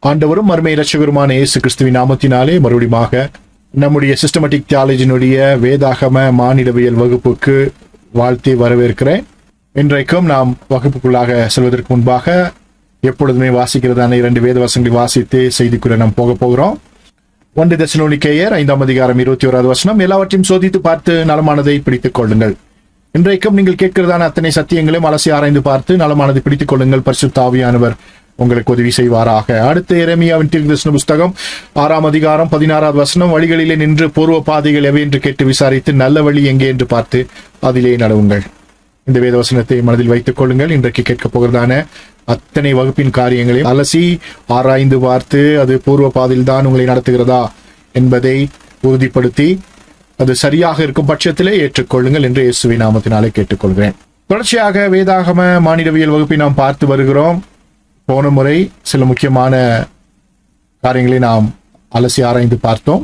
ஆண்டவரும் மறுமை இரட்சகருமான இயேசு கிறிஸ்துவின் நாமத்தினாலே மறுபடியுமாக நம்முடைய சிஸ்டமேட்டிக் தியாலஜியினுடைய வேதாகம மானிடவியல் வகுப்புக்கு வாழ்த்தி வரவேற்கிறேன். இன்றைக்கும் நாம் வகுப்புக்குள்ளாக செல்வதற்கு முன்பாக எப்பொழுதுமே வாசிக்கிறதான 2 வேத வசனங்களை வாசித்து செய்திக்குள்ள நாம் போகிறோம். 1 தெசலோனிக்கேயர் 5ஆம் அதிகாரம் 21வது வசனம், எல்லாவற்றையும் சோதித்து பார்த்து நலமானதை பிடித்துக் கொள்ளுங்கள். இன்றைக்கும் நீங்கள் கேட்கிறதான அத்தனை சத்தியங்களையும் அலசி ஆராய்ந்து பார்த்து நலமானதை பிடித்துக் கொள்ளுங்கள். பரிசுத்த ஆவியானவர் உங்களுக்கு உதவி செய்வாராக. அடுத்து எரேமியாவின் தீர்க்கதரிசன புஸ்தகம் 6ஆம் அதிகாரம் 16வது வசனம், வழிகளிலே நின்று பூர்வ பாதைகள் எவை என்று கேட்டு விசாரித்து நல்ல வழி எங்கே என்று பார்த்து அதிலே நடவுங்கள். இந்த வேத வசனத்தை மனதில் வைத்துக் கொள்ளுங்கள். இன்றைக்கு கேட்கப் போகிறதான அத்தனை வகுப்பின் காரியங்களையும் அலசி ஆராய்ந்து பார்த்து அது பூர்வ பாதையில் தான் உங்களை நடத்துகிறதா என்பதை உறுதிப்படுத்தி அது சரியாக இருக்கும் பட்சத்திலே ஏற்றுக்கொள்ளுங்கள் என்று இயேசுவின் நாமத்தினாலே கேட்டுக்கொள்கிறேன். தொடர்ச்சியாக வேதாகம மானிடவியல் வகுப்பை நாம் பார்த்து வருகிறோம். போன முறை சில முக்கியமான காரியங்களை நாம் அலசி ஆராய்ந்து பார்த்தோம்.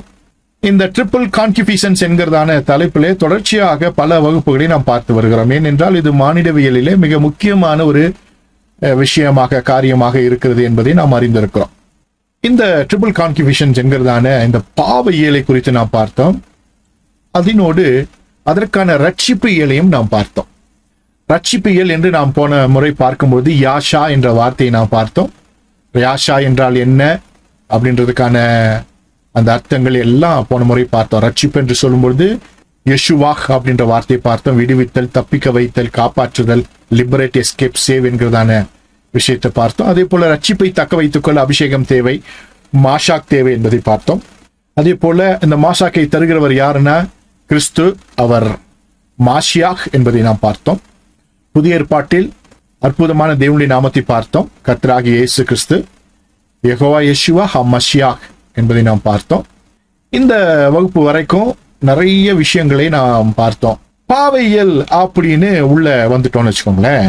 இந்த ட்ரிபிள் கான்கியூபிஷன்ஸ் என்கிறதான தலைப்பிலே தொடர்ச்சியாக பல வகுப்புகளை நாம் பார்த்து வருகிறோம். ஏனென்றால் இது மானிடவியலிலே மிக முக்கியமான ஒரு விஷயமாக காரியமாக இருக்கிறது என்பதை நாம் அறிந்திருக்கிறோம். இந்த ட்ரிபிள் கான்கியூபிஷன்ஸ் என்கிறதான இந்த பாவ இயலை குறித்து நாம் பார்த்தோம். அதனோடு அதற்கான ரட்சிப்பு இயலையும் நாம் பார்த்தோம். ரட்சிப்பு இயல் என்று நாம் போன முறை பார்க்கும்போது யாஷா என்ற வார்த்தையை நாம் பார்த்தோம். யாஷா என்றால் என்ன அப்படின்றதுக்கான அந்த அர்த்தங்கள் எல்லாம் போன முறை பார்த்தோம். ரட்சிப்பு என்று சொல்லும்பொழுது யெஷுவாஹ் அப்படின்ற வார்த்தையை பார்த்தோம். விடுவித்தல், தப்பிக்க வைத்தல், காப்பாற்றுதல், லிபரேட், எஸ்கேப், சேவ் என்கிறதான விஷயத்தை பார்த்தோம். அதே போல ரட்சிப்பை தக்க வைத்துக்கொள்ள அபிஷேகம் தேவை, மாஷாக் தேவை என்பதை பார்த்தோம். அதே போல இந்த மாஷாக்கை தருகிறவர் யாருன்னா கிறிஸ்து, அவர் மாஷியாக் என்பதை நாம் பார்த்தோம். புதிய ஏற்பாட்டில் அற்புதமான தேவனுடைய நாமத்தை பார்த்தோம். கர்த்தராகிய இயேசு கிறிஸ்து, யெகோவா யெஷுவா ஹமஷியாக் என்பதை நாம் பார்த்தோம். இந்த வகுப்பு வரைக்கும் நிறைய விஷயங்களை நாம் பார்த்தோம். பாவையியல் அப்படின்னு உள்ள வந்துட்டோம்னு வச்சுக்கோங்களேன்,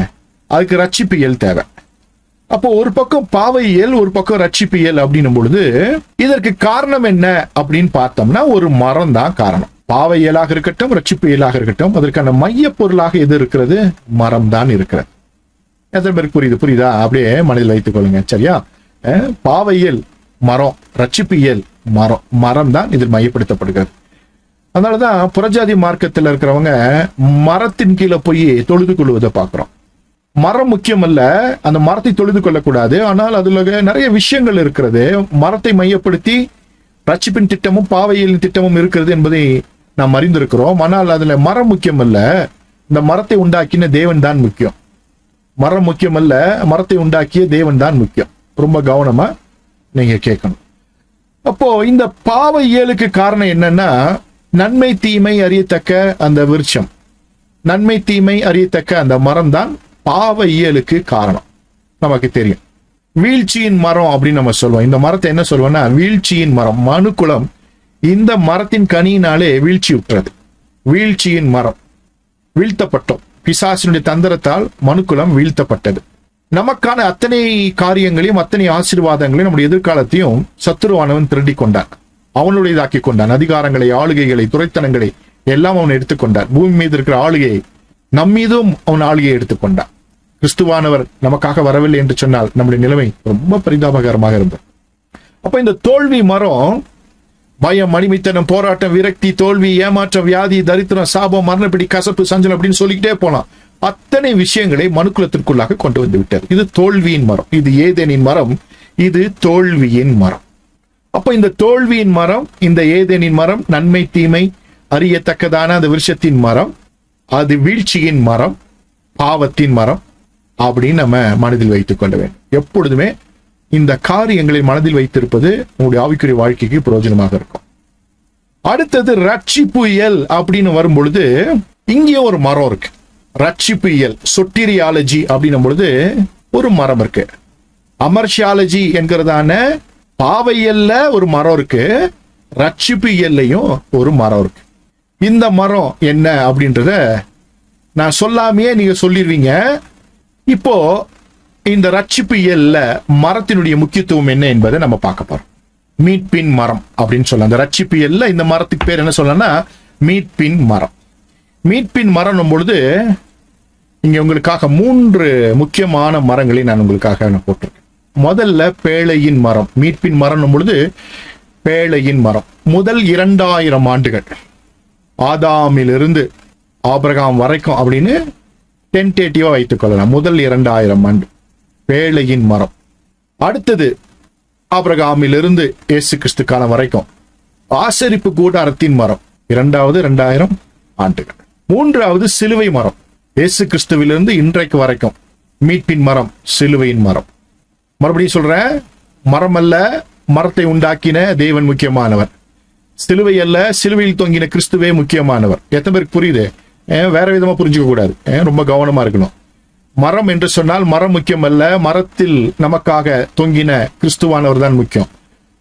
அதுக்கு ரட்சிப்பியல் தேவை. அப்போ ஒரு பக்கம் பாவையியல், ஒரு பக்கம் ரட்சிப்பியல் அப்படின்னும் பொழுது இதற்கு காரணம் என்ன அப்படின்னு பார்த்தோம்னா ஒரு மரம் தான் காரணம். பாவையியலாக இருக்கட்டும், ரட்சிப்பியலாக இருக்கட்டும், அதற்கான மைய பொருளாக எது இருக்கிறது? மரம் தான் இருக்கிறது. எத்தனை பேருக்கு புரியுதா? அப்படியே மனதில் வைத்துக் கொள்ளுங்க. சரியா? பாவையியல் மரம், ரட்சிப்பியல் மரம் தான் இதில் மையப்படுத்தப்படுகிறது. அதனாலதான் புறஜாதி மார்க்கத்தில் இருக்கிறவங்க மரத்தின் கீழே போய் தொழுது கொள்வதை பார்க்கிறோம். மரம் முக்கியம் அல்ல, அந்த மரத்தை தொழுது கொள்ளக்கூடாது. ஆனால் அதுல நிறைய விஷயங்கள் இருக்கிறது. மரத்தை மையப்படுத்தி ரட்சிப்பின் திட்டமும் பாவையியலின் திட்டமும் இருக்கிறது என்பதை நாம் அறிந்திருக்கிறோம். ஆனால் அதுல மரம் முக்கியம் அல்ல, இந்த மரத்தை உண்டாக்கின தேவன் தான் முக்கியம். மரம் முக்கியம் அல்ல, மரத்தை உண்டாக்கிய தேவன் தான் முக்கியம். ரொம்ப கவனமா நீங்க கேட்கணும். அப்போ இந்த பாவையியலுக்கு காரணம் என்னன்னா, நன்மை தீமை அறியத்தக்க அந்த விருட்சம், நன்மை தீமை அறியத்தக்க அந்த மரம் தான் பாவையியலுக்கு காரணம். நமக்கு தெரியும். வீழ்ச்சியின் மரம் அப்படின்னு நம்ம சொல்லுவோம். இந்த மரத்தை என்ன சொல்லுவோம்னா வீழ்ச்சியின் மரம். மனுக்குலம் இந்த மரத்தின் கனியினாலே வீழ்ச்சி உற்றது. வீழ்ச்சியின் மரம், வீழ்த்தப்பட்டோம். பிசாசினுடைய தந்திரத்தால் மனுக்குலம் வீழ்த்தப்பட்டது. நமக்கான அத்தனை காரியங்களையும் அத்தனை ஆசீர்வாதங்களையும் நம்முடைய எதிர்காலத்தையும் சத்துருவானவன் திருடி கொண்டான். அவனுடையதாக்கி கொண்டான். அதிகாரங்களை, ஆளுகைகளை, துரைத்தனங்களை எல்லாம் அவன் எடுத்துக்கொண்டான். பூமி மீது இருக்கிற ஆளுகையை நம்மீதும் அவன் ஆளுகையை எடுத்துக்கொண்டான். கிறிஸ்துவானவர் நமக்காக வரவில்லை என்று சொன்னால் நம்முடைய நிலைமை ரொம்ப பரிதாபகரமாக இருந்தது. அப்ப இந்த தோல்வி மரம், பயம், அடிமைத்தனம், போராட்டம், விரக்தி, தோல்வி, ஏமாற்றம், வியாதி, தரித்திரம், சாபம், மரணப்பிடி, கசப்பு, சஞ்சலம் அப்படின்னு சொல்லிக்கிட்டே போலாம். அத்தனை விஷயங்களை மனுக்குலத்திற்குள்ளாக கொண்டு வந்து விட்டார். இது தோல்வியின் மரம். இது ஏதேனின் மரம், இது தோல்வியின் மரம். அப்ப இந்த தோல்வியின் மரம், இந்த ஏதேனின் மரம், நன்மை தீமை அறியத்தக்கதான அந்த விருட்சத்தின் மரம், அது வீழ்ச்சியின் மரம், பாவத்தின் மரம் அப்படின்னு நம்ம மனதில் வைத்துக் கொள்ள வேண்டும். எப்பொழுதுமே இந்த காரியங்களை மனதில் வைத்திருப்பது உங்களுடைய ஆவிக்குரிய வாழ்க்கைக்கு பிரயோஜனமாக இருக்கும். அடுத்தது ரட்சிப்பு இயல் அப்படின்னு வரும் பொழுது இங்கேயும் ஒரு மரம் இருக்கு. ரட்சிப்பு இயல், சொட்டீரியாலஜி அப்படின்னும் பொழுது ஒரு மரம் இருக்கு. அமர்ஷியாலஜி என்கிறதான பாவையியல்ல ஒரு மரம் இருக்கு, ரட்சிப்பு இயல்லையும் ஒரு மரம் இருக்கு. இந்த மரம் என்ன அப்படின்றத நான் சொல்லாமையே நீங்க சொல்லிடுவீங்க. இப்போ இந்த ரட்சிப்பு இயல்ல மரத்தினுடைய முக்கியத்துவம் என்ன என்பதை நம்ம பார்க்க போறோம். மீட்பின் மரம் அப்படின்னு சொல்லலாம். அந்த ரட்சிப்பு இயல்ல இந்த மரத்துக்கு பேர் என்ன சொல்லலாம்னா மீட்பின் மரம். மீட்பின் மரம் பொழுது இங்க உங்களுக்காக 3 முக்கியமான மரங்களை நான் உங்களுக்காக போட்டிருக்கேன். முதல்ல பேழையின் மரம், மீட்பின் மரம் பொழுது பேழையின் மரம். முதல் 2000 ஆண்டுகள் ஆதாமிலிருந்து ஆபிரகாம் வரைக்கும் அப்படின்னு டென்டேட்டிவா வைத்துக் கொள்ளலாம். முதல் 2000 ஆண்டு பேழையின் மரம். அடுத்தது ஆபிரகாமிலிருந்து இயேசு கிறிஸ்து காலம் வரைக்கும் ஆசரிப்பு கூடாரத்தின் மரம், 2000 ஆண்டுகள். மூன்றாவது சிலுவை மரம், இயேசு கிறிஸ்துவிலிருந்து இன்றைக்கு வரைக்கும் மீட்பின் மரம், சிலுவையின் மரம். மறுபடியும் சொல்றேன், மரம் அல்ல, மரத்தை உண்டாக்கின தேவன் முக்கியமானவர். சிலுவை அல்ல, சிலுவையில் தொங்கின கிறிஸ்துவே முக்கியமானவர். எத்தனை பேருக்கு புரியுது? வேற விதமா புரிஞ்சுக்க கூடாது, ரொம்ப கவனமா இருக்கணும். மரம் என்று சொன்னால் மரம் முக்கியம் அல்ல, மரத்தில் நமக்காக தொங்கின கிறிஸ்துவானவர் தான் முக்கியம்.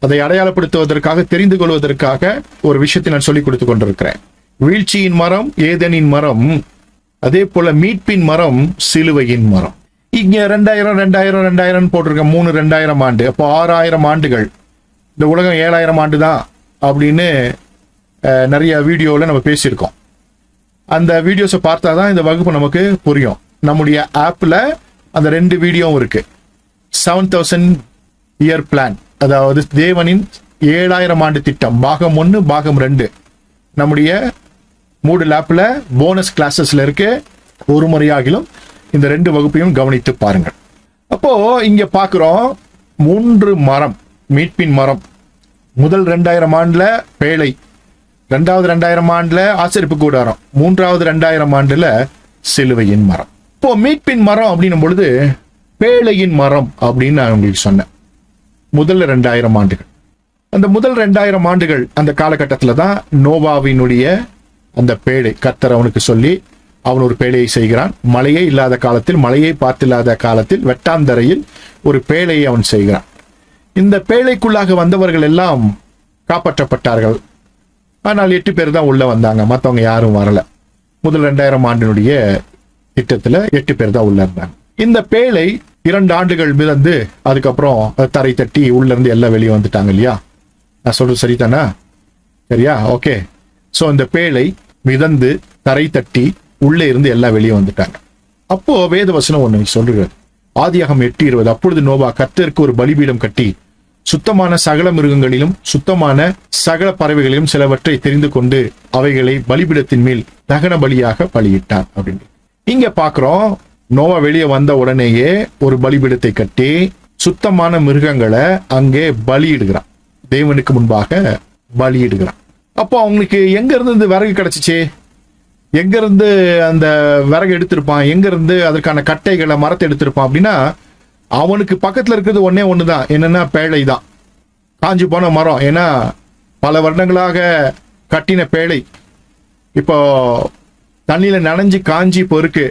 அதை அடையாளப்படுத்துவதற்காக, தெரிந்து கொள்வதற்காக ஒரு விஷயத்தை நான் சொல்லிக் கொடுத்து கொண்டிருக்கிறேன். வீழ்ச்சியின் மரம் ஏதேனின் மரம், அதே போல மீட்பின் மரம் சிலுவையின் மரம். இங்க 2000 போட்டிருக்க 2000 ஆண்டு, அப்போ 6000 ஆண்டுகள். இந்த உலகம் 7000 ஆண்டு தான் அப்படின்னு நிறைய வீடியோவில் நம்ம பேசியிருக்கோம். அந்த வீடியோஸை பார்த்தா தான் இந்த வகுப்பு நமக்கு புரியும். நம்முடைய ஆப்ல அந்த 2 வீடியோவும் இருக்கு. 7000 இயர் பிளான், அதாவது தேவனின் 7000 ஆண்டு திட்டம், பாகம் 1 பாகம் 2 நம்முடைய மூடல் ஆப்ல போனஸ் கிளாஸஸ்ல இருக்கு. ஒரு முறையாகிலும் இந்த 2 வகுப்பையும் கவனித்து பாருங்கள். அப்போ இங்க பாக்குறோம் 3 மரம், மீட்பின் மரம். முதல் 2000 ஆண்டுல பேழை, 2வது 2000 ஆண்டுல ஆசரிப்பு கூடாரம், 3வது 2000 ஆண்டுல சிலுவையின் மரம். இப்போ மீட்பின் மரம் அப்படின்னும் பொழுது பேழையின் மரம் அப்படின்னு நான் உங்களுக்கு சொன்னேன். முதல் 2000 ஆண்டுகள், அந்த முதல் 2000 ஆண்டுகள் அந்த காலகட்டத்துல தான் நோவாவினுடைய அந்த பேழை கர்த்தர் அவனுக்கு சொல்லி அவன் ஒரு பேழையை செய்கிறான். மழையே இல்லாத காலத்தில், மழையை பார்த்தில்லாத காலத்தில் வெட்டாந்தரையில் ஒரு பேழையை அவன் செய்கிறான். இந்த பேழைக்குள்ளாக வந்தவர்கள் எல்லாம் காப்பாற்றப்பட்டார்கள். ஆனால் 8 பேர் தான் உள்ள வந்தாங்க, மற்றவங்க யாரும் வரல. முதல் 2000 ஆண்டினுடைய திட்டத்துல 8 பேர் தான் உள்ள இருந்தாங்க. இந்த பேழை 2 ஆண்டுகள் மிதந்து அதுக்கப்புறம் தரை தட்டி உள்ள இருந்து எல்லாம் வெளியே வந்துட்டாங்க இல்லையா? நான் சொல்றது சரிதானா? சரியா? ஓகே. சோ இந்த பேழை மிதந்து தரை தட்டி உள்ளே இருந்து எல்லாம் வெளியே வந்துட்டாங்க. அப்போ வேத வசனம் ஒண்ணு சொல்றாரு, ஆதியாகமம் 8:20, அப்பொழுது நோவா கர்த்தருக்கு ஒரு பலிபீடம் கட்டி சுத்தமான சகல மிருகங்களிலும் சுத்தமான சகல பறவைகளிலும் சிலவற்றை தெரிந்து கொண்டு அவைகளை பலிபீடத்தின் மேல் தகன பலியாக பலியிட்டார் அப்படின்னு. இங்க பாக்குறோம், நோவா வெளியே வந்த உடனேயே ஒரு பலிபீடத்தை கட்டி சுத்தமான மிருகங்களை அங்கே பலியிடுகிறான், தேவனுக்கு முன்பாக பலியிடுகிறான். அப்போ அவங்களுக்கு எங்க இருந்து இந்த விறகு கிடைச்சிச்சு? எங்க இருந்து அந்த விறகு எடுத்திருப்பான்? எங்க இருந்து அதற்கான கட்டைகளை, மரத்தை எடுத்திருப்பான் அப்படின்னா, அவனுக்கு பக்கத்துல இருக்கிறது ஒன்னே ஒண்ணுதான், என்னன்னா பேழை தான், காஞ்சி போன மரம். ஏன்னா பல வருடங்களாக கட்டின பேழை இப்போ தண்ணியில நனைஞ்சு காஞ்சி இப்போ இருக்கு.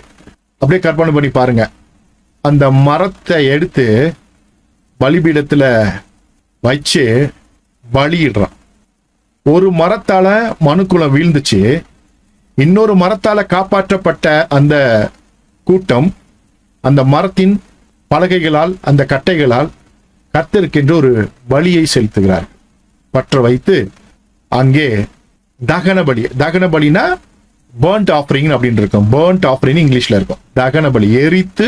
அப்படியே கற்பனை பண்ணி பாருங்க, அந்த மரத்தை எடுத்து பலிபீடத்துல வச்சு பலியிடுறான். ஒரு மரத்தால மனுக்குலம் வீழ்ந்துச்சு, இன்னொரு மரத்தால காப்பாற்றப்பட்ட அந்த கூட்டம் அந்த மரத்தின் பலகைகளால், அந்த கட்டைகளால் கர்த்தருக்கென்று ஒரு பலியை செலுத்துகிறார். பற்ற வைத்து அங்கே தகன பலி, தகன பலினா பர்ன்ட் ஆஃபரிங் அப்படின்னு இருக்கும். பர்ன்ட் ஆஃபரிங் இங்கிலீஷ்ல இருக்கும். தகன பலி, எரித்து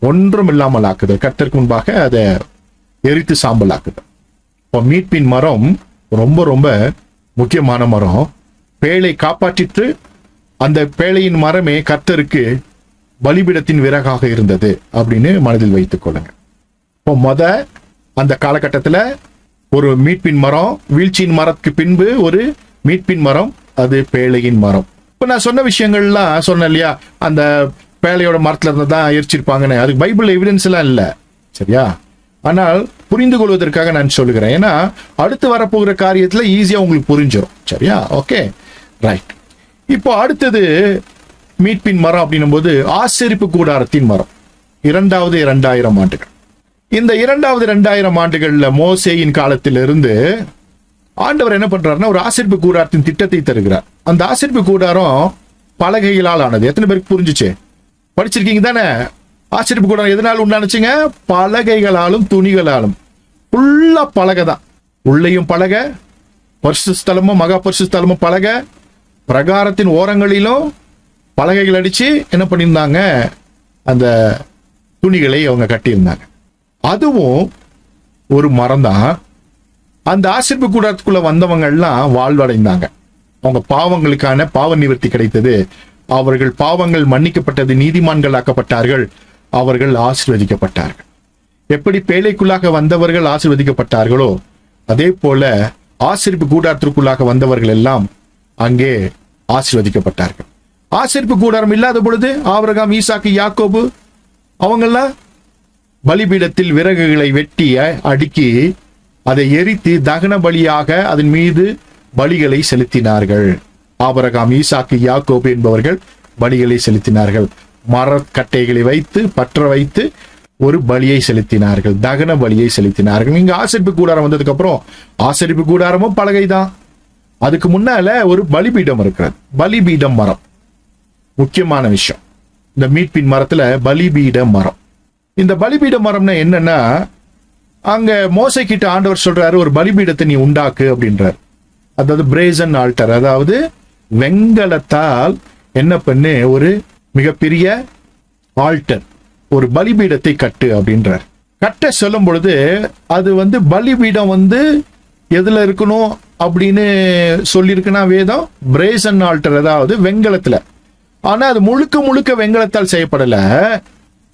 ஒன்றும் இல்லாமல் ஆக்குது, கர்த்தருக்கு முன்பாக அதை எரித்து சாம்பல் ஆக்குது. இப்போ மீட்பின் மரம் ரொம்ப ரொம்ப முக்கியமான மரம். பேழை காப்பாற்றிட்டு அந்த பேழையின் மரமே கர்த்தருக்கு பலிபீடத்தின் விறகாக இருந்தது அப்படின்னு மனதில் வைத்துக் கொள்ளுங்க. இப்போ அந்த காலகட்டத்தில் ஒரு மீட்பின் மரம், வீழ்ச்சியின் மரத்துக்கு பின்பு ஒரு மீட்பின் மரம், அது பேழையின் மரம். இப்போ நான் சொன்ன விஷயங்கள்லாம் சொன்னேன் இல்லையா, அந்த பேழையோட மரத்துல இருந்து தான் எரிச்சிருப்பாங்கன்னு. அதுக்கு பைபிள் எவிடன்ஸ் எல்லாம் இல்லை, சரியா? ஆனால் புரிந்து கொள்வதற்காக நான் சொல்லுகிறேன். ஏன்னா அடுத்து வரப்போகிற காரியத்துல ஈஸியா உங்களுக்கு புரிஞ்சிடும், சரியா? Okay, right. இப்போ அடுத்தது மீட்பின் மரம் அப்படின்னும் போது ஆசரிப்பு கூடாரத்தின் மரம், 2வது 2000 ஆண்டுகள். இந்த 2வது 2000 ஆண்டுகள்ல மோசேயின் காலத்திலிருந்து ஆண்டவர் என்ன பண்றாருன்னா ஒரு ஆசரிப்பு கூடாரத்தின் திட்டத்தை தருகிறார். அந்த ஆசரிப்பு கூடாரம் பலகைகளால் ஆனது. எத்தனை பேருக்கு புரிஞ்சுச்சு? படிச்சிருக்கீங்க தானே? ஆசரிப்பு கூடாரம் எதனால உண்டானுச்சுங்க? பலகைகளாலும் துணிகளாலும். ஃபுல்லா பலகை தான். உள்ளேயும் பலகை, பரிசுத்த ஸ்தலமும் மகா பரிசுத்த ஸ்தலமும் பலகை, பிரகாரத்தின் ஓரங்களிலும் பலகைகள் அடிச்சு என்ன பண்ணியிருந்தாங்க? அந்த துணிகளை அவங்க கட்டியிருந்தாங்க. அதுவும் ஒரு மரம் தான். அந்த ஆசரிப்பு கூடாரத்துக்குள்ள வந்தவங்கள்லாம் வாழ்வடைந்தாங்க. அவங்க பாவங்களுக்கான பாவ நிவர்த்தி கிடைத்தது. அவர்கள் பாவங்கள் மன்னிக்கப்பட்டது, நீதிமான்கள் ஆக்கப்பட்டார்கள், அவர்கள் ஆசீர்வதிக்கப்பட்டார்கள். எப்படி பேழைக்குள்ளாக வந்தவர்கள் ஆசீர்வதிக்கப்பட்டார்களோ அதே போல ஆசரிப்பு கூடாரத்திற்குள்ளாக வந்தவர்கள் எல்லாம் அங்கே ஆசீர்வதிக்கப்பட்டார்கள். ஆசரிப்பு கூடாரம் இல்லாத பொழுது ஆபிரகாம், ஈசாக்கு, யாக்கோபு அவங்கெல்லாம் பலிபீடத்தில் விறகுகளை வெட்டி அடுக்கி அதை எரித்து தகன பலியாக அதன் மீது பலிகளை செலுத்தினார்கள். ஆபிரகாம், ஈசாக்கு, யாக்கோபு என்பவர்கள் பலிகளை செலுத்தினார்கள். மரக்கட்டைகளை வைத்து பற்ற வைத்து ஒரு பலியை செலுத்தினார்கள், தகன பலியை செலுத்தினார்கள். இங்க ஆசரிப்பு கூடாரம் வந்ததுக்கு அப்புறம் ஆசரிப்பு கூடாரமும் பலகை தான். அதுக்கு முன்னால ஒரு பலிபீடம் இருக்கிறது. பலிபீடம் மரம் முக்கியமான விஷயம். இந்த மீட்பின் மரத்துல பலிபீட மரம். இந்த பலிபீட மரம்னா என்னன்னா, அங்க மோசே கிட்ட ஆண்டவர் சொல்றாரு, ஒரு பலிபீடத்தை நீ உண்டாக்கு அப்படின்றார். அதாவது பிரேசன் ஆல்டர், அதாவது வெங்கலத்தால் என்ன பண்ணு, ஒரு மிகப்பெரிய ஆல்டர், ஒரு பலிபீடத்தை கட்டு அப்படின்றார். கட்ட சொல்லும் பொழுது அது பலிபீடம் எதுல இருக்கணும் அப்படின்னு சொல்லியிருக்குன்னா வேதம் பிரேசன் ஆல்டர், அதாவது வெங்கலத்துல. ஆனா அது முழுக்க முழுக்க வெங்கலத்தால் செய்யப்படல.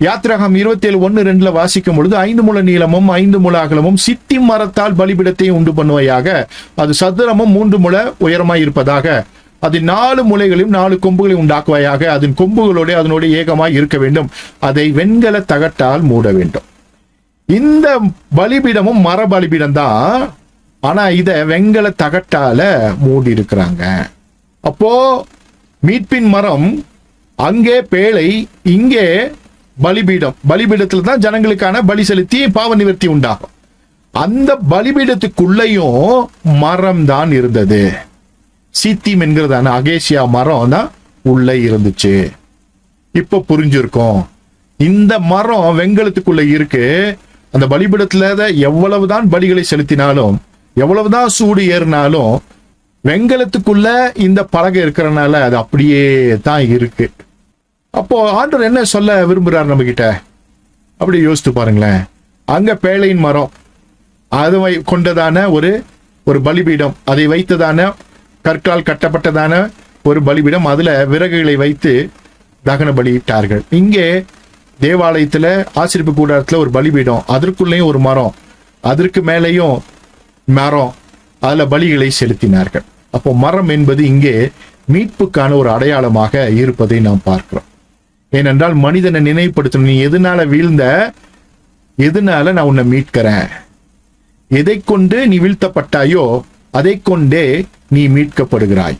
யாத்திராகம் 27:1-2 வாசிக்கும் பொழுது 5 முழ நீளமும் 5 முழ அகலமும் சித்தி மரத்தால் பலிபீடத்தை உண்டு பண்ணுவையாக, அது சதுரமும் 3 முழ உயரமாய் இருப்பதாக, அது 4 முளைகளையும் 4 கொம்புகளை உண்டாக்குவாயாக, அதன் கொம்புகளோடு அதனோடு ஏகமாய் இருக்க வேண்டும், அதை வெண்கல தகட்டால் மூட வேண்டும். இந்த பலிபீடமும் மர பலிபீடம் தான், ஆனா இத வெண்கல தகட்டால மூடி இருக்கிறாங்க. அப்போ மீட்பின் மரம் அங்கே பேழை, இங்கே பலிபீடம். பலிபீடத்துல தான் ஜனங்களுக்கான பலி செலுத்தி பாவ நிவர்த்தி உண்டாகும். அந்த பலிபீடத்துக்குள்ளேயும் மரம் தான் இருந்தது. சீத்தீம் என்கிறதான அகேசியா மரம் தான் உள்ள இருந்துச்சு. இப்ப புரிஞ்சிருக்கும். இந்த மரம் வெங்கலத்துக்குள்ள இருக்கு. அந்த பலிபீடத்துல எவ்வளவுதான் பலிகளை செலுத்தினாலும், எவ்வளவுதான் சூடு ஏறினாலும், வெங்கலத்துக்குள்ள இந்த பலகை இருக்கிறனால அது அப்படியே தான் இருக்கு. அப்போ ஆண்டவர் என்ன சொல்ல விரும்புறார் நம்ம கிட்ட அப்படி யோசித்து பாருங்களேன். அங்க பேழையின் மரம், அதை கொண்டதான ஒரு பலிபீடம், அதை வைத்ததான கற்கால் கட்டப்பட்டதான ஒரு பலிபீடம், அதுல விறகுகளை வைத்து தகன பலியிட்டார்கள். இங்கே தேவாலயத்துல ஆசரிப்பு கூடாரத்துல ஒரு பலிபீடம், அதற்குள்ளேயும் ஒரு மரம், அதற்கு மேலேயும் மரம், அதுல பலிகளை செலுத்தினார்கள். அப்போ மரம் என்பது இங்கே மீட்புக்கான ஒரு அடையாளமாக இருப்பதை நாம் பார்க்கிறோம். ஏனென்றால் மனிதனை நினைவுபடுத்தணும், நீ எதனால வீழ்ந்த, எதனால நான் உன்னை மீட்கிறேன், எதை கொண்டு நீ வீழ்த்தப்பட்டாயோ அதை கொண்டே நீ மீட்கப்படுகிறாய்.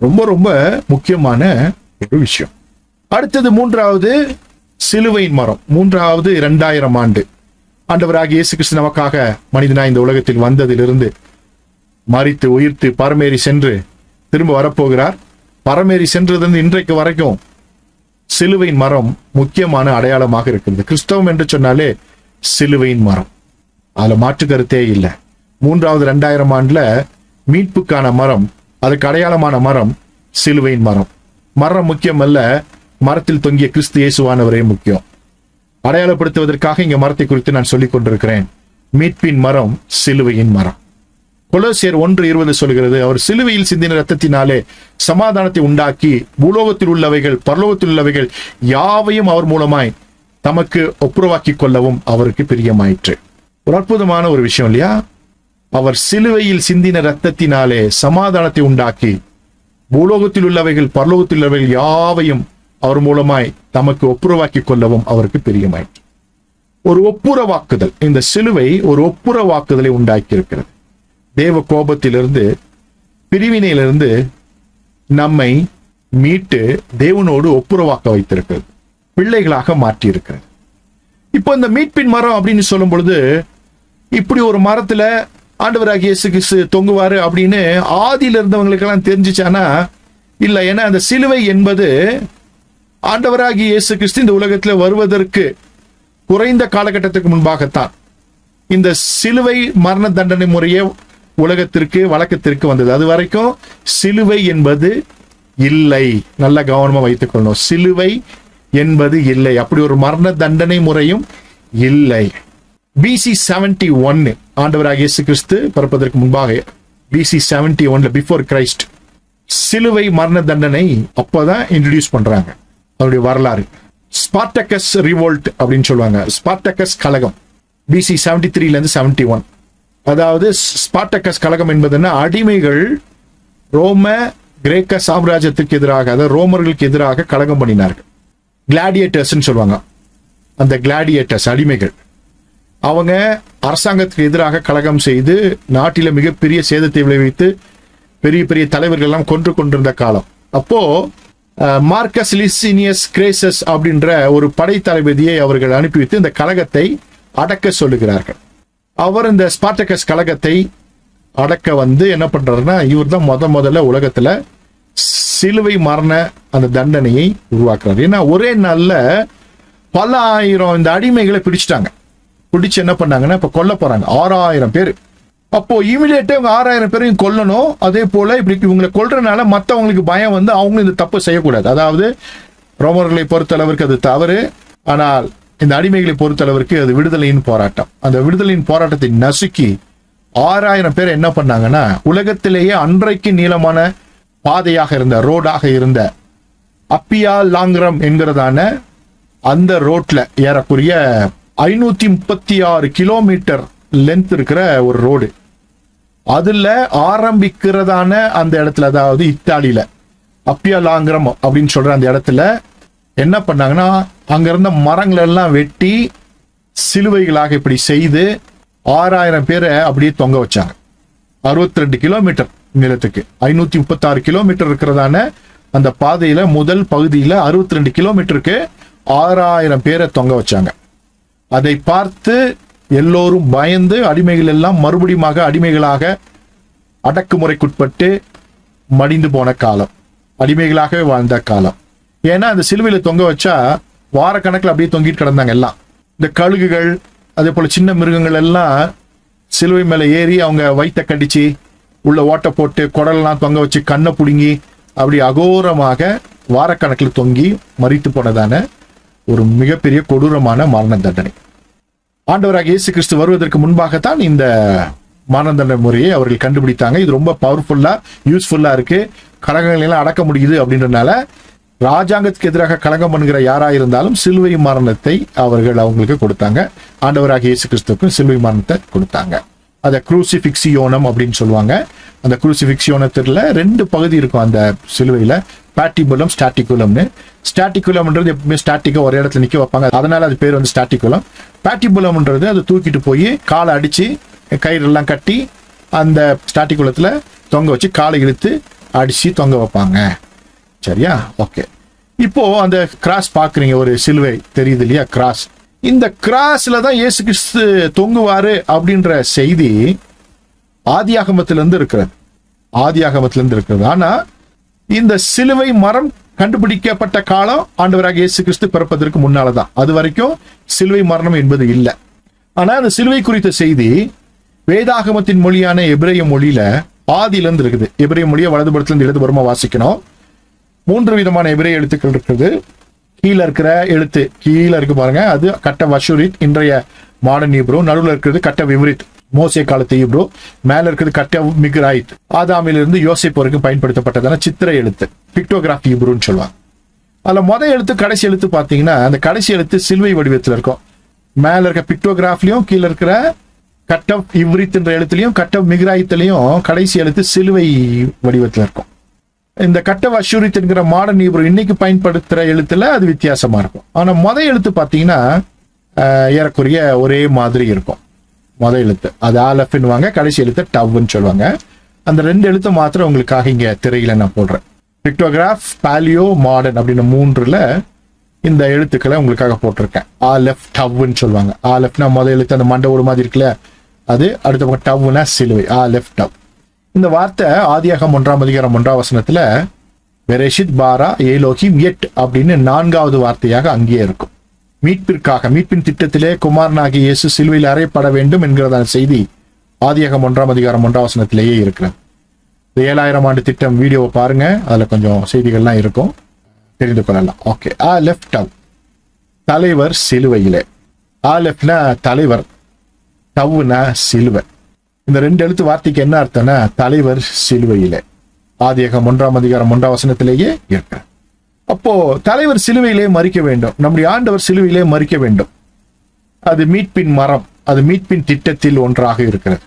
ரொம்ப ரொம்ப முக்கியமான ஒரு விஷயம். அடுத்தது 3வது சிலுவையின் மரம். 3வது 2000 ஆண்டு ஆண்டவராகிய இயேசு கிறிஸ்து நமக்காக மனிதனாய் இந்த உலகத்தில் வந்ததிலிருந்து மரித்து உயிர்த்து பரமேறி சென்று திரும்ப வரப்போகிறார். பரமேறி சென்றதிலிருந்து இன்றைக்கு வரைக்கும் சிலுவையின் மரம் முக்கியமான அடையாளமாக இருக்கிறது. கிறிஸ்தவம் என்று சொன்னாலே சிலுவையின் மரம், அதுல மாற்று கருத்தே இல்லை. 3வது 2000 ஆண்டுல மீட்புக்கான மரம், அதுக்கு அடையாளமான மரம் சிலுவையின் மரம். மரம் முக்கியம் அல்ல, மரத்தில் தொங்கிய கிறிஸ்து இயேசுவானவரே முக்கியம். அடையாளப்படுத்துவதற்காக இங்க மரத்தை குறித்து நான் சொல்லிக் கொண்டிருக்கிறேன். மீட்பின் மரம் சிலுவையின் மரம். கொலோசியர் 1:20 சொல்கிறது, அவர் சிலுவையில் சிந்தின ரத்தத்தினாலே சமாதானத்தை உண்டாக்கி பூலோகத்தில் உள்ளவைகள் பரலோகத்தில் உள்ளவைகள் யாவையும் அவர் மூலமாய் தமக்கு ஒப்புரவாக்கி கொள்ளவும் அவருக்கு பிரியமாயிற்று. ஒரு அற்புதமான ஒரு விஷயம் இல்லையா? அவர் சிலுவையில் சிந்தின ரத்தத்தினாலே சமாதானத்தை உண்டாக்கி பூலோகத்தில் உள்ளவைகள் பரலோகத்தில் உள்ளவைகள் யாவையும் அவர் மூலமாய் தமக்கு ஒப்புரவாக்கி கொள்ளவும் அவருக்கு பிரியமாயிற்று. ஒரு ஒப்புரவாக்குதல், இந்த சிலுவை ஒரு ஒப்புரவாக்குதலை உண்டாக்கி இருக்கிறது. தேவ கோபத்திலிருந்து, பிரிவினையிலிருந்து நம்மை மீட்டு தேவனோடு ஒப்புரவாக்க வைத்திருக்கிறது, பிள்ளைகளாக மாற்றி இருக்கிறது. இப்போ இந்த மீட்பின் மரம் அப்படின்னு சொல்லும் பொழுது, இப்படி ஒரு மரத்துல ஆண்டவராகிய இயேசு கிறிஸ்து தொங்குவாரு அப்படின்னு ஆதியில இருந்தவங்களுக்கெல்லாம் தெரிஞ்சிச்சானா இல்ல. ஏன்னா அந்த சிலுவை என்பது ஆண்டவராகிய இயேசு கிறிஸ்து இந்த உலகத்துல வருவதற்கு குறைந்த காலகட்டத்துக்கு முன்பாகத்தான் இந்த சிலுவை மரண தண்டனை முறையே உலகத்திற்கு வழக்கத்திற்கு வந்தது. அது வரைக்கும் சிலுவை என்பது இல்லை. நல்ல கவனமா வைத்துக் கொள்ளணும். சிலுவை என்பது இல்லை, அப்படி ஒரு மரண தண்டனை முறையும் இல்லை. BC 71 ஆண்டவராக இயேசு கிறிஸ்து பிறப்பதற்கு முன்பாக BC 71 பிஃபோர் கிரைஸ்ட் சிலுவை மரண தண்டனை அப்பதான் இன்ட்ரடியூஸ் பண்றாங்க. அவருடைய வரலாறு ஸ்பார்டகஸ் ரிவோல்ட் அப்படின்னு சொல்லுவாங்க. ஸ்பார்டகஸ் கலகம் BC 73 இருந்து 71. அதாவது ஸ்பார்டகஸ் கலகம் என்பதுன்னா அடிமைகள் ரோம கிரேக்க சாம்ராஜ்யத்துக்கு எதிராக, அதாவது ரோமர்களுக்கு எதிராக கலகம் பண்ணினார்கள். கிளாடியேட்டர்ஸ் சொல்லுவாங்க. அந்த கிளாடியேட்டர்ஸ் அடிமைகள் அவங்க அரசாங்கத்துக்கு எதிராக கலகம் செய்து நாட்டில மிகப்பெரிய சேதத்தை விளைவித்து பெரிய பெரிய தலைவர்கள் எல்லாம் கொன்று கொண்டிருந்த காலம். அப்போ மார்க்கஸ் லிசினியஸ் கிரேசஸ் அப்படின்ற ஒரு படை தளபதியை அவர்கள் அனுப்பி வைத்து இந்த கலகத்தை அடக்க சொல்லுகிறார்கள். அவர் இந்த ஸ்பார்டகஸ் கலகத்தை அடக்க என்ன பண்றாருன்னா, இவர் தான் முதல்ல உலகத்துல சிலுவை மரண அந்த தண்டனையை உருவாக்குறாரு. ஏன்னா ஒரே நாள்ல பல ஆயிரம் இந்த அடிமைகளை பிடிச்சிட்டாங்க. பிடிச்சு என்ன பண்ணாங்கன்னா இப்ப கொல்ல போறாங்க 6000 பேர். அப்போ இமிடியேட்டா இவங்க 6000 பேரையும் கொல்லணும். அதே போல இப்படி இவங்களை கொல்றதுனால மற்றவங்களுக்கு பயம் அவங்களும் இந்த தப்பு செய்யக்கூடாது. அதாவது ரோமர்களை பொறுத்தளவிற்கு அது தவறு, ஆனால் இந்த அடிமைகளை பொறுத்தளவிற்கு அது விடுதலையின் போராட்டம். அந்த விடுதலையின் போராட்டத்தை நசுக்கி 6000 பேர் என்ன பண்ணாங்கன்னா, உலகத்திலேயே அன்றைக்கு நீளமான பாதையாக இருந்த ரோடாக இருந்த அப்பியா லாங்கிரம் என்கிறதான அந்த ரோட்ல ஏறக்குரிய 536 கிலோமீட்டர் லென்த் இருக்கிற ஒரு ரோடு, அதுல ஆரம்பிக்கிறதான அந்த இடத்துல, அதாவது இத்தாலியில அப்பியா லாங்கிரம் அப்படின்னு சொல்ற அந்த இடத்துல என்ன பண்ணாங்கன்னா, அங்க இருந்த மரங்கள் எல்லாம் வெட்டி சிலுவைகளாக இப்படி செய்து 6000 பேரை அப்படியே தொங்க வச்சாங்க. 62 கிலோமீட்டர் நிலத்துக்கு 536 கிலோமீட்டர் இருக்கிறதான அந்த பாதையில முதல் பகுதியில 62 கிலோமீட்டருக்கு 6000 பேரை தொங்க வச்சாங்க. அதை பார்த்து எல்லோரும் பயந்து அடிமைகள் எல்லாம் மறுபடியும் அடிமைகளாக அடக்குமுறைக்குட்பட்டு மடிந்து போன காலம், அடிமைகளாகவே வாழ்ந்த காலம். ஏன்னா அந்த சிலுவையில தொங்க வச்சா வாரக்கணக்கில் அப்படியே தொங்கிட்டு கிடந்தாங்க எல்லாம். இந்த கழுகுகள் அதே போல சின்ன மிருகங்கள் எல்லாம் சிலுவை மேல ஏறி அவங்க வயிற்ற கடிச்சு உள்ள ஓட்ட போட்டு குடல்லாம் தொங்க வச்சு கண்ணை புடுங்கி அப்படி அகோரமாக வாரக்கணக்கில் தொங்கி மரித்து போனதான ஒரு மிகப்பெரிய கொடூரமான மரண தண்டனை. ஆண்டவராக இயேசு கிறிஸ்து வருவதற்கு முன்பாகத்தான் இந்த மரண தண்டனை முறையை அவர்கள் கண்டுபிடித்தாங்க. இது ரொம்ப பவர்ஃபுல்லா யூஸ்ஃபுல்லா இருக்கு, கலகங்களை எல்லாம் அடக்க முடியுது அப்படின்றனால ராஜாங்கத்துக்கு எதிராக கலங்கம் பண்ணுகிற யாரா இருந்தாலும் சிலுவை மரணத்தை அவர்கள் அவங்களுக்கு கொடுத்தாங்க. ஆண்டவராக இயேசு கிறிஸ்துவுக்கும் சிலுவை மரணத்தை கொடுத்தாங்க. அதை குரூசிபிக்சியோனம் அப்படின்னு சொல்லுவாங்க. அந்த குரூசிபிக்சியோனத்துல 2 பகுதி இருக்கும் அந்த சிலுவையில, பேட்டிபுலம் ஸ்டாட்டிகுலம்னு. ஸ்டாட்டிகுலம்ன்றது எப்பவுமே ஸ்டாட்டிக்கா ஒரு இடத்துல நிக்க வைப்பாங்க, அதனால அது பேர் ஸ்டாட்டிகுலம். பேட்டிபுலம்ன்றது அதை தூக்கிட்டு போய் காலை அடிச்சு கயிறெல்லாம் கட்டி அந்த ஸ்டாட்டிகுலத்துல தொங்க வச்சு காலை இழுத்து அடிச்சு தொங்க வைப்பாங்க. சரியா? ஓகே. இப்போ அந்த கிராஸ் பாக்குறீங்க, ஒரு சிலுவை தெரியுது இல்லையா, கிராஸ். இந்த கிராஸ்ல தான் இயேசு கிறிஸ்து தொங்குவாரு அப்படின்ற செய்தி ஆதியாகமத்திலிருந்து இருக்கிறது. ஆனா இந்த சிலுவை மரம் கண்டுபிடிக்கப்பட்ட காலம் ஆண்டவராக இயேசு கிறிஸ்து பிறப்பதற்கு முன்னாலதான். அது வரைக்கும் சிலுவை மரணம் என்பது இல்லை. ஆனா அந்த சிலுவை குறித்த செய்தி வேதாகமத்தின் மொழியான எபிரேய மொழியில ஆதியிலிருந்து இருக்குது. எபிரேய மொழியை வலதுபுறத்திலிருந்து இடதுபுறமா வாசிக்கணும். 3 விதமான எபிரேய எழுத்துக்கள் இருக்குது. கீழே இருக்கிற எழுத்து கீழே இருக்கு பாருங்க, அது கட்ட வஷூரித், இன்றைய மாடர்ன் ஹீப்ரு. நடுவில் இருக்கிறது கட்ட விவரித், மோசே காலத்து ஹீப்ரு. மேல இருக்கிறது கட்ட மிக்ராயித், ஆதாமிலிருந்து யோசேப்பு வரைக்கும் பயன்படுத்தப்பட்டதான சித்திரை எழுத்து, பிக்டோகிராஃபி ஹீப்ருன்னு சொல்லுவாங்க. அதுல முதல் எழுத்து கடைசி எழுத்து பாத்தீங்கன்னா அந்த கடைசி எழுத்து சிலுவை வடிவத்தில் இருக்கும். மேல இருக்க பிக்டோகிராஃப்லயும் கீழே இருக்கிற கட்ட இவ்ரித் என்ற எழுத்துலயும் கட்ட மிக்ராயித்திலையும் கடைசி எழுத்து சிலுவை வடிவத்தில் இருக்கும். இந்த கட்ட வஷூரித் என்கிற மாடர்ன் ஹீப்ரு இன்னைக்கு பயன்படுத்துற எழுத்துல அது வித்தியாசமா இருக்கும். ஆனா முதல் எழுத்து பாத்தீங்கன்னா ஏறக்குறைய ஒரே மாதிரி இருக்கும். முதல் எழுத்து அது ஆலஃப்னுவாங்க, கடைசி எழுத்து டவ்னு சொல்லுவாங்க. அந்த 2 எழுத்து மாத்திரம் உங்களுக்காக இங்க திரையில நான் போடுறேன். பிக்டோகிராஃப், பாலியோ, மாடர்ன் அப்படின்னு 3ல இந்த எழுத்துக்களை உங்களுக்காக போட்டிருக்கேன். ஆலஃப் டவ்னு சொல்லுவாங்க. ஆலஃப்னா முதல் எழுத்து அந்த மண்டை ஒரு மாதிரி இருக்குல்ல, அது. அடுத்த பக்கம் டவ்னா சிலுவை, ஆலஃப் டவ். இந்த வார்த்தை ஆதியாகமம் 1ஆம் அதிகாரம் 1ஆம் வசனத்துல பெரேஷித் பாரா ஏலோஹிம் எட் அப்படின்னு 4வது வார்த்தையாக அங்கேயே இருக்கும். மீட்பிற்காக, மீட்பின் திட்டத்திலே குமாரனாகிய இயேசு சிலுவையில் அறையப்பட வேண்டும் என்கிறதான செய்தி ஆதியாகமம் 1ஆம் அதிகாரம் 1ஆம் வசனத்திலேயே இருக்கிறது. 7000 ஆண்டு திட்டம் வீடியோவை பாருங்க, அதுல கொஞ்சம் செய்திகள்லாம் இருக்கும், தெரிந்து கொள்ளலாம். ஓகே. ஆலெஃப் டவ், தலைவர் சிலுவையிலே. ஆலெஃப்னா தலைவர், டவ்னா சிலுவை. இந்த 2 எழுத்து வார்த்தைக்கு என்ன அர்த்தம்னா தலைவர் சிலுவையிலே. ஆதியாகமம் 1ஆம் அதிகாரம் 1ஆம் வசனத்திலேயே இருக்கு. அப்போ தலைவர் சிலுவையிலே மரிக்க வேண்டும், நம்முடைய ஆண்டவர் சிலுவையிலே மரிக்க வேண்டும். அது மீட்பின் மரம், அது மீட்பின் திட்டத்தில் ஒன்றாக இருக்கிறது.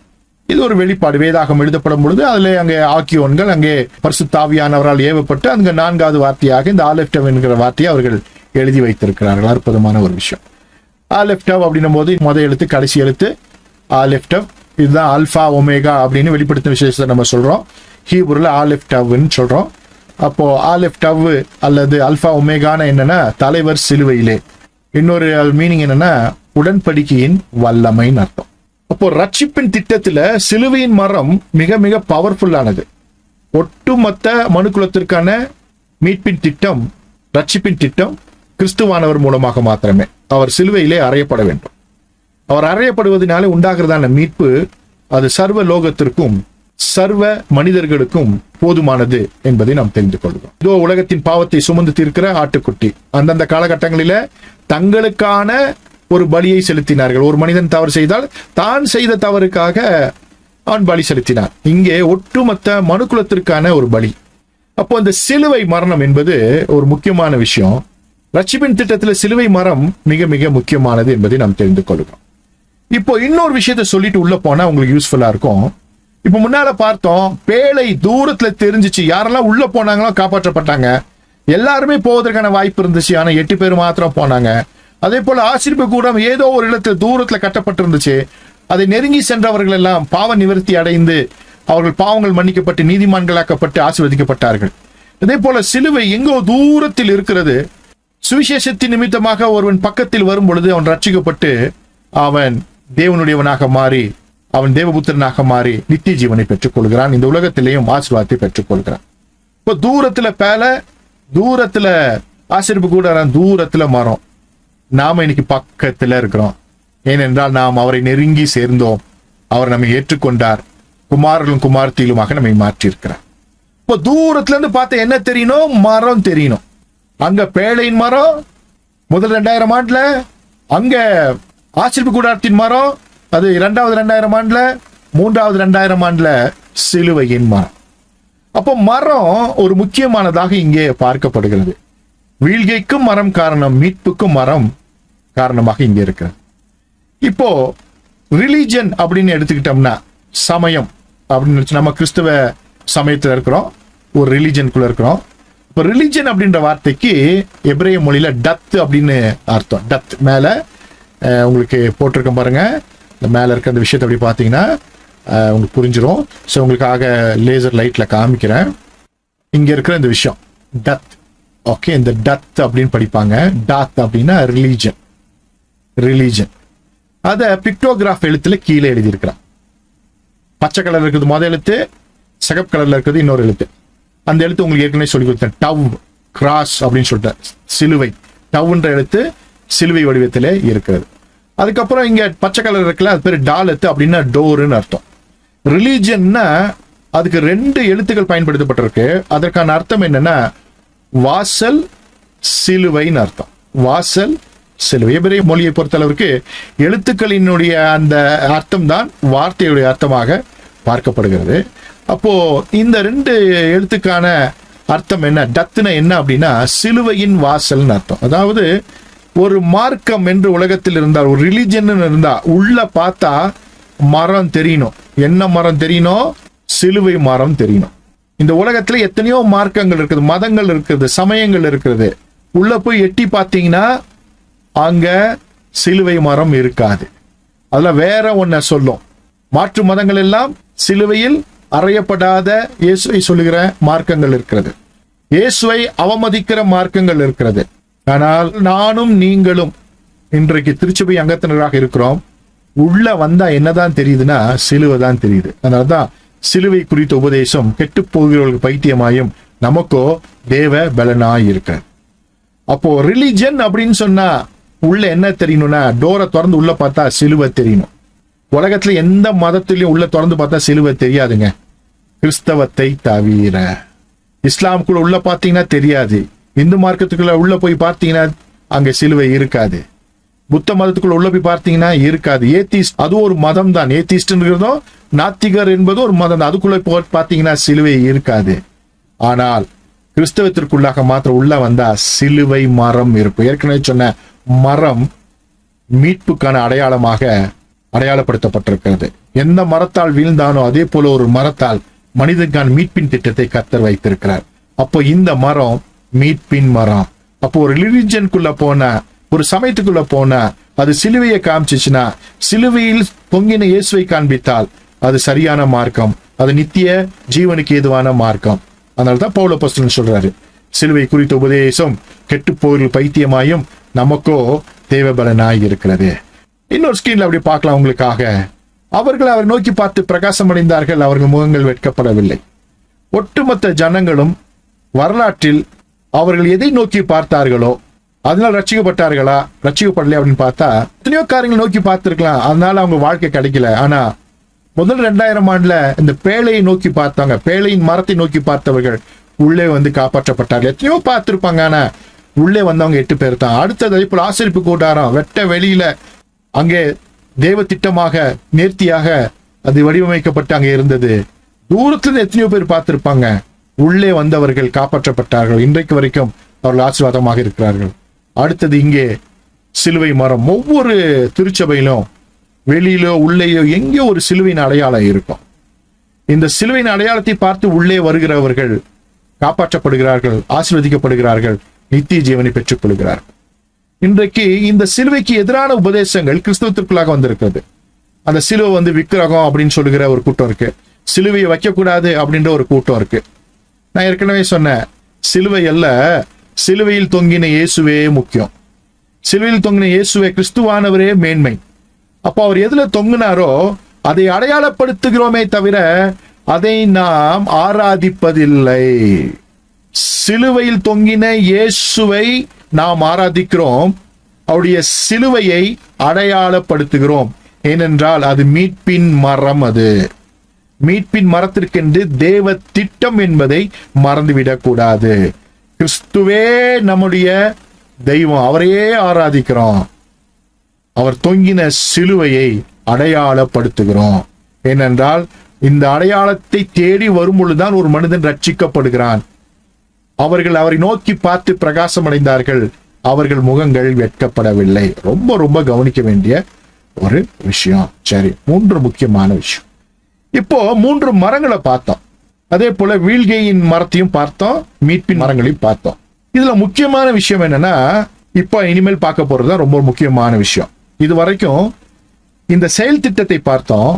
இது ஒரு வெளிப்பாடு. வேதாகம் எழுதப்படும் பொழுது அதிலே அங்கே ஆக்கியோன்கள், அங்கே பரிசுத்த ஆவியானவரால் ஏவப்பட்டு அங்க 4வது வார்த்தையாக இந்த ஆலெப்டவ் என்கிற வார்த்தையை அவர்கள் எழுதி வைத்திருக்கிறார்கள். அற்புதமான ஒரு விஷயம். ஆலெப்டவ் அப்படின்னும் போது முதல் எழுத்து கடைசி எழுத்து ஆலெப்டவ். இதுதான் அல்பா ஒமேகா அப்படின்னு வெளிப்படுத்தும் விசேஷத்தை நம்ம சொல்றோம். ஹீப்ருல ஆலெப்டவ்னு சொல்றோம். அப்போ ஆலெப்டவ் அல்லது அல்பா ஒமேகான என்னன்னா தலைவர் சிலுவையிலே. இன்னொரு மீனிங் என்னன்னா உடன்படிக்கையின் வல்லமைன்னு அர்த்தம். அப்போ ரட்சிப்பின் திட்டத்துல சிலுவையின் மரம் மிக மிக பவர்ஃபுல்லானது. ஒட்டுமொத்த மனுக்குலத்திற்கான மீட்பின் திட்டம், ரட்சிப்பின் திட்டம் கிறிஸ்துவானவர் மூலமாக மாத்திரமே. அவர் சிலுவையிலே அறையப்பட வேண்டும். அவர் அறையப்படுவதனாலே உண்டாகிறதான மீட்பு அது சர்வ லோகத்திற்கும் சர்வ மனிதர்களுக்கும் போதுமானது என்பதை நாம் தெரிந்து கொள்கிறோம். இதோ உலகத்தின் பாவத்தை சுமந்து தீர்க்கிற ஆட்டுக்குட்டி. அந்தந்த காலகட்டங்களில தங்களுக்கான ஒரு பலியை செலுத்தினார்கள். ஒரு மனிதன் தவறு செய்தால் தான் செய்த தவறுக்காக அவன் பலி செலுத்தினான். இங்கே ஒட்டுமொத்த மனுக்குலத்திற்கான ஒரு பலி. அப்போ அந்த சிலுவை மரணம் என்பது ஒரு முக்கியமான விஷயம். ரட்சிப்பின் திட்டத்தில் சிலுவை மரம் மிக மிக முக்கியமானது என்பதை நாம் தெரிந்து கொள்கிறோம். இப்போ இன்னொரு விஷயத்தை சொல்லிட்டு உள்ள போனா உங்களுக்கு யூஸ்ஃபுல்லா இருக்கும். இப்ப முன்னால பார்த்தோம், பேழை தூரத்துல தெரிஞ்சிச்சு. யாரெல்லாம் உள்ள போனாங்களோ காப்பாற்றப்பட்டாங்க. எல்லாருமே போவதற்கான வாய்ப்பு இருந்துச்சு. ஆனா 8 பேர் மாத்திரம் போனாங்க. அதே போல ஆசீர்வாத கூடம் ஏதோ ஒரு இடத்துல தூரத்துல கட்டப்பட்டிருந்துச்சு. அதை நெருங்கி சென்றவர்கள் எல்லாம் பாவ நிவர்த்தி அடைந்து அவர்கள் பாவங்கள் மன்னிக்கப்பட்டு நீதிமான்களாக்கப்பட்டு ஆசீர்வதிக்கப்பட்டார்கள். அதே போல சிலுவை எங்கோ தூரத்தில் இருக்கிறது. சுவிசேஷத்தின் நிமித்தமாக ஒருவன் பக்கத்தில் வரும் பொழுது அவன் ரட்சிக்கப்பட்டு அவன் தேவனுடையவனாக மாறி, அவன் தேவபுத்திரனாக மாறி நித்திய ஜீவனை பெற்றுக் கொள்கிறான். இந்த உலகத்திலேயும் ஆசீர்வாதத்தை பெற்றுக் கொள்கிறான். இப்போ தூரத்துல பேலை, தூரத்துல ஆசீர்வாத கூடாரம், தூரத்துல மரம். நாம இன்னைக்கு பக்கத்துல இருக்கிறோம். ஏனென்றால் நாம் அவரை நெருங்கி சேர்ந்தோம். அவர் நம்மை ஏற்றுக்கொண்டார். குமாரர்களும் குமார்த்தியிலுமாக நம்மை மாற்றி இருக்கிறார். இப்போ தூரத்துல இருந்து பார்த்த என்ன தெரியணும்? மரம் தெரியணும். அங்க பேழையின் மரம் முதல் 2000 ஆண்டுல, அங்க ஆசீர்வாத கூடாரத்தின் மரம் அது 2000 ஆண்டுல, 2000 ஆண்டுல சிலுவையின் மரம். அப்போ மரம் ஒரு முக்கியமானதாக இங்கே பார்க்கப்படுகிறது. வீழ்கைக்கும் மரம் காரணம், மீட்புக்கும் மரம் காரணமாக இங்கே இருக்கிறது. இப்போ ரிலிஜன் அப்படின்னு எடுத்துக்கிட்டோம்னா, சமயம் அப்படின்னு நம்ம கிறிஸ்தவ சமயத்தில் இருக்கிறோம், ஒரு ரிலிஜனுக்குள்ள இருக்கிறோம். இப்போ ரிலிஜன் அப்படின்ற வார்த்தைக்கு எபிரேய மொழியில டத் அப்படின்னு அர்த்தம். டத் மேல உங்களுக்கு போட்டிருக்கேன் பாருங்க. இந்த மேல இருக்க அந்த விஷயத்தை அப்படி பார்த்தீங்கன்னா உங்களுக்கு புரிஞ்சிடும். ஸோ உங்களுக்காக லேசர் லைட்ல காமிக்கிறேன். இங்க இருக்கிற இந்த விஷயம் டத். ஓகே, இந்த டத் அப்படின்னு படிப்பாங்க. டாத் அப்படின்னா ரிலீஜன். ரிலீஜன் அதை பிக்டோகிராஃப் எழுத்துல கீழே எழுதியிருக்கிறான். பச்சை கலர்ல இருக்குது முதல் எழுத்து, சிகப்பு கலர்ல இருக்குது இன்னொரு எழுத்து. அந்த எழுத்து உங்களுக்கு ஏற்கனவே சொல்லி கொடுத்தேன். டவ், கிராஸ் அப்படின்னு சொல்லிட்டேன். சிலுவை. டவ்ன்ற எழுத்து சிலுவை வடிவத்திலே இருக்கிறது. அதுக்கப்புறம் இங்க பச்சை கலர் இருக்குல்ல, அது பேர் டாலத்து அப்படின்னா டோருன்னு அர்த்தம். ரிலீஜன்னா அதுக்கு 2 எழுத்துக்கள் பயன்படுத்தப்பட்டிருக்கு. அதற்கான அர்த்தம் என்னன்னா வாசல், சிலுவைன்னு அர்த்தம். வாசல், சிலுவை. எபிரேய மொழியை பொறுத்தளவிற்கு எழுத்துக்களினுடைய அந்த அர்த்தம் தான் வார்த்தையுடைய அர்த்தமாக பார்க்கப்படுகிறது. அப்போ இந்த 2 எழுத்துக்கான அர்த்தம் என்ன? டத்துனா என்ன அப்படின்னா சிலுவையின் வாசல்னு அர்த்தம். அதாவது ஒரு மார்க்கம் என்று உலகத்தில் இருந்தால், ஒரு ரிலிஜன் இருந்தா உள்ள பார்த்தா மரம் தெரியணும். என்ன மரம் தெரியணும்? சிலுவை மரம் தெரியணும். இந்த உலகத்துல எத்தனையோ மார்க்கங்கள் இருக்குது, மதங்கள் இருக்குது, சமயங்கள் இருக்கிறது. உள்ள போய் எட்டி பார்த்தீங்கன்னா அங்க சிலுவை மரம் இருக்காது. அதுல வேற ஒன்ன சொல்லும். மாற்று மதங்கள் எல்லாம் சிலுவையில் அறையப்படாத இயேசுவை சொல்லுகிற மார்க்கங்கள் இருக்கிறது. இயேசுவை அவமதிக்கிற மார்க்கங்கள் இருக்கிறது. ஆனால் நானும் நீங்களும் இன்றைக்கு திருச்சபை அங்கத்தினராக இருக்கிறோம். உள்ள வந்தா என்னதான் தெரியுதுன்னா சிலுவை தான் தெரியுது. அதனாலதான் சிலுவை குறித்த உபதேசம் கெட்டு போகிறவர்களுக்கு பைத்தியமாயும் நமக்கோ தேவ பலனாய் இருக்கிறது. அப்போ ரிலிஜன் அப்படின்னு சொன்னா உள்ள என்ன தெரியணும்னா டோரை திறந்து உள்ள பார்த்தா சிலுவை தெரியணும். உலகத்துல எந்த மதத்திலையும் உள்ள திறந்து பார்த்தா சிலுவை தெரியாதுங்க, கிறிஸ்தவத்தை தவிர. இஸ்லாமுக்குள்ள உள்ள பார்த்தீங்கன்னா தெரியாது. இந்து மார்க்கத்துக்குள்ள உள்ள போய் பார்த்தீங்கன்னா அங்க சிலுவை இருக்காது. புத்த மதத்துக்குள்ள உள்ள போய் பார்த்தீங்கன்னா இருக்காது. ஏத்திஸ்ட் அது ஒரு மதம் தான். ஏத்திஸ்ட்ங்கிறதும் நாத்திகர் என்பது ஒரு மதம் தான். அதுக்குள்ள பார்த்தீங்கன்னா சிலுவை இருக்காது. ஆனால் கிறிஸ்தவத்திற்குள்ளாக மாத்திரம் உள்ள வந்தா சிலுவை மரம் இருக்கும். ஏற்கனவே சொன்ன மரம் மீட்புக்கான அடையாளமாக அடையாளப்படுத்தப்பட்டிருக்கிறது. எந்த மரத்தால் வீழ்ந்தானோ அதே போல ஒரு மரத்தால் மனிதனுக்கான மீட்பின் திட்டத்தை கர்த்தர் வைத்திருக்கிறார். அப்போ இந்த மரம் மீட்பின் மரம். அப்போ ஒரு ரிலிஜனுக்குள்ள போன, ஒரு சமயத்துக்குள்ள போன, அது சிலுவையை காமிச்சிச்சுன்னா, சிலுவையில் தொங்கின இயேசுவை காண்பித்தால் அது சரியான மார்க்கம், அது நித்திய ஜீவனுக்கு ஏதுவான மார்க்கம். அதனால்தான் பவுல் அப்போஸ்தலன் சொல்றாரு, சிலுவை குறித்த உபதேசம் கெட்டு போர்கள் பைத்தியமாயும் நமக்கோ தேவபலனாய் இருக்கிறது. இன்னொரு ஸ்கிரீன்ல அப்படி பார்க்கலாம் உங்களுக்காக. அவர்கள் அவர் நோக்கி பார்த்து பிரகாசம் அடைந்தார்கள், அவர்கள் முகங்கள் வெட்கப்படவில்லை. ஒட்டுமொத்த ஜனங்களும் வரலாற்றில் அவர்கள் எதை நோக்கி பார்த்தார்களோ அதனால ரட்சிக்கப்பட்டார்களா, ரட்சிக்கப்படலையா அப்படின்னு பார்த்தா எத்தனையோ காரியங்கள் நோக்கி பார்த்திருக்கலாம், அதனால அவங்க வாழ்க்கை கிடைக்கல. ஆனா முதல் 2000 ஆண்டுல இந்த பேழையை நோக்கி பார்த்தாங்க, பேழையின் மரத்தை நோக்கி பார்த்தவர்கள் உள்ளே வந்து காப்பாற்றப்பட்டார்கள். எத்தனையோ பார்த்திருப்பாங்க, ஆனா உள்ளே வந்தவங்க 8 பேர் தான். அடுத்தது அதே போல ஆசரிப்பு கூடாரம் வெட்ட வெளியில அங்கே தேவ திட்டமாக நேர்த்தியாக அது வடிவமைக்கப்பட்டு அங்கே இருந்தது. தூரத்துல எத்தனையோ பேர் பார்த்திருப்பாங்க, உள்ளே வந்தவர்கள் காப்பாற்றப்பட்டார்கள். இன்றைக்கு வரைக்கும் அவர்கள் ஆசீர்வாதமாக இருக்கிறார்கள். அடுத்தது இங்கே சிலுவை மரம். ஒவ்வொரு திருச்சபையிலும் வெளியிலோ உள்ளேயோ எங்கேயோ ஒரு சிலுவையின் அடையாளம் இருக்கும். இந்த சிலுவையின் அடையாளத்தை பார்த்து உள்ளே வருகிறவர்கள் காப்பாற்றப்படுகிறார்கள், ஆசீர்வதிக்கப்படுகிறார்கள், நித்திய ஜீவனை பெற்றுக் கொள்கிறார்கள். இன்றைக்கு இந்த சிலுவைக்கு எதிரான உபதேசங்கள் கிறிஸ்தவத்திற்குள்ளாக வந்திருக்கிறது. அந்த சிலுவை வந்து விக்கிரகம் அப்படின்னு சொல்லுகிற ஒரு கூட்டம் இருக்கு, சிலுவையை வைக்கக்கூடாது அப்படின்ற ஒரு கூட்டம் இருக்கு. நான் ஏற்கனவே சொன்னேன், சிலுவை அல்ல, சிலுவையில் தொங்கின இயேசுவே முக்கியம். சிலுவையில் தொங்கின இயேசுவே, கிறிஸ்துவானவரே மேன்மை. அப்போ அவர் எதுல தொங்கினாரோ அதை அடையாளப்படுத்துகிறோமே தவிர அதை நாம் ஆராதிப்பதில்லை. சிலுவையில் தொங்கின இயேசுவை நாம் ஆராதிக்கிறோம், அவருடைய சிலுவையை அடையாளப்படுத்துகிறோம். ஏனென்றால் அது மீட்பின் மரம். அது மீட்பின் மரத்திற்கென்று தேவ திட்டம் என்பதை மறந்துவிடக் கூடாது. கிறிஸ்துவே நம்முடைய தெய்வம், அவரையே ஆராதிக்கிறோம். அவர் தொங்கின சிலுவையை அடையாளப்படுத்துகிறோம். ஏனென்றால் இந்த அடையாளத்தை தேடி வரும் பொழுதுதான் ஒரு மனிதன் ரட்சிக்கப்படுகிறான். அவர்கள் அவரை நோக்கி பார்த்து பிரகாசம் அடைந்தார்கள், அவர்கள் முகங்கள் வெட்கப்படவில்லை. ரொம்ப ரொம்ப கவனிக்க வேண்டிய ஒரு விஷயம். சரி, 3 முக்கியமான விஷயம். இப்போ 3 மரங்களை பார்த்தோம், அதே போல வீழ்கையின் மரத்தையும் பார்த்தோம், மீட்பின் மரங்களையும் பார்த்தோம். இதுல முக்கியமான விஷயம் என்னன்னா, இப்போ இனிமேல் பார்க்க போறதுதான் ரொம்ப முக்கியமான விஷயம். இது வரைக்கும் இந்த செயல் திட்டத்தை பார்த்தோம்.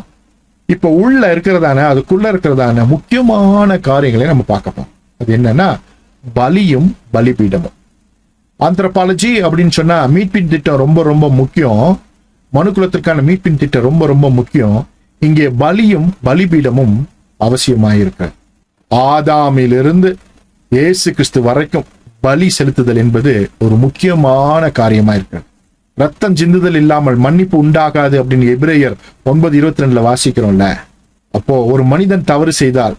இப்போ உள்ள இருக்கிறதான, அதுக்குள்ள இருக்கிறதான முக்கியமான காரியங்களை நம்ம பார்க்க போறோம். அது என்னன்னா, பலியும் பலிபீடமும். ஆந்த்ரோபாலஜி அப்படின்னு சொன்னா மீட்பின் திட்டம் ரொம்ப ரொம்ப முக்கியம். மனுக்குலத்திற்கான மீட்பின் திட்டம் ரொம்ப ரொம்ப முக்கியம். இங்கே பலியும் பலிபீடமும் அவசியமாயிருக்க. ஆதாமிலிருந்து இயேசு கிறிஸ்து வரைக்கும் பலி செலுத்துதல் என்பது ஒரு முக்கியமான காரியமா இருக்கு. ரத்தம் சிந்துதல் இல்லாமல் மன்னிப்பு உண்டாகாது அப்படின்னு எபிரேயர் 9:22 வாசிக்கிறோம்ல. அப்போ ஒரு மனிதன் தவறு செய்தால்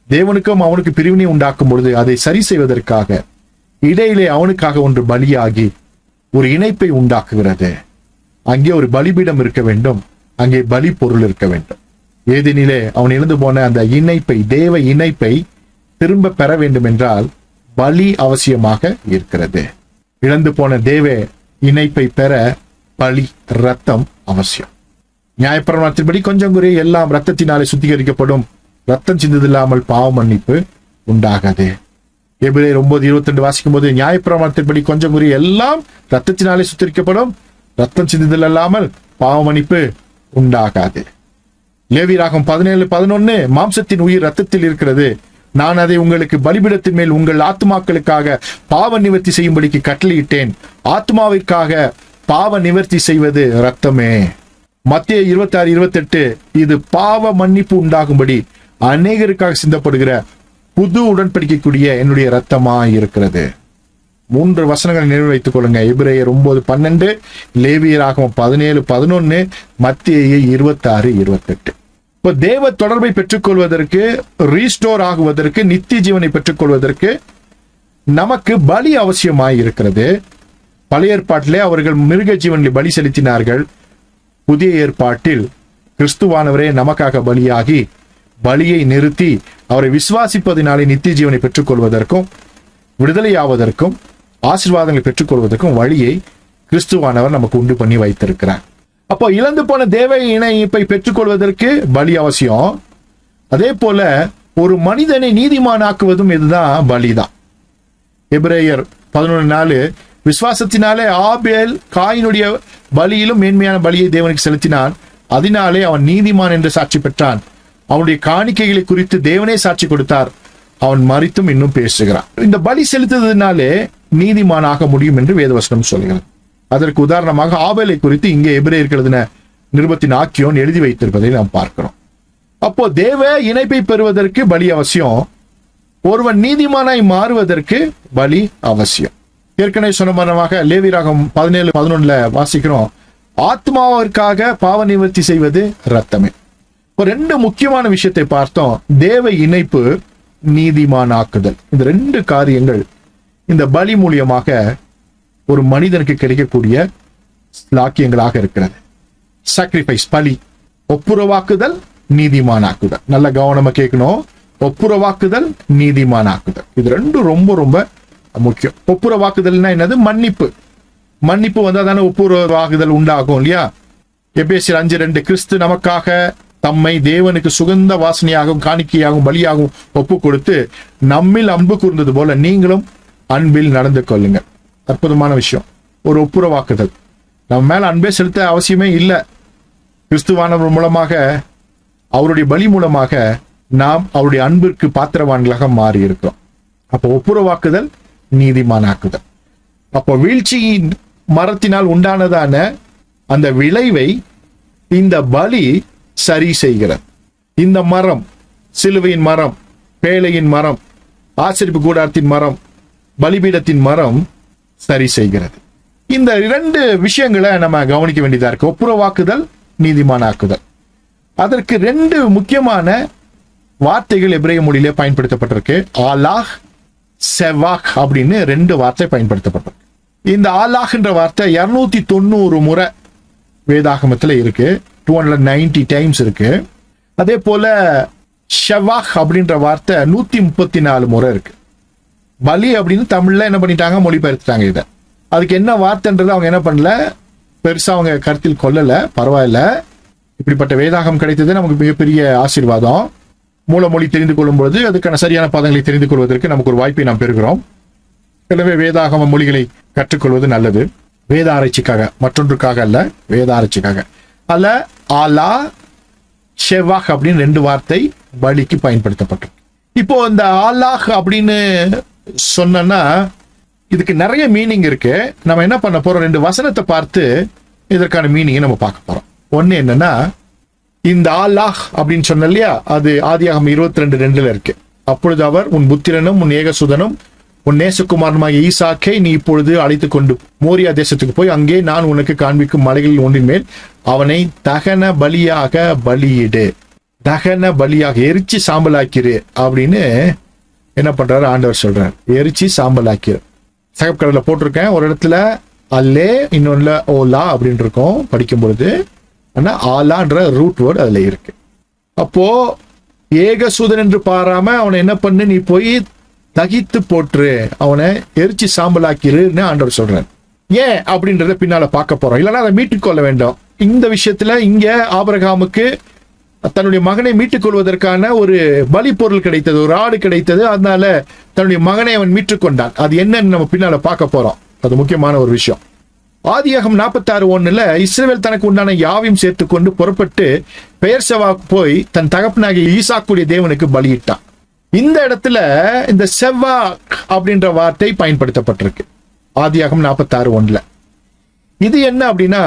தேவனுக்கும் அவனுக்கு பிரிவினை உண்டாக்கும் பொழுது அதை சரி செய்வதற்காக இடையிலே அவனுக்காக ஒன்று பலியாகி ஒரு இணைப்பை உண்டாக்குகிறது. அங்கே ஒரு பலிபீடம் இருக்க வேண்டும், அங்கே பலி பொருள் இருக்க வேண்டும். ஏதெனிலே அவன் இழந்து போன அந்த இணைப்பை, தேவ இணைப்பை திரும்ப பெற வேண்டும் என்றால் பலி அவசியமாக இருக்கிறது. இழந்து போன தேவ இணைப்பை பெற பலி, ரத்தம் அவசியம். நியாயப்பிரமாணத்தின்படி கொஞ்சம் குறை எல்லாம் ரத்தத்தினாலே சுத்திகரிக்கப்படும், ரத்தம் சிந்ததில்லாமல் பாவ மன்னிப்பு உண்டாகாது. எபிரேயர் 9:22 வாசிக்கும் போது நியாயப்பிரமாணத்தின்படி கொஞ்சம் குறை எல்லாம் ரத்தத்தினாலே சுத்திகரிக்கப்படும், ரத்தம் சிந்ததில் இல்லாமல் பாவ மன்னிப்பு உண்டாகாது. லேவியராகமம் 17:11 மாம்சத்தின் உயிர் ரத்தத்தில் இருக்கிறது, நான் அதை உங்களுக்கு பலிபீடத்தின் மேல் உங்கள் ஆத்மாக்களுக்காக பாவ நிவர்த்தி செய்யும்படிக்கு கட்டளையிட்டேன், ஆத்மாவிற்காக பாவ நிவர்த்தி செய்வது ரத்தமே. மத்தேயு 26:28 இது பாவ மன்னிப்பு உண்டாகும்படி அநேகருக்காக சிந்தப்படுகிற புது உடன்படிக்கக்கூடிய என்னுடைய ரத்தமா இருக்கிறது. 3 வசனங்களை நினைவு வைத்துக் கொள்ளுங்க. எபிரேயர் 9:12, லேவியராகமம் 17:11, மத்தேயு 26:28. இப்போ தேவ தொடர்பை பெற்றுக்கொள்வதற்கு, ரீஸ்டோர் ஆகுவதற்கு, நித்திய ஜீவனை பெற்றுக்கொள்வதற்கு நமக்கு பலி அவசியமாய் இருக்கிறது. பழைய ஏற்பாட்டிலே அவர்கள் மிருக ஜீவன்களை பலி செலுத்தினார்கள். புதிய ஏற்பாட்டில் கிறிஸ்துவானவரே நமக்காக பலியாகி பலியை நிறுத்தி அவரை விசுவாசிப்பதினாலே நித்திய ஜீவனை பெற்றுக்கொள்வதற்கும் விடுதலையாவதற்கும் ஆசீர்வாதங்களை பெற்றுக்கொள்வதற்கும் வழியை கிறிஸ்துவானவர் நமக்கு உண்டு பண்ணி வைத்திருக்கிறார். அப்போ இழந்து போன தேவ இணைப்பை பெற்றுக்கொள்வதற்கு பலி அவசியம். அதே போல ஒரு மனிதனை நீதிமானாக்குவதும் இதுதான் பலிதான். எபிரேயர் 11:4 விசுவாசத்தினாலே ஆபேல் காயினுடைய பலியிலும் மேன்மையான பலியை தேவனுக்கு செலுத்தினான், அதனாலே அவன் நீதிமான் என்று சாட்சி பெற்றான். அவனுடைய காணிக்கைகளை குறித்து தேவனே சாட்சி கொடுத்தார், அவன் மரித்தும் இன்னும் பேசுகிறான். இந்த பலி செலுத்துவதனாலே நீதிமானாக முடியும் என்று வேதவசனம் சொல்கிறது. அதற்கு உதாரணமாக ஆபேலை குறித்து இங்கே எபிரேயருக்கு எழுதின நிருபத்தின் ஆக்கியோன் எழுதி வைத்திருப்பதை நாம் பார்க்கிறோம். அப்போ தேவ இணைப்பை பெறுவதற்கு பலி அவசியம், ஒருவன் நீதிமானாய் மாறுவதற்கு பலி அவசியம். ஏற்கனவே சொன்ன மரமாக லேவியராகம் 17:11 வாசிக்கிறோம், ஆத்மாவிற்காக பாவ நிவர்த்தி செய்வது இரத்தமே. இப்போ 2 முக்கியமான விஷயத்தை பார்த்தோம். தேவ இணைப்பு, நீதிமானாக்குதல். இந்த 2 காரியங்கள் இந்த பலி மூலியமாக ஒரு மனிதனுக்கு கிடைக்கக்கூடிய லாக்கியங்களாக இருக்கிறது. சாக்ரிஃபைஸ், பலி, ஒப்புரவாக்குதல், நீதிமானாக்குதல். நல்ல கவனமா கேட்கணும். ஒப்புரவாக்குதல், நீதிமானாக்குதல், இது 2 ரொம்ப ரொம்ப முக்கியம். ஒப்புரவாக்குதல்னா என்னது? மன்னிப்பு. மன்னிப்பு வந்தா தானே ஒப்புரவாகுதல் உண்டாகும் இல்லையா? எபேசியர் 5:2 கிறிஸ்து நமக்காக தம்மை தேவனுக்கு சுகந்த வாசனையாகவும் காணிக்கையாகவும் பலியாகவும் ஒப்பு கொடுத்து நம்மில் அன்பு கூர்ந்தது போல நீங்களும் அன்பில் நடந்து கொள்ளுங்கள். அற்புதமான விஷயம். ஒரு ஒப்புரவாக்குதல். நம்ம மேல அன்பே செலுத்த அவசியமே இல்லை. கிறிஸ்துவானவர் மூலமாக, அவருடைய பலி மூலமாக நாம் அவருடைய அன்பிற்கு பாத்திரவான்களாக மாறி இருக்கிறோம். அப்போ ஒப்புரவாக்குதல், நீதிமானாக்குதல். அப்போ வீழ்ச்சியின் மரத்தினால் உண்டானதான அந்த விளைவை இந்த பலி சரி செய்கிறது. இந்த மரம், சிலுவையின் மரம், பேழையின் மரம், ஆசரிப்பு கூடாரத்தின் மரம், பலிபீடத்தின் மரம் சரி செய்கிறது. இந்த 2 விஷயங்களை நம்ம கவனிக்க வேண்டியதா இருக்கு. ஒப்புரவாக்குதல், நீதிமானாக்குதல். அதற்கு 2 முக்கியமான வார்த்தைகள் எபிரேய மொழியிலே பயன்படுத்தப்பட்டிருக்கு. ஆலாஹ், செவாக் அப்படின்னு 2 வார்த்தை பயன்படுத்தப்பட்டிருக்கு. இந்த ஆலாஹ் என்ற வார்த்தை 290 முறை வேதாகமத்தில் இருக்கு. 290 டைம்ஸ் இருக்கு. அதே போல ஷவாக் அப்படின்ற வார்த்தை 134 முறை இருக்கு. பலி அப்படின்னு தமிழ்ல என்ன பண்ணிட்டாங்க? மொழிபெயர்த்துட்டாங்க. இதை அதுக்கு என்ன வார்த்தைன்றது அவங்க என்ன பண்ணல, பெருசா அவங்க கருத்தில் கொள்ளல. பரவாயில்ல, இப்படிப்பட்ட வேதாகம் கிடைத்தது நமக்கு மிகப்பெரிய ஆசீர்வாதம். மூலமொழி தெரிந்து கொள்ளும் பொழுது அதுக்கான சரியான பதங்களை தெரிந்து கொள்வதற்கு நமக்கு ஒரு வாய்ப்பை நாம் பெறுகிறோம். எனவே வேதாகம மொழிகளை கற்றுக்கொள்வது நல்லது. வேத ஆராய்ச்சிக்காக, மற்றொன்றுக்காக அல்ல, வேத ஆராய்ச்சிக்காக அல்ல. ஆலா, ஷெவாக் அப்படின்னு 2 வார்த்தை பலிக்கு பயன்படுத்தப்பட்டிருக்கு. இப்போ இந்த ஆலாஹ் அப்படின்னு சொன்னா இதுக்கு நிறைய மீனிங் இருக்கு. நம்ம என்ன பண்ண போறோம்? 2 வசனத்தை பார்த்து இதற்கான மீனிங்கை நம்ம பார்க்க போறோம். ஒன்னு என்னன்னா, இந்த ஆலாஹ் அப்படின்னு சொன்ன இல்லையா, அது ஆதியாகமம் 22:2 இருக்கு. அப்பொழுது அவர், உன் புத்திரனும் உன் ஏகசுதனும் உன் நேசகுமாரனுமாகிய ஈசாக்கை நீ இப்பொழுது அழைத்துக் கொண்டு மோரியா தேசத்துக்கு போய் அங்கே நான் உனக்கு காண்பிக்கும் மலைகளில் ஒன்றின் மேல் அவனை தகன பலியாக பலியிடு. தகன பலியாக, எரிச்சு சாம்பலாக்கிரு அப்படின்னு என்ன பண்றாரு ஆண்டவர் சொல்றாரு. எரிச்சு சாம்பலாக்கிரு. சகப் கடல போட்டிருக்கேன். ஒரு இடத்துல அல்லே, இன்னொன்னுல ஓலா அப்படின்னு இருக்கும் படிக்கும் பொழுது. ஆனா ஆலான்ற ரூட் வேர்டு அதுல இருக்கு. அப்போ ஏகசூதன் என்று பாராம அவனை என்ன பண்ணு, நீ போய் தகித்து போட்டுரு, அவனை எரிச்சு சாம்பலாக்கிருன்னு ஆண்டவர் சொல்றாரு. ஏன் அப்படின்றத பின்னால பார்க்க போறோம். இல்லைன்னா அதை மீட்டுக் கொள்ள வேண்டும். இந்த விஷயத்துல இங்க ஆபிரகாமுக்கு தன்னுடைய மகனை மீட்டுக் கொள்வதற்கான ஒரு பலி பொருள் கிடைத்தது, ஒரு ஆடு கிடைத்தது. அதனால தன்னுடைய மகனை அவன் மீட்டுக் கொண்டான். அது என்னன்னு நம்ம பின்னால பார்க்க போறோம். அது முக்கியமான ஒரு விஷயம். ஆதியாகமம் 46:1 இஸ்ரவேல் தனக்கு உண்டான யாவையும் சேர்த்து கொண்டு புறப்பட்டு பெயர்செபா போய் தன் தகப்பனாகிய ஈசாக்குடைய தேவனுக்கு பலியிட்டான். இந்த இடத்துல இந்த செவாக் அப்படின்ற வார்த்தை பயன்படுத்தப்பட்டிருக்கு ஆதியாகமம் 46:1. இது என்ன அப்படின்னா,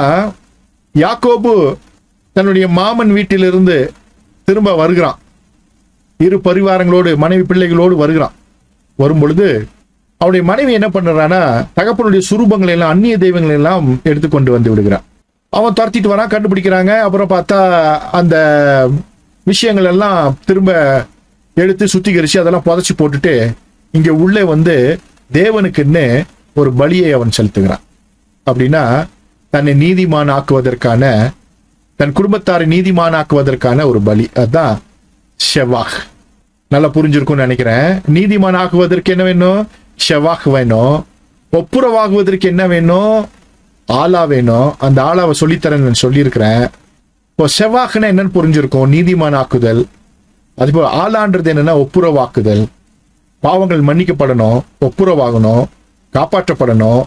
யாக்கோபு தன்னுடைய மாமன் வீட்டிலிருந்து திரும்ப வருகிறான். 2 பரிவாரங்களோடு, மனைவி பிள்ளைகளோடு வருகிறான். வரும் பொழுது அவனுடைய மனைவி என்ன பண்றான்னா, தகப்பனுடைய சுரூபங்களை எல்லாம், அந்நிய தெய்வங்களை எல்லாம் எடுத்துக்கொண்டு வந்து விடுகிறான். அவன் துரத்திட்டு வரான், கண்டுபிடிக்கிறாங்க. அப்புறம் பார்த்தா அந்த விஷயங்கள் எல்லாம் திரும்ப எடுத்து சுத்திகரிச்சு அதெல்லாம் புதைச்சி போட்டுட்டு இங்க உள்ளே வந்து தேவனுக்குன்னு ஒரு பலியை அவன் செலுத்துகிறான். அப்படின்னா தன்னை நீதிமான் ஆக்குவதற்கான, தன் குடும்பத்தாரை நீதிமான் ஆக்குவதற்கான ஒரு பலி. அதுதான் ஷெவாஹ். நல்லா புரிஞ்சிருக்கும்னு நினைக்கிறேன். நீதிமான் ஆக்குவதற்கு என்ன வேணும்? ஷெவாஹ் வேணும். ஒப்புரவாகுவதற்கு என்ன வேணும்? ஆலா வேணும். அந்த ஆலாவை சொல்லித்தரேன்னு சொல்லியிருக்கிறேன். இப்போ ஷெவாஹ்னா என்னன்னு புரிஞ்சிருக்கும்? நீதிமான் ஆக்குதல். அதுபோல் ஆலான்றது என்னன்னா ஒப்புரவாக்குதல். பாவங்கள் மன்னிக்கப்படணும், ஒப்புரவாகணும், காப்பாற்றப்படணும்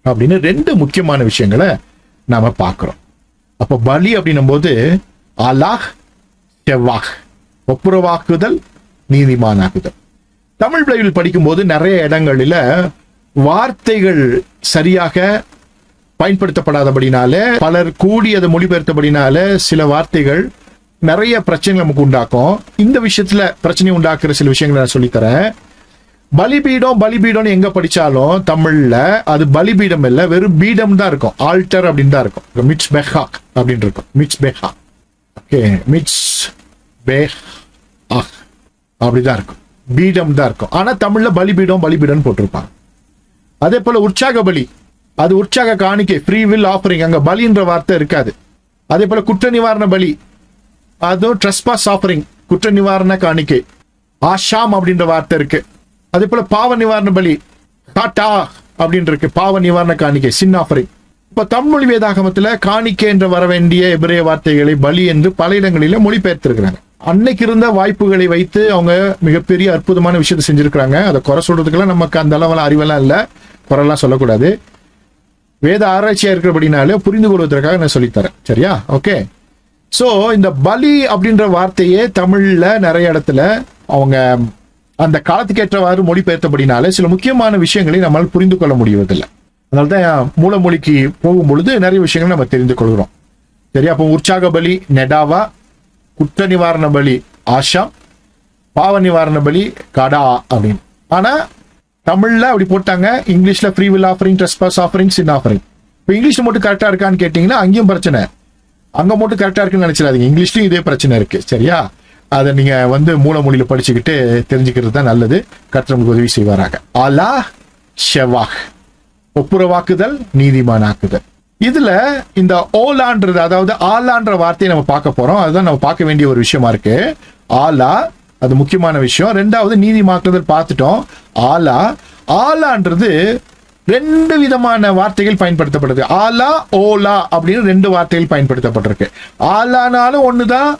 அப்படின்னு 2 முக்கியமான விஷயங்களை நாம பார்க்கிறோம். அப்போ பலி அப்படின்னும் போது ஆலாஹ், ஷெவாஹ், ஒப்புரவாக்குதல், நீதிமானாக்குதல். தமிழ் பைபிள் படிக்கும்போது நிறைய இடங்களில் வார்த்தைகள் சரியாக பயன்படுத்தப்படாதபடினால, பலர் கூடி அதை மொழிபெயர்த்தபடினால சில வார்த்தைகள் நிறைய பிரச்சனை நமக்கு உண்டாக்கும். இந்த விஷயத்துல பிரச்சனை உண்டாக்குற சில விஷயங்களை நான் சொல்லித்தரேன். பலிபீடம் எங்க படிச்சாலும் தமிழ்ல அது பலிபீடம் இல்ல, வெறும் பீடம் தான் இருக்கும். ஆல்டர் அப்படின்னு தான் இருக்கும். மிட்ஸ் பெஹா அப்படின்னு இருக்கும். மிட்ஸ் பெஹா, ஓகே, மிட்ஸ் பெஹ் அப்படிதான் இருக்கும். பீடம் தான் இருக்கும். ஆனா தமிழ்ல பலிபீடம் போட்டிருப்பாங்க. அதே போல உற்சாக பலி, அது உற்சாக காணிக்கை, ஃப்ரீ வில் ஆஃபரிங், அங்க பலின்ற வார்த்தை இருக்காது. அதே போல குற்ற நிவாரண பலி, அதுவும் ட்ரெஸ்பாஸ் ஆஃபரிங், குற்ற நிவாரண காணிக்கை. ஆஷாம் அப்படின்ற வார்த்தை இருக்கு. அதே போல பாவ நிவாரண பலி, காட்டா அப்படின்னு இருக்கு, பாவ நிவாரண காணிக்கை, சின் ஆஃபரிங். இப்ப தமிழ் வேதாகமத்துல காணிக்கை என்று வர வேண்டிய எபிரேய வார்த்தைகளை பலி என்று பல இடங்களில மொழிபெயர்த்திருக்கிறாங்க. அன்னைக்கு இருந்த வாய்ப்புகளை வைத்து அவங்க மிகப்பெரிய அற்புதமான விஷயத்தை செஞ்சிருக்கிறாங்க. அதை குறை சொல்றதுக்கெல்லாம் நமக்கு அந்த அளவில் அறிவெல்லாம் இல்லை, குறைலாம் சொல்லக்கூடாது. வேத ஆராய்ச்சியா இருக்கிறபடினாலே புரிந்து கொள்வதற்காக நான் சொல்லித்தரேன். சரியா? ஓகே. சோ இந்த பலி அப்படின்ற வார்த்தையே தமிழ்ல நிறைய இடத்துல அவங்க அந்த காலத்துக்கு ஏற்றவாறு மொழிபெயர்த்தபடினாலே சில முக்கியமான விஷயங்களை நம்மால் புரிந்து கொள்ள முடிவதில்லை. அதனால்தான் மூலமொழிக்கு போகும் பொழுது நிறைய விஷயங்களை நம்ம தெரிந்து கொள்கிறோம். சரியா? அப்போ உற்சாக பலி நெடாவா, குற்ற நிவாரண பலி ஆஷா, பாவ நிவாரண பலி கடா அப்படின்னு. ஆனா தமிழ்ல அப்படி போட்டாங்க. இங்கிலீஷ்ல free will offering, trespass offering, sin offering. இப்போ இங்கிலீஷ்ல மட்டும் கரெக்டா இருக்கான்னு கேட்டீங்கன்னா அங்கேயும் பிரச்சனை. அங்க மட்டும் கரெக்டா இருக்குன்னு நினைச்சிடாதீங்க, இங்கிலீஷ்லயும் இதே பிரச்சனை இருக்கு. சரியா? அதை நீங்க மூலமொழியில படிச்சுக்கிட்டு தெரிஞ்சுக்கிறது தான் நல்லது. கர்த்தர் உங்களுக்கு உதவி செய்வாராக. ஆலா, ஷெவாஹ், ஒப்புரவாக்குதல், நீதிமானாக்குதல். இதுல இந்த ஓலான்றது, அதாவது ஆலான்ற வார்த்தையை நம்ம பார்க்க போறோம். அதுதான் நம்ம பார்க்க வேண்டிய ஒரு விஷயமா இருக்கு. ஆலா, அது முக்கியமான விஷயம். 2வது நீதிமாக்குதல் பார்த்துட்டோம். ஆலான்றது 2 விதமான வார்த்தைகள் பயன்படுத்தப்படுது. ஆலா, ஓலா அப்படின்னு 2 வார்த்தைகள் பயன்படுத்தப்பட்டிருக்கு. ஆலானாலும் ஒண்ணுதான்,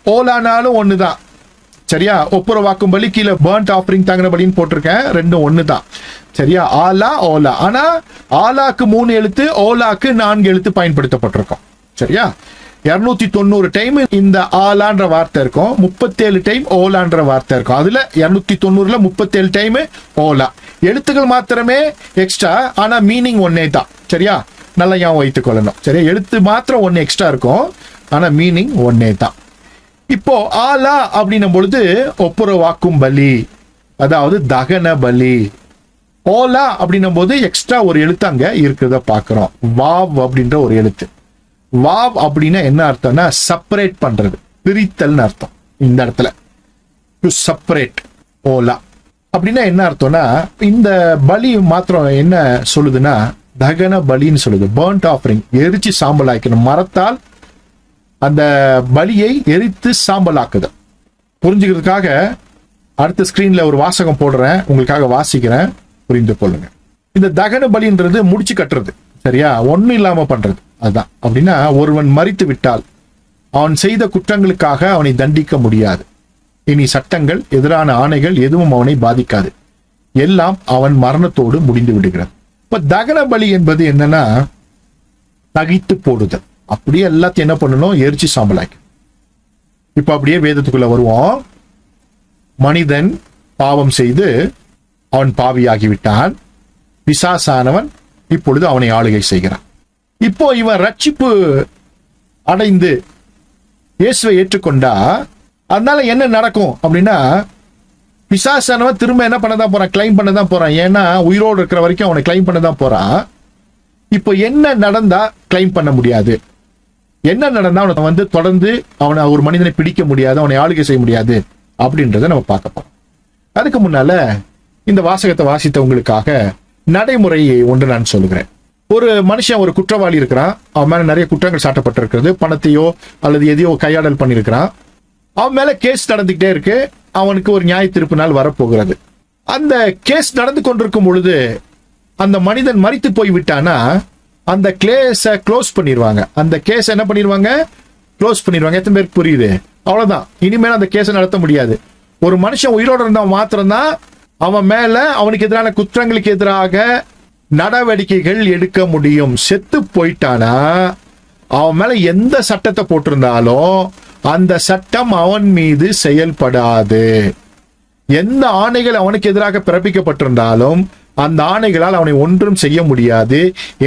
ஓலானாலும் ஒண்ணுதான். சரியா? ஒப்புரவாக்கும் பலி கீழே பர்ன்ட் ஆஃபரிங் தாங்கின பலின்னு போட்டிருக்கேன். 2 ஒண்ணுதான். சரியா? ஆலா, ஓலா. ஆனா ஆலாக்கு 3 எழுத்து, ஓலாக்கு 4 எழுத்து பயன்படுத்தப்பட்டிருக்கும். சரியா? 290 டைம் இந்த ஆலான்ற வார்த்தை இருக்கும், 37 டைம் ஓலான்ற வார்த்தை இருக்கும். அதுல 290ல 37 டைம் ஓலா. எழுத்துக்கள் மாத்திரமே எக்ஸ்ட்ரா, ஆனா மீனிங் ஒன்னே தான். சரியா? நல்லா ஞாபகம் வைத்துக் கொள்ளணும். சரியா? எழுத்து மாத்திரம் 1 எக்ஸ்ட்ரா இருக்கும், ஆனா மீனிங் ஒன்னே தான். இப்போ ஆலா அப்படின்னும் பொழுது ஒப்புரவாக்கும் பலி, அதாவது தகன பலி. ஓலா அப்படின்னும் போது எக்ஸ்ட்ரா ஒரு எழுத்து அங்க இருக்கிறத பாக்குறோம். வாவ் அப்படின்ற ஒரு எழுத்து. வாவ் அப்படின்னா என்ன அர்த்தம்னா செப்பரேட் பண்றது, பிரித்தல்னு அர்த்தம். இந்த இடத்துல டு செப்பரேட். ஓலா அப்படின்னா என்ன அர்த்தம்னா, இந்த பலி மாத்திரம் என்ன சொல்லுதுன்னா தகன பலின்னு சொல்லுது. பர்ன்ட் ஆஃபரிங், எரிச்சு சாம்பல் ஆக்கணும். மரத்தால் அந்த பலியை எரித்து சாம்பலாக்குது. புரிஞ்சுக்கிறதுக்காக அடுத்த ஸ்கிரீன்ல ஒரு வாசகம் போடுறேன், உங்களுக்காக வாசிக்கிறேன், புரிந்து கொள்ளுங்க. இந்த தகன பலின்றது முடிச்சு கட்டுறது. சரியா? ஒன்னும் இல்லாம பண்றது. அதுதான். அப்படின்னா ஒருவன் மரித்து விட்டால் அவன் செய்த குற்றங்களுக்காக அவனை தண்டிக்க முடியாது. இனி சட்டங்கள், எதிரான ஆணைகள் எதுவும் அவனை பாதிக்காது. எல்லாம் அவன் மரணத்தோடு முடிந்து விடுகிறது. இப்ப தகன பலி என்பது என்னன்னா தகித்து போடுதல். அப்படியே எல்லாத்தையும் என்ன பண்ணணும்? எரிச்சு சாம்பலாக்கி. இப்ப அப்படியே வேதத்துக்குள்ள வருவோம். மனிதன் பாவம் செய்து அவன் பாவியாகிவிட்டான். பிசாசானவன் இப்பொழுது அவனை ஆளுகை செய்கிறான். இப்போ இவன் ரட்சிப்பு அடைந்து இயேசுவை ஏற்றுக்கொண்டா அதனால என்ன நடக்கும் அப்படின்னா, பிசாசானவன் திரும்ப என்ன பண்ணதான் போறான்? கிளைம் பண்ணதான் போறான். ஏன்னா உயிரோடு இருக்கிற வரைக்கும் அவனை கிளைம் பண்ணதான் போறான். இப்போ என்ன நடந்தா கிளைம் பண்ண முடியாது? என்ன நடந்தா அவனை தொடர்ந்து அவனை ஒரு மனிதனை பிடிக்க முடியாது, அவனை ஆளுகை செய்ய முடியாது அப்படின்றத நம்ம பார்க்க போறோம். அதுக்கு முன்னால இந்த வாசகத்தை வாசித்த உங்களுக்காக நடைமுறை ஒன்று நான் சொல்லுகிறேன். ஒரு மனுஷன் ஒரு குற்றவாளி இருக்கிறான், அவன் மேல நிறைய குற்றங்கள் சாட்டப்பட்டிருக்கிறது, பணத்தையோ அல்லது எதையோ கையாடல் பண்ணியிருக்கிறான். அவன் மேல கேஸ் நடந்துகிட்டே இருக்கு. அவனுக்கு ஒரு நியாய தீர்ப்பு நாள் வரப்போகிறது. அந்த கேஸ் நடந்து கொண்டிருக்கும் பொழுது அந்த மனிதன் மரித்து போய் விட்டானா அந்த கேஸை க்ளோஸ் பண்ணிடுவாங்க. அந்த கேஸ் என்ன பண்ணிடுவாங்க? க்ளோஸ் பண்ணிடுவாங்க. எத்தனை பேருக்கு புரியுது? அவ்வளவுதான். இனிமேல் அந்த கேஸை நடத்த முடியாது. ஒரு மனுஷன் உயிரோடு இருந்தவன் மாத்திரம்தான் அவன் மேல அவனுக்கு எதிரான குற்றங்களுக்கு எதிராக நடவடிக்கைகள் எடுக்க முடியும். செத்து போயிட்டானா அவன் மேல எந்த சட்டத்தை போட்டிருந்தாலும் அந்த சட்டம் அவன் மீது செயல்படாது. எந்த ஆணைகள் அவனுக்கு எதிராக பிறப்பிக்கப்பட்டிருந்தாலும் அந்த ஆணைகளால் அவனை ஒன்றும் செய்ய முடியாது.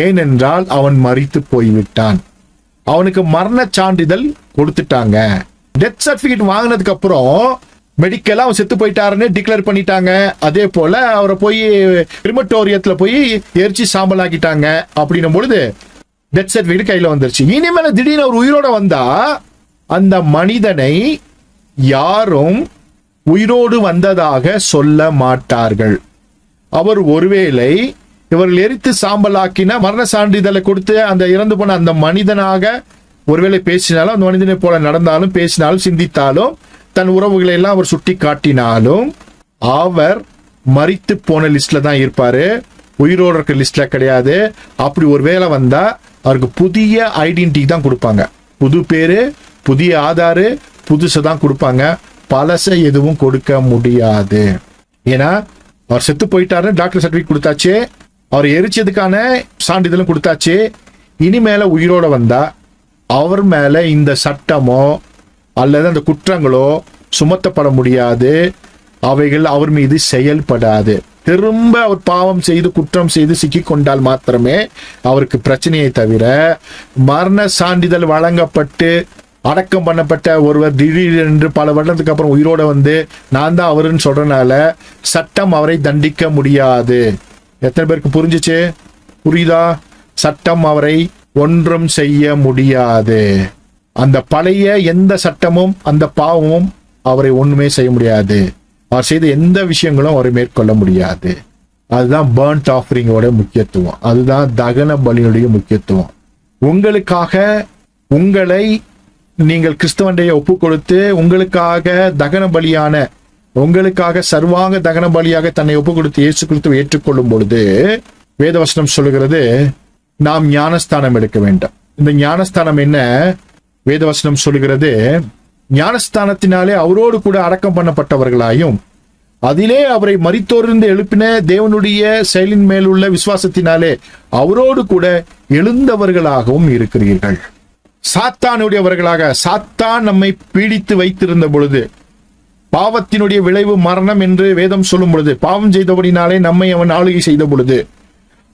ஏனென்றால் அவன் மரித்து போய்விட்டான். அவனுக்கு மரண சான்றிதழ் கொடுத்துட்டாங்க. டெத் சர்டிபிகேட் வாங்கினதுக்கு அப்புறம் மெடிக்கலா அவன் செத்து போயிட்டாருன்னு டிக்ளேர் பண்ணிட்டாங்க. அதே போல அவரை போய் கிரிமட்டோரியத்துல போய் எரிச்சு சாம்பல் ஆக்கிட்டாங்க. அப்படின்னும் பொழுது டெத் சர்டிபிகேட் கையில வந்துருச்சு. இனிமேல திடீர்னு ஒரு உயிரோட வந்தா அந்த மனிதனை யாரும் உயிரோடு வந்ததாக சொல்ல மாட்டார்கள். அவர் ஒருவேளை இவர்கள் எரித்து சாம்பலாக்கின மரண சான்றிதழை கொடுத்து அந்த இறந்து போன அந்த மனிதனாக ஒருவேளை பேசினாலும், அந்த மனிதனை போல நடந்தாலும், பேசினாலும், சிந்தித்தாலும், தன் உறவுகளை எல்லாம் அவர் சுட்டி காட்டினாலும் அவர் மரித்து போன லிஸ்ட்ல தான் இருப்பாரு, உயிரோடு இருக்க லிஸ்ட்ல கிடையாது. அப்படி ஒரு வேளை வந்தா அவருக்கு புதிய ஐடென்டிட்டி தான் கொடுப்பாங்க. புது பேரு, புதிய ஆதாரு, புதுசு தான் கொடுப்பாங்க. பழச எதுவும் கொடுக்க முடியாது. ஏன்னா அவர் செத்து போயிட்டாரு, டாக்டர் சர்டிபிகேட் கொடுத்தாச்சு, அவர் எரிச்சதுக்கான சான்றிதழும் கொடுத்தாச்சு. இனிமேல உயிரோட வந்தா அவர் மேல இந்த சட்டமோ அல்லது அந்த குற்றங்களோ சுமத்தப்பட முடியாது. அவைகள் அவர் மீது செயல்படாது. திரும்ப அவர் பாவம் செய்து குற்றம் செய்து சிக்கி கொண்டால் மாத்திரமே அவருக்கு பிரச்சனையை தவிர, மரண சான்றிதழ் வழங்கப்பட்டு அடக்கம் பண்ணப்பட்ட ஒருவர் திடீரென்று பல வருடத்துக்கு அப்புறம் உயிரோட வந்து நான் தான் அவருன்னு சொல்றதுனால சட்டம் அவரை தண்டிக்க முடியாது. எத்தனை பேருக்கு புரிஞ்சுச்சு? புரியுதா? சட்டம் அவரை ஒன்றும் செய்ய முடியாது. அந்த பழைய எந்த சட்டமும் அந்த பாவமும் அவரை ஒண்ணுமே செய்ய முடியாது. அவர் செய்த எந்த விஷயங்களும் அவரை மேற்கொள்ள முடியாது. அதுதான் பர்ன்ட் ஆஃபரிங்கோட முக்கியத்துவம். அதுதான் தகன பலியுடைய முக்கியத்துவம். உங்களுக்காக உங்களை நீங்கள் கிறிஸ்தவண்டைய ஒப்பு கொடுத்து உங்களுக்காக தகன பலியான, உங்களுக்காக சர்வாங்க தகன பலியாக தன்னை ஒப்பு கொடுத்து இயேசு கிறிஸ்துவை ஏற்றுக்கொள்ளும் பொழுது வேதவசனம் சொல்லுகிறது, நாம் ஞானஸ்தானம் எடுக்க வேண்டும். இந்த ஞானஸ்தானம் என்ன? வேதவசனம் சொல்லுகிறது, ஞானஸ்தானத்தினாலே அவரோடு கூட அடக்கம் பண்ணப்பட்டவர்களாயும் அதிலே அவரை மரித்தோரிலிருந்து எழுப்பின தேவனுடைய செயலின் மேலுள்ள விசுவாசத்தினாலே அவரோடு கூட எழுந்தவர்களாகவும் இருக்கிறீர்கள். சாத்தானுடையவர்களாக, சாத்தான் நம்மை பீடித்து வைத்திருந்த பொழுது, பாவத்தினுடைய விளைவு மரணம் என்று வேதம் சொல்லும் பொழுது, பாவம் செய்தபடினாலே நம்மை அவன் ஆளுகை செய்த பொழுது,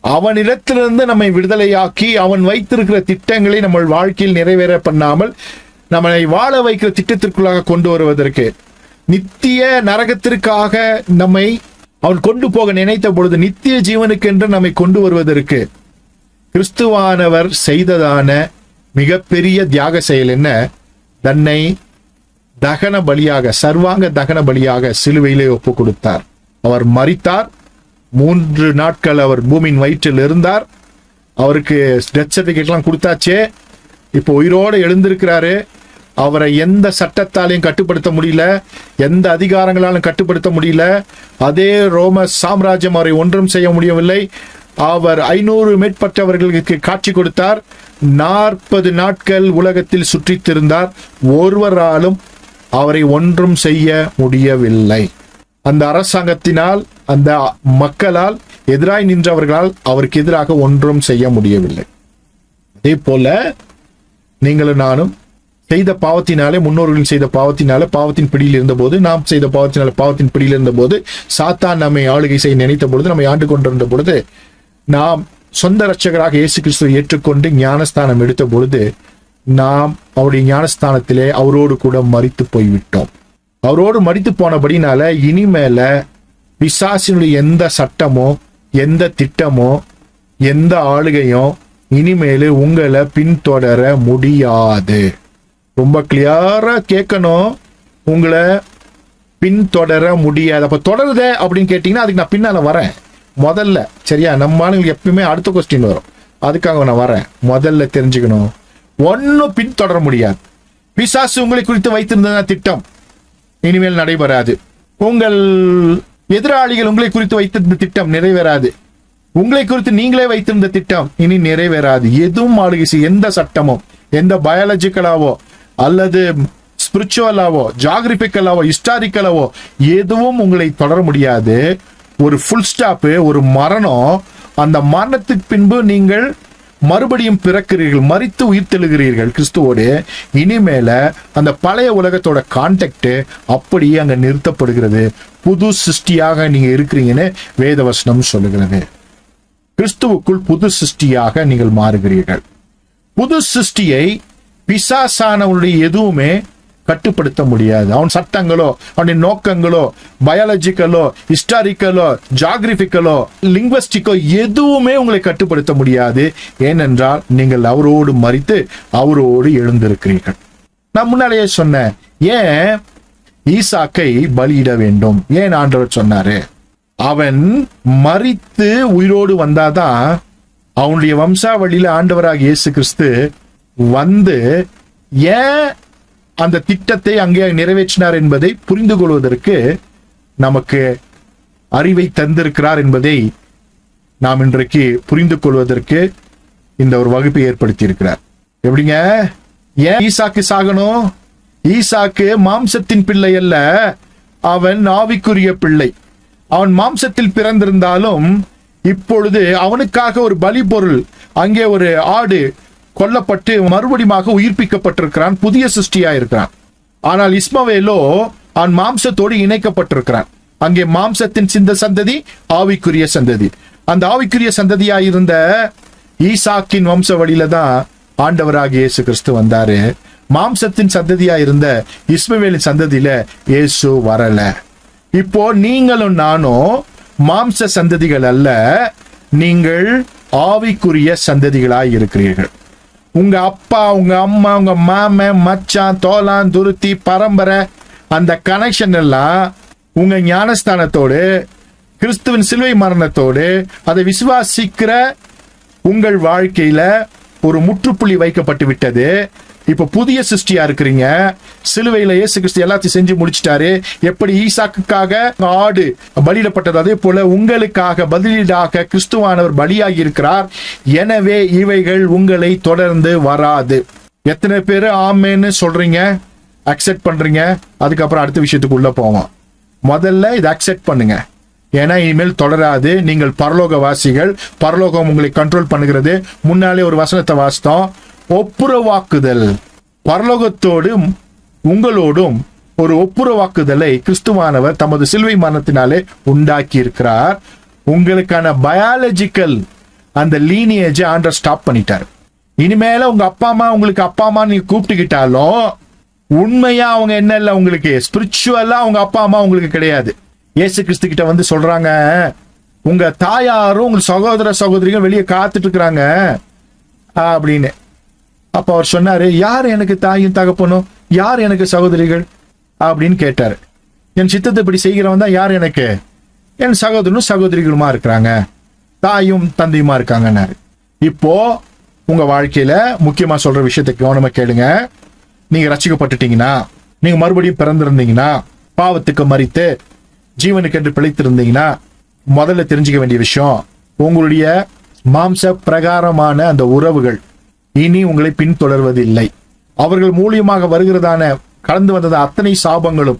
அவனிடத்திலிருந்து நம்மை விடுதலையாக்கி அவன் வைத்திருக்கிற திட்டங்களை நம்ம வாழ்க்கையில் நிறைவேற பண்ணாமல் நம்மை வாழ வைக்கிற திட்டத்திற்குள்ளாக கொண்டு வருவதற்கு, நித்திய நரகத்திற்காக நம்மை அவன் கொண்டு போக நினைத்த பொழுது நித்திய ஜீவனுக்கு என்று நம்மை கொண்டு வருவதற்கு கிறிஸ்துவானவர் செய்ததான மிகப்பெரிய தியாக செயல் என்ன? தன்னை தகன பலியாக, சர்வாங்க தகன பலியாக சிலுவையிலே ஒப்பு கொடுத்தார். அவர் மரித்தார். 3 நாட்கள் அவர் பூமியின் வயிற்றில் இருந்தார். அவருக்கு டெத் சர்டிபிகேட்லாம் கொடுத்தாச்சே. இப்போ உயிரோடு எழுந்திருக்கிறாரு. அவரை எந்த சட்டத்தாலையும் கட்டுப்படுத்த முடியல, எந்த அதிகாரங்களாலும் கட்டுப்படுத்த முடியல. அதே ரோம சாம்ராஜ்யம் அவரை ஒன்றும் செய்ய முடியவில்லை. அவர் 500 மேற்பட்டவர்களுக்கு காட்சி கொடுத்தார். 40 நாட்கள் உலகத்தில் சுற்றித் திரிந்தார். ஒருவராலும் அவரை ஒன்றும் செய்ய முடியவில்லை. அந்த அரசாங்கத்தினால், அந்த மக்களால், எதிராய் நின்றவர்களால் அவருக்கு எதிராக ஒன்றும் செய்ய முடியவில்லை. அதே போல நீங்களும் நானும் செய்த பாவத்தினாலே, முன்னோர்கள் செய்த பாவத்தினால பாவத்தின் பிடியில் இருந்த போது, நாம் செய்த பாவத்தினால பாவத்தின் பிடியில் இருந்த போது, சாத்தான் நம்மை ஆளுகை செய்ய நினைத்த பொழுது, நம்மை ஆண்டு கொண்டிருந்த பொழுது, நாம் சொந்த இரட்சகராக இயேசு கிறிஸ்துவை ஏற்றுக்கொண்டு ஞானஸ்தானம் எடுத்த பொழுது நாம் அவருடைய ஞானஸ்தானத்திலே அவரோடு கூட மரித்து போய்விட்டோம். அவரோடு மரித்து போனபடினால இனிமேல பிசாசினுடைய எந்த சட்டமோ, எந்த திட்டமோ, எந்த ஆளுகையும் இனிமேலு உங்களை பின்தொடர முடியாது. ரொம்ப கிளியரா கேட்கணும். உங்களை பின்தொடர முடியாது. அப்ப தொடருதே அப்படின்னு கேட்டீங்கன்னா அதுக்கு நான் பின்னால வரேன் முதல்ல. சரியா? நம்ம ஆளுங்களுக்கு எப்பயுமே அடுத்த கொஸ்டின் வரும். அதுக்காக நான் வரேன். முதல்ல தெரிஞ்சுக்கணும், ஒன்னும் பின்தொடர முடியாது. பிசாசு உங்களை குறித்து வைத்திருந்த திட்டம் இனிமேல் நடைபெறாது. உங்கள் எதிராளிகள் உங்களை குறித்து வைத்திருந்த திட்டம் நிறைவேறாது. உங்களை குறித்து நீங்களே வைத்திருந்த திட்டம் இனி நிறைவேறாது. எதுவும் ஆளுகை, எந்த சட்டமோ, எந்த பயாலஜிக்கலாவோ அல்லது ஸ்பிரிச்சுவலாவோ, ஜியாகிரபிக்கலாவோ, ஹிஸ்டாரிக்கலாவோ எதுவும் உங்களை தொடர முடியாது. ஒரு ஃபுல் ஸ்டாப், ஒரு மரணம். அந்த மரணத்துக்கு பின்பு நீங்கள் மறுபடியும் பிறக்கிறீர்கள், மரித்து உயிர் தெழுகிறீர்கள் கிறிஸ்துவோடு. இனிமேல அந்த பழைய உலகத்தோட கான்டாக்ட் அப்படியே அங்க நிறுத்தப்படுகிறது. புது சிருஷ்டியாக நீங்க இருக்கிறீங்கன்னு வேதவசனம் சொல்லுகிறது. கிறிஸ்துவுக்குள் புது சிருஷ்டியாக நீங்கள் மாறுகிறீர்கள். புது சிருஷ்டியை பிசாசானவனுடைய எதுவுமே கட்டுப்படுத்த முடியாது. அவன் சட்டங்களோ, அவனுடைய நோக்கங்களோ, பயாலஜிக்கலோ, ஹிஸ்டாரிக்கலோ, ஜியாகிரபிக்கலோ, லிங்குவிஸ்டிக்கோ எதுவுமே உங்களை கட்டுப்படுத்த முடியாது. ஏனென்றால் நீங்கள் அவரோடு மரித்து அவரோடு எழுந்திருக்கிறீர்கள். நான் முன்னாலேயே சொன்னேன், ஏன் ஈசாக்கை பலியிட வேண்டும்? ஏன் ஆண்டவர் சொன்னாரு? அவன் மரித்து உயிரோடு வந்தாதான் அவனுடைய வம்சாவளியில ஆண்டவராக இயேசு கிறிஸ்து வந்து ஏன் அந்த திட்டத்தை அங்கே நிறைவேற்றினார் என்பதை புரிந்து கொள்வதற்கு நமக்கு அறிவை தந்திருக்கிறார் என்பதை நாம் இன்றைக்கு புரிந்து கொள்வதற்கு இந்த ஒரு வகுப்பை ஏற்படுத்தி இருக்கிறார். எப்படிங்க? ஏன் ஈசாக்கு சாகணும்? ஈசாக்கு மாம்சத்தின் பிள்ளை அல்ல, அவன் ஆவிக்குரிய பிள்ளை. அவன் மாம்சத்தில் பிறந்திருந்தாலும் இப்பொழுது அவனுக்காக ஒரு பலி பொருள், அங்கே ஒரு ஆடு கொல்லப்பட்டு மறுபடியும் உயிர்ப்பிக்கப்பட்டிருக்கிறான், புதிய சிருஷ்டியா இருக்கிறான். ஆனால் இஸ்மவேலோ அவன் மாம்சத்தோடு இணைக்கப்பட்டிருக்கிறான். அங்கே மாம்சத்தின் சந்ததி, ஆவிக்குரிய சந்ததி. அந்த ஆவிக்குரிய சந்ததியா இருந்த ஈசாக்கின் வம்ச வழியில தான் ஆண்டவராக இயேசு கிறிஸ்து வந்தாரு. மாம்சத்தின் சந்ததியா இருந்த இஸ்மவேலின் சந்ததியில இயேசு வரல. இப்போ நீங்களும் நானும் மாம்ச சந்ததிகள் அல்ல, நீங்கள் ஆவிக்குரிய சந்ததிகளாய் இருக்கிறீர்கள். உங்க அப்பா, உங்க அம்மா, உங்க மாமன், மச்சான், தோளான், துருத்தி, பரம்பரை, அந்த கனெக்ஷன் எல்லாம் உங்க ஞானஸ்தானத்தோடு, கிறிஸ்துவின் சிலுவை மரணத்தோடு, அதை விசுவாசிக்கிற உங்கள் வாழ்க்கையில ஒரு முற்றுப்புள்ளி வைக்கப்பட்டு விட்டது. இப்ப புதிய சிருஷ்டியா இருக்கிறீங்க. சிலுவையில இயேசு கிறிஸ்து எல்லாத்தையும் செஞ்சு முடிச்சிட்டாரு. எப்படி ஈசாக்குக்காக ஆடு பலியிடப்பட்டது, அதே போல உங்களுக்காக பதிலீடாக கிறிஸ்துவானவர் பலியாகி இருக்கிறார். எனவே இவைகள் உங்களை தொடர்ந்து வராது. எத்தனை பேரு ஆமேன்னு சொல்றீங்க, அக்செப்ட் பண்றீங்க? அதுக்கப்புறம் அடுத்த விஷயத்துக்கு உள்ள போவோம். முதல்ல இதை அக்செப்ட் பண்ணுங்க. ஏன்னா இனிமேல் தொடராது. நீங்கள் பரலோகவாசிகள், பரலோகம் உங்களை கண்ட்ரோல் பண்ணுகிறது. முன்னாலே ஒரு வசனத்தை வாசித்தோம், ஒப்புரவாக்குதல். பரலோகத்தோடு உங்களோடும் ஒரு ஒப்புரவாக்குதலை கிறிஸ்துவானவர் தமது சிலுவை மரணத்தினாலே உண்டாக்கி இருக்கிறார். உங்களுக்கான பயாலஜிக்கல் அந்த லீனியேஜ் ஆண்டவர் ஸ்டாப் பண்ணிட்டார். இனிமேல உங்க அப்பா அம்மா உங்களுக்கு அப்பா அம்மா நீங்க கூப்பிட்டுக்கிட்டாலும் உண்மையா அவங்க என்ன இல்ல, உங்களுக்கு ஸ்பிரிச்சுவலா உங்க அப்பா அம்மா உங்களுக்கு கிடையாது. இயேசு கிறிஸ்து கிட்ட வந்து சொல்றாங்க, உங்க தாயாரும் உங்க சகோதர சகோதரிகள் வெளியே காத்துட்டு இருக்கிறாங்க அப்படின்னு. அப்ப அவர் சொன்னாரு, யார் எனக்கு தாயும் தகப்பனும், யார் எனக்கு சகோதரிகள் அப்படின்னு கேட்டாரு. என் சித்தத்தை இப்படி செய்கிறவன் தான் யார் எனக்கு? என் சகோதரனும் சகோதரிகளுமா இருக்கிறாங்க, தாயும் தந்தையுமா இருக்காங்கன்னாரு. இப்போ உங்க வாழ்க்கையில முக்கியமா சொல்ற விஷயத்தை கவனமா கேளுங்க. நீங்க ரட்சிக்கப்பட்டுட்டீங்கன்னா, நீங்க மறுபடியும் பிறந்திருந்தீங்கன்னா, பாவத்துக்கு மரித்து ஜீவனுக்கு என்று பிழைத்திருந்தீங்கன்னா, முதல்ல தெரிஞ்சுக்க வேண்டிய விஷயம், உங்களுடைய மாம்ச பிரகாரமான அந்த உறவுகள் இனி உங்களை பின்தொடர்வது இல்லை. அவர்கள் மூலியமாக வருகிறதான கடந்து வந்தது அத்தனை சாபங்களும்,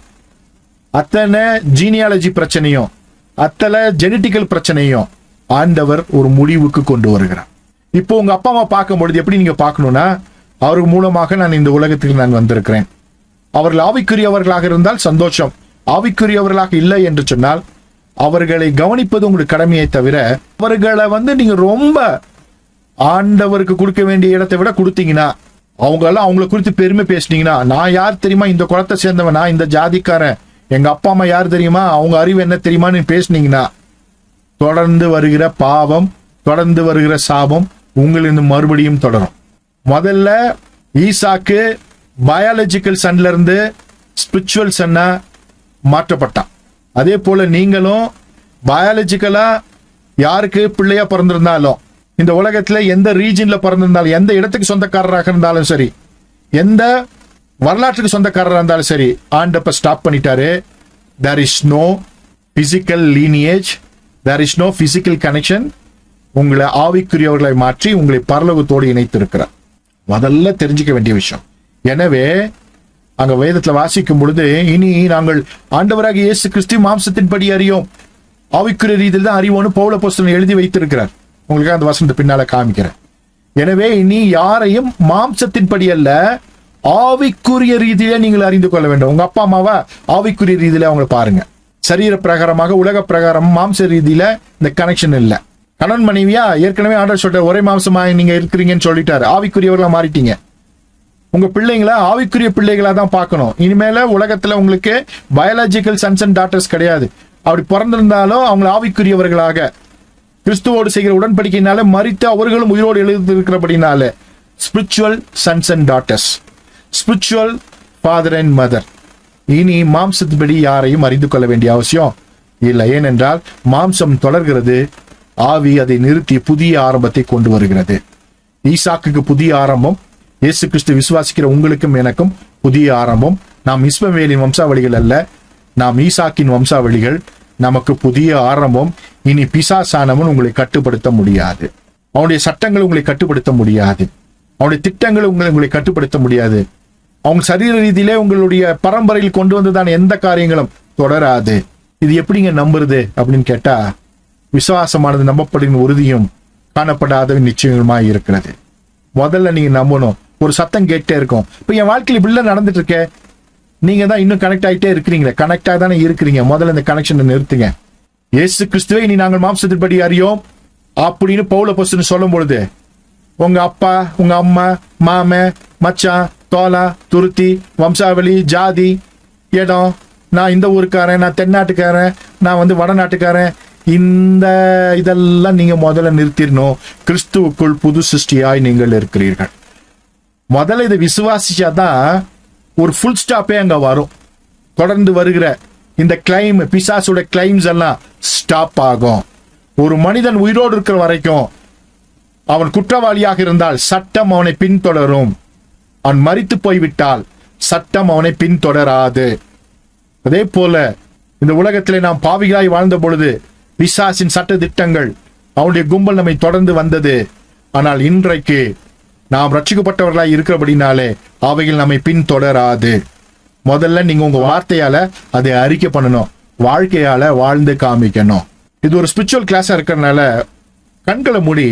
அத்தனை ஜீனியாலஜி பிரச்சனையும், அத்தனை ஜெனட்டிக்கல் பிரச்சனையும் ஆண்டவர் ஒரு முடிவுக்கு கொண்டு வருகிறார். இப்போ உங்க அப்பா அம்மா பார்க்கும் பொழுது எப்படி நீங்க பார்க்கணும்னா, அவர்கள் மூலமாக நான் இந்த உலகத்தில் நான் வந்திருக்கிறேன். அவர்கள் ஆவிக்குரியவர்களாக இருந்தால் சந்தோஷம். ஆவிக்குரியவர்களாக இல்லை என்று சொன்னால் அவர்களை கவனிப்பது உங்களுக்கு கடமையை தவிர, அவர்களை நீங்க ரொம்ப ஆண்டவருக்கு கொடுக்க வேண்டிய இடத்தை விட கொடுத்தீங்கன்னா, அவங்கெல்லாம் அவங்களை குறித்து பெருமை பேசினீங்கன்னா, நான் யார் தெரியுமா, இந்த குலத்தை சேர்ந்தவன், நான் இந்த ஜாதிக்காரன், எங்க அப்பா அம்மா யார் தெரியுமா, அவங்க அறிவு என்ன தெரியுமான்னு பேசினீங்கன்னா, தொடர்ந்து வருகிற பாவம், தொடர்ந்து வருகிற சாபம் உங்களுக்கு மறுபடியும் தொடரும். முதல்ல ஈசாக்கு பயாலஜிக்கல் சன்ல இருந்து ஸ்பிரிச்சுவல் சன்னா மாற்றப்பட்டான். அதே போல நீங்களும் பயாலஜிக்கலா யாருக்கு பிள்ளையா பிறந்திருந்தாலும் இந்த உலகத்துல எந்த ரீஜன்ல பிறந்திருந்தாலும், எந்த இடத்துக்கு சொந்தக்காரராக இருந்தாலும் சரி, எந்த வரலாற்றுக்கு சொந்தக்காரராக இருந்தாலும் சரி, ஆண்டப்ப ஸ்டாப் பண்ணிட்டாரு. there is no physical lineage, there is no physical connection. உங்களை ஆவிக்குரியவர்களை மாற்றி உங்களை பரலோகத்தோடு இணைத்திருக்கிறார். முதல்ல தெரிஞ்சுக்க வேண்டிய விஷயம். எனவே அங்க வேதத்துல வாசிக்கும் பொழுது, இனி நாங்கள் ஆண்டவராக இயேசு கிறிஸ்து மாம்சத்தின்படி அறியோம், ஆவிக்குரிய ரீதியில் தான் அறிவோன்னு பவுல் அப்போஸ்தலன் எழுதி வைத்திருக்கிறார். உங்களுக்கு அந்த வசனத்தை பின்னால காமிக்கிறேன். எனவே இனி யாரையும் மாம்சத்தின்படி அல்ல, ஆவிக்குரிய ரீதியில நீங்கள் அறிந்து கொள்ள வேண்டும். உங்க அப்பா அம்மாவா ஆவிக்குரிய ரீதியில அவங்களை பாருங்க. சரீர பிரகாரமாக, உலக பிரகாரம், மாம்ச ரீதியில இந்த கனெக்ஷன் இல்ல. கணவன் மனைவியா ஏற்கனவே ஆண்டவர் சொல்லிட்டார், ஒரே மாம்சமாக நீங்க இருக்கிறீங்கன்னு சொல்லிட்டாரு. ஆவிக்குரியவர்களா மாறிட்டீங்க. உங்க பிள்ளைங்களை ஆவிக்குரிய பிள்ளைகளா தான் பார்க்கணும். இனிமேல உலகத்துல உங்களுக்கு பயாலஜிக்கல் சன்ஸ் அண்ட் டாட்டர்ஸ் கிடையாது. அப்படி பிறந்திருந்தாலும் அவங்க ஆவிக்குரியவர்களாக கிறிஸ்துவோடு செய்கிற உடன்படிக்கையினால மரித்து அவர்களும் உயிரோடு எழுதியிருக்கிறபடினால spiritual sons and daughters, spiritual father and mother. இனி மாம்சத்தின்படி யாரையும் அறிந்து கொள்ள வேண்டிய அவசியம் இல்லை. ஏனென்றால் மாம்சம் தொடர்கிறது, ஆவி அதை நிறுத்தி புதிய ஆரம்பத்தை கொண்டு வருகிறது. ஈசாக்குக்கு புதிய ஆரம்பம், இயேசு கிறிஸ்து விசுவாசிக்கிற உங்களுக்கும் எனக்கும் புதிய ஆரம்பம். நாம் இஸ்மவேலின் வம்சாவளிகள் அல்ல, நாம் ஈசாக்கின் வம்சாவளிகள். நமக்கு புதிய ஆரம்பம். இனி பிசாசானவன் உங்களை கட்டுப்படுத்த முடியாது. அவனுடைய சட்டங்கள் உங்களை கட்டுப்படுத்த முடியாது. அவனுடைய திட்டங்கள் உங்களை கட்டுப்படுத்த முடியாது. அவங்க சரீர ரீதியிலே உங்களுடைய பரம்பரையில் கொண்டு வந்துதான் எந்த காரியங்களும் தொடராது. இது எப்படிங்க நம்புறது அப்படின்னு கேட்டா, விசுவாசமானது நம்பப்படும் உறுதியும் காணப்படாத நிச்சயமாய் இருக்கிறது. முதல்ல நீங்க நம்பணும். ஒரு சத்தம் கேட்டே இருக்கும். இப்ப என் வாழ்க்கையில் இப்படி நடந்துட்டு இருக்க, நீங்க தான் இன்னும் கனெக்ட் ஆகிட்டே இருக்கிறீங்களே. கனெக்ட் ஆக தானே இருக்கிறீங்க. முதல்ல இந்த கனெக்ஷனை நிறுத்துங்க. இயேசு கிறிஸ்துவை இனி நாங்கள் மாம்சத்தின்படி அறியோம் அப்படின்னு பவுல் அப்போஸ்தலன் சொல்லும் பொழுது, உங்க அப்பா, உங்க அம்மா, மாம, மச்சான், தோலா, துருத்தி, வம்சாவளி, ஜாதி, இடம், நான் இந்த ஊருக்காரன், நான் தென்னாட்டுக்காரன், நான் வடநாட்டுக்காரன், இந்த இதெல்லாம் நீங்க முதல்ல நிறுத்திடணும். கிறிஸ்துவுக்குள் புது சிருஷ்டியாய் நீங்கள் இருக்கிறீர்கள். முதல்ல இதை விசுவாசிச்சாதான் ஒரு ஃபுல் ஸ்டாப்பே அங்க வரும். தொடர்ந்து வருகிற இந்த கிளைம், பிசாசோட கிளைம்ஸ் எல்லாம் ஸ்டாப் ஆகும். ஒரு மனிதன் உயிரோடு இருக்கிற வரைக்கும் அவன் குற்றவாளியாக இருந்தால் சட்டம் அவனை பின்தொடரும். அவன் மரித்து போய்விட்டால் சட்டம் அவனை பின்தொடராது. அதே போல இந்த உலகத்திலே நாம் பாவிகளாய் வாழ்ந்த பொழுது பிசாசின் சட்ட திட்டங்கள், அவனுடைய கும்பல் நம்மை தொடர்ந்து வந்தது. ஆனால் இன்றைக்கு நாம் ரட்சிக்கப்பட்டவர்களாய் இருக்கிறபடினாலே அவைகள் நம்மை பின்தொடராது. முதல்ல நீங்க உங்க வார்த்தையால அதை அறிக்கை பண்ணணும், வாழ்க்கையால வாழ்ந்து காமிக்கணும். இது ஒரு ஸ்பிரிச்சுவல் கிளாஸா இருக்கிறதுனால கண்களை மூடி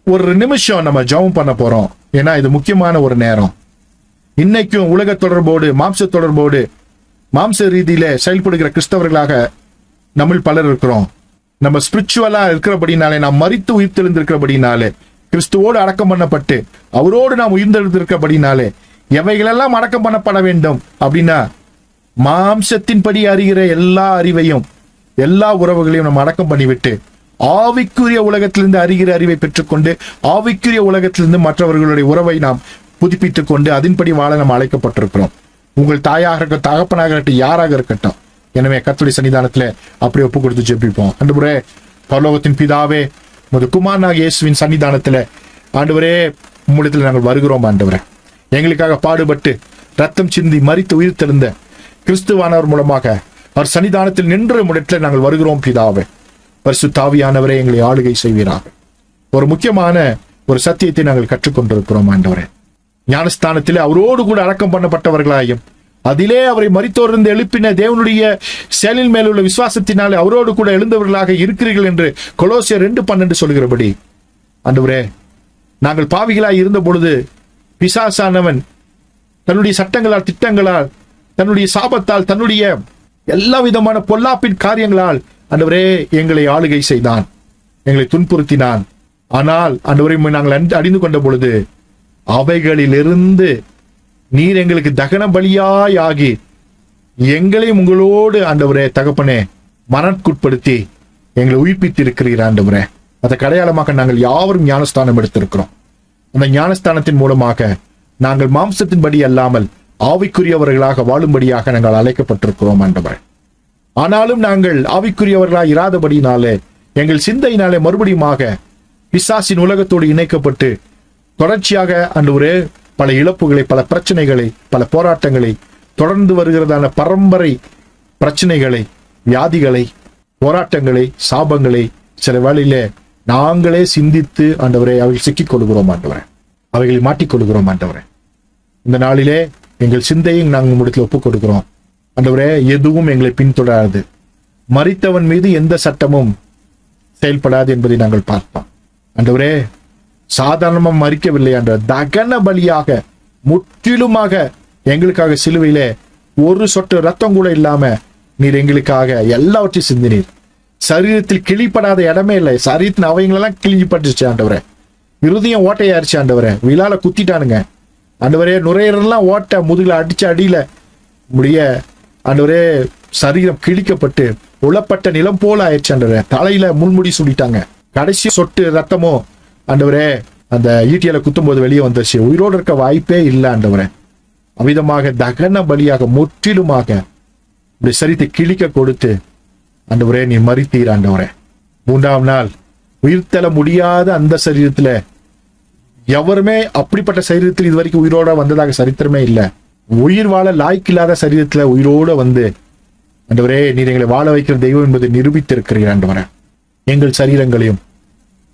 ஒரு நிமிஷம் நம்ம ஜெபம் பண்ண போறோம். ஏன்னா இது முக்கியமான ஒரு நேரம். இன்னைக்கும் உலக தொடர்போடு, மாம்ச தொடர்போடு, மாம்ச ரீதியில செயல்படுகிற கிறிஸ்தவர்களாக நம்ம பலர் இருக்கிறோம். நம்ம ஸ்பிரிச்சுவலா இருக்கிறபடினாலே, நாம் மரித்து உயிர்த்தெழுந்திருக்கிறபடினாலே, கிறிஸ்துவோடு அடக்கம் பண்ணப்பட்டு அவரோடு நாம் உயிர்த்தெழுந்திருக்கிறபடினாலே எவைகளெல்லாம் அடக்கம் பண்ணப்பட வேண்டும் அப்படின்னா, மாம்சத்தின்படி அறிகிற எல்லா அறிவையும் எல்லா உறவுகளையும் நம்ம அடக்கம் பண்ணிவிட்டு ஆவிக்குரிய உலகத்திலிருந்து அறிகிற அறிவை பெற்றுக்கொண்டு ஆவிக்குரிய உலகத்திலிருந்து மற்றவர்களுடைய உறவை நாம் புதுப்பித்துக் கொண்டு அதன்படி வாழ நாம் அழைக்கப்பட்டிருக்கிறோம். உங்கள் தாயாக இருக்கட்டும், தகப்பனாக இருக்கட்டும், யாராக இருக்கட்டும். எனவே கர்த்தருடைய சன்னிதானத்துல அப்படி ஒப்பு கொடுத்து ஜெபிப்போம். ஆண்டவரே, பரலோகத்தின் பிதாவே, உமது குமாரனாகிய இயேசுவின் சன்னிதானத்துல ஆண்டவரே உம்மிடத்தில் நாங்கள் வருகிறோம். ஆண்டவரே, எங்களுக்காக பாடுபட்டு ரத்தம் சிந்தி மரித்து உயிர்த்தெழுந்த கிறிஸ்துவானவர் மூலமாக அவர் சன்னிதானத்தில் நின்று உம்மிடத்தில் நாங்கள் வருகிறோம். பிதாவே, பரிசுத்த ஆவியானவரே, எங்களை ஆளுகை செய்வீராக. ஒரு முக்கியமான ஒரு சத்தியத்தை நாங்கள் கற்றுக்கொண்டிருக்கிறோம். ஆண்டவரே, ஞானஸ்தானத்திலே அவரோடு கூட அடக்கம் பண்ணப்பட்டவர்களாயும் அதிலே அவரை மரித்தோரிருந்து எழுப்பின தேவனுடைய செயலின் மேலுள்ள விசுவாசத்தினாலே அவரோடு கூட எழுந்தவர்களாக இருக்கிறீர்கள் என்று கொலோசியர் 2:12 சொல்கிறபடி, ஆண்டவரே, நாங்கள் பாவிகளாய் இருந்த பொழுது பிசாசானவன் தன்னுடைய சட்டங்களால், திட்டங்களால், தன்னுடைய சாபத்தால், தன்னுடைய எல்லா விதமான பொல்லாப்பின் காரியங்களால் ஆண்டவரே எங்களை ஆளுகை செய்தான், எங்களை துன்புறுத்தினான். ஆனால் ஆண்டவரே, நாங்கள் அறிந்து கொண்ட பொழுது அவைகளிலிருந்து நீர் எங்களுக்கு தகன பலியாய் ஆகி எங்களையும் உங்களோடு ஆண்டவரே தகப்பனே மனக்குட்படுத்தி எங்களை உயிர்ப்பித்து இருக்கிறீர். ஆண்டவரே, அதை அடையாளமாக நாங்கள் யாவரும் ஞானஸ்தானம் எடுத்திருக்கிறோம். அந்த ஞானஸ்தானத்தின் மூலமாக நாங்கள் மாம்சத்தின்படி அல்லாமல் ஆவிக்குரியவர்களாக வாழும்படியாக நாங்கள் அழைக்கப்பட்டிருக்கிறோம். ஆண்டவரே, ஆனாலும் நாங்கள் ஆவிக்குரியவர்களாக இராதபடினாலே எங்கள் சிந்தையினாலே மறுபடியுமாக பிசாசின் உலகத்தோடு இணைக்கப்பட்டு தொடர்ச்சியாக ஆண்டவரே பல இழப்புகளை, பல பிரச்சனைகளை, பல போராட்டங்களை, தொடர்ந்து வருகிறதான பரம்பரை பிரச்சனைகளை, வியாதிகளை, போராட்டங்களை, சாபங்களை சில வேளையில நாங்களே சிந்தித்து ஆண்டவரே அவைகள் சிக்கிக் கொள்கிறோம் ஆண்டவரே, அவைகளை மாட்டிக்கொள்கிறோம் ஆண்டவரே. இந்த நாளிலே எங்கள் சிந்தையை நாங்கள் உம்மிடத்தில் ஒப்புக் கொடுக்கிறோம் ஆண்டவரே. எதுவும் எங்களை பின்தொடராது, மரித்தவன் மீது எந்த சட்டமும் செயல்படாது என்பதை நாங்கள் பார்ப்போம் ஆண்டவரே. சாதாரணமாக மறிக்கவில்லை ஆண்டவர், தகன பலியாக முற்றிலுமாக எங்களுக்காக சிலுவையிலே ஒரு சொட்டு ரத்தம் கூட இல்லாம நீர் எங்களுக்காக எல்லாவற்றையும் சிந்தினீர். சரீரத்தில் கிழிப்படாத இடமே இல்லை. சரீரத்தின் அவைங்களெல்லாம் கிழிஞ்சு பட்டுச்சு ஆண்டவரே. இருதயம் ஓட்டையாயிருச்சு ஆண்டவரே, விழால குத்திட்டானுங்க ஆண்டவரே. நுரையீரல்லாம் ஓட்ட, முதுகுல அடிச்ச அடியில முடிய ஆண்டவரே சரீரம் கிழிக்கப்பட்டு உளப்பட்ட நிலம் போல ஆயிடுச்சு ஆண்டவரே. தலையில முள்முடி சுடிட்டாங்க. கடைசி சொட்டு ரத்தமோ ஆண்டவரே அந்த ஈட்டியால குத்தும் போது வெளியே வந்துருச்சு. உயிரோடு இருக்க வாய்ப்பே இல்லை ஆண்டவரே. அவ்விதமாக தகன பலியாக முற்றிலுமாக சரீரத்தை கிழிக்க கொடுத்து ஆண்டவரே நீ மரித்தீர் ஆண்டவரே. 3ஆம் நாள் உயிர்த்தெழ முடியாத அந்த சரீரத்துல, எவருமே அப்படிப்பட்ட சரீரத்தில் இதுவரைக்கும் உயிரோட வந்ததாக சரித்திரமே இல்லை. உயிர் வாழ லாய்க்கில்லாத சரீரத்துல உயிரோட வந்து ஆண்டவரே நீர் எங்களை வாழ வைக்கிற தெய்வம் என்பதை நிரூபித்திருக்கிறீர் ஆண்டவரே. எங்கள் சரீரங்களையும்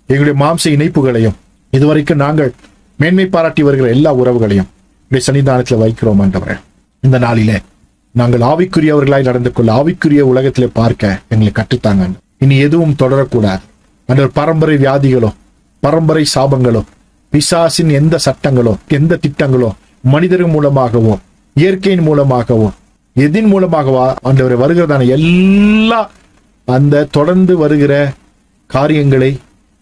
எங்களுடைய மாம்ச இணைப்புகளையும் இதுவரைக்கும் நாங்கள் மேன்மை பாராட்டி வருகிற எல்லா உறவுகளையும் சன்னிதானத்துல வைக்கிறோம் ஆண்டவரே. இந்த நாளிலே நாங்கள் ஆவிக்குரியவர்களாய் நடந்து கொள்ள, ஆவிக்குரிய உலகத்திலே பார்க்க எங்களை கற்றுத்தாங்க. இனி எதுவும் தொடரக்கூடாது ஆண்டவர். பரம்பரை வியாதிகளோ, பரம்பரை சாபங்களோ, பிசாசின் எந்த சட்டங்களோ, எந்த திட்டங்களோ, மனிதர்கள் மூலமாகவோ, இயற்கையின் மூலமாகவோ, எதின் மூலமாகவோ ஆண்டவரை வருகிறதான எல்லா அந்த தொடர்ந்து வருகிற காரியங்களை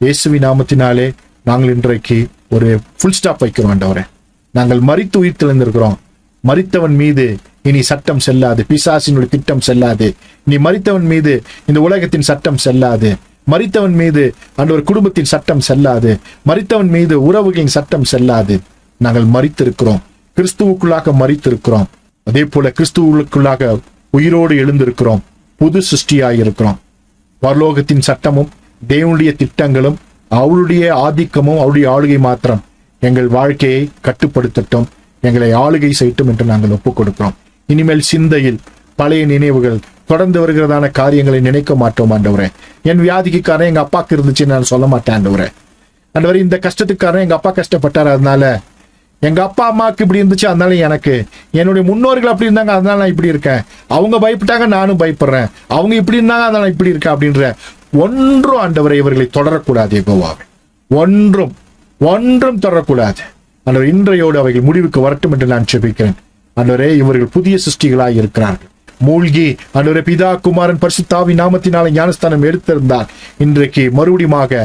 இயேசுவின் நாமத்தினாலே நாங்கள் இன்றைக்கு ஒரு ஃபுல் ஸ்டாப் வைக்கிறோம் ஆண்டவரே. நாங்கள் மரித்து உயிர் தெழுந்திருக்கிறோம். மரித்தவன் மீது இனி சட்டம் செல்லாது, பிசாசினுடைய திட்டம் செல்லாது. நீ மரித்தவன் மீது இந்த உலகத்தின் சட்டம் செல்லாது. மரித்தவன் மீது ஆண்டவர் குடும்பத்தின் சட்டம் செல்லாது. மரித்தவன் மீது உறவுகளின் சட்டம் செல்லாது. நாங்கள் மரித்திருக்கிறோம், கிறிஸ்துவுக்குள்ளாக மரித்திருக்கிறோம். அதே போல கிறிஸ்துவுக்குள்ளாக உயிரோடு எழுந்திருக்கிறோம், புது சிருஷ்டியாயிருக்கிறோம். பரலோகத்தின் சட்டமும் தேவனுடைய திட்டங்களும் அவருடைய ஆதிக்கமும் அவருடைய ஆளுகை மாத்திரம் எங்கள் வாழ்க்கையை கட்டுப்படுத்தட்டும், எங்களை ஆளுகை செய்யட்டும் என்று நாங்கள் ஒப்புக் கொடுக்கிறோம். இனிமேல் சிந்தையில் பழைய நினைவுகள், தொடர்ந்து வருகிறதான காரியங்களை நினைக்க மாட்டோம் ஆண்டவரே. என் வியாதிக்குக்காரன் எங்க அப்பாக்கு இருந்துச்சுன்னு நான் சொல்ல மாட்டேன் ஆண்டவரே. ஆண்டவரே இந்த கஷ்டத்துக்காரன் எங்க அப்பா கஷ்டப்பட்டார், அதனால எங்க அப்பா அம்மாவுக்கு இப்படி இருந்துச்சு, அதனால எனக்கு என்னுடைய முன்னோர்கள் அப்படி இருந்தாங்க, அதனால நான் இப்படி இருக்கேன். அவங்க பயப்பட்டாங்க, நானும் பயப்படுறேன். அவங்க இப்படி இருந்தாங்க, அதனால இப்படி இருக்கேன் அப்படின்ற ஒன்றும் ஆண்டவரை இவர்களை தொடரக்கூடாது. யெகோவாவே ஒன்றும் தொடரக்கூடாது ஆண்டவர். இன்றையோடு அவைகள் முடிவுக்கு வரட்டும் என்று நான் ஜெபிக்கிறேன் ஆண்டவரே. இவர்கள் புதிய சிருஷ்டிகளாய் இருக்கிறார்கள். மூழ்கி ஆண்டவரே பிதா குமாரன் பரிசுத்தாவி நாமத்தினால ஞானஸ்தானம் எடுத்திருந்தார். இன்றைக்கு மறுபடியுமாக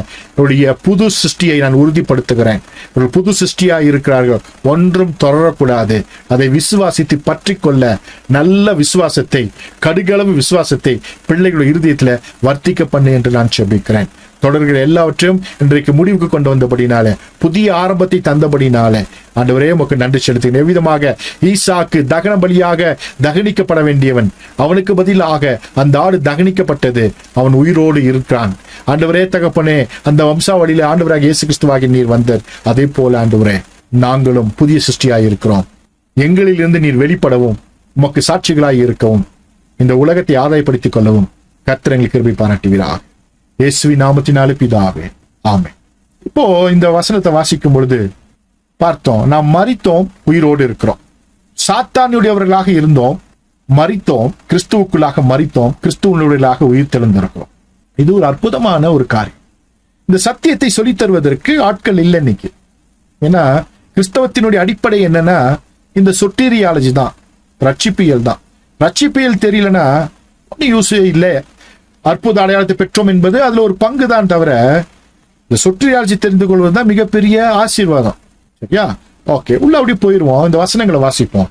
புது சிருஷ்டியை நான் உறுதிப்படுத்துகிறேன். ஒரு புது சிருஷ்டியாய் இருக்கிறார்கள். ஒன்றும் தொடரக்கூடாது. அதை விசுவாசித்து பற்றி கொள்ள நல்ல விசுவாசத்தை, கடுகளவு விசுவாசத்தை பிள்ளைகளுடைய இருதயத்துல வர்த்திக்க பண்ணு என்று நான் ஜெபிக்கிறேன். தொடர்கிற எல்லாவற்றையும் இன்றைக்கு முடிவுக்கு கொண்டு வந்தபடினால, புதிய ஆரம்பத்தை தந்தபடினால ஆண்டவரே உமக்கு நன்றி செலுத்துகிறேன். எவ்விதமாக ஈசாக்கு தகன பலியாக தகனிக்கப்பட வேண்டியவன், அவனுக்கு பதிலாக அந்த ஆடு தகனிக்கப்பட்டது, அவன் உயிரோடு இருக்கிறான். ஆண்டவரே தகப்பனே, அந்த வம்சாவளியில ஆண்டவராக இயேசு கிறிஸ்துவாகி நீர் வந்தார். அதே போல ஆண்டவரே நாங்களும் புதிய சிருஷ்டியாய் இருக்கிறோம். எங்களில் இருந்து நீர் வெளிப்படவும், உமக்கு சாட்சிகளாய் இருக்கவும், இந்த உலகத்தை ஆதாயப்படுத்திக் கொள்ளவும் கர்த்தர் எங்களுக்கு கிருபை பாராட்டுவீராக. இயேசுவின் நாமத்தினாலே பிதாவே, ஆமென். இப்போ இந்த வசனத்தை வாசிக்கும் பொழுது பார்த்தோம், நாம் மரித்தோம், உயிரோடு இருக்கிறோம். சாத்தானுடையவர்களாக இருந்தோம், மரித்தோம், கிறிஸ்துவுக்குள்ளாக மரித்தோம், கிறிஸ்துவனுடையவர்களாக உயிர் தெழுந்திருக்கிறோம். இது ஒரு அற்புதமான ஒரு காரியம். இந்த சத்தியத்தை சொல்லித் தருவதற்கு ஆட்கள் இல்லை இன்னைக்கு. ஏன்னா கிறிஸ்தவத்தினுடைய அடிப்படை என்னன்னா இந்த சொட்டீரியாலஜி தான், ரட்சிப்பியல் தான். ரட்சிப்பியல் தெரியலன்னா ஒன்றும் யூஸே இல்லை. அற்புத அடையாளத்தை பெற்றோம் என்பது அதுல ஒரு பங்கு தான், தவிர இந்த சொட்டீரியாலஜி தெரிந்து கொள்வதுதான் மிகப்பெரிய ஆசீர்வாதம். சரியா? ஓகே, உள்ள அப்படி போயிருவோம். இந்த வசனங்களை வாசிப்போம்.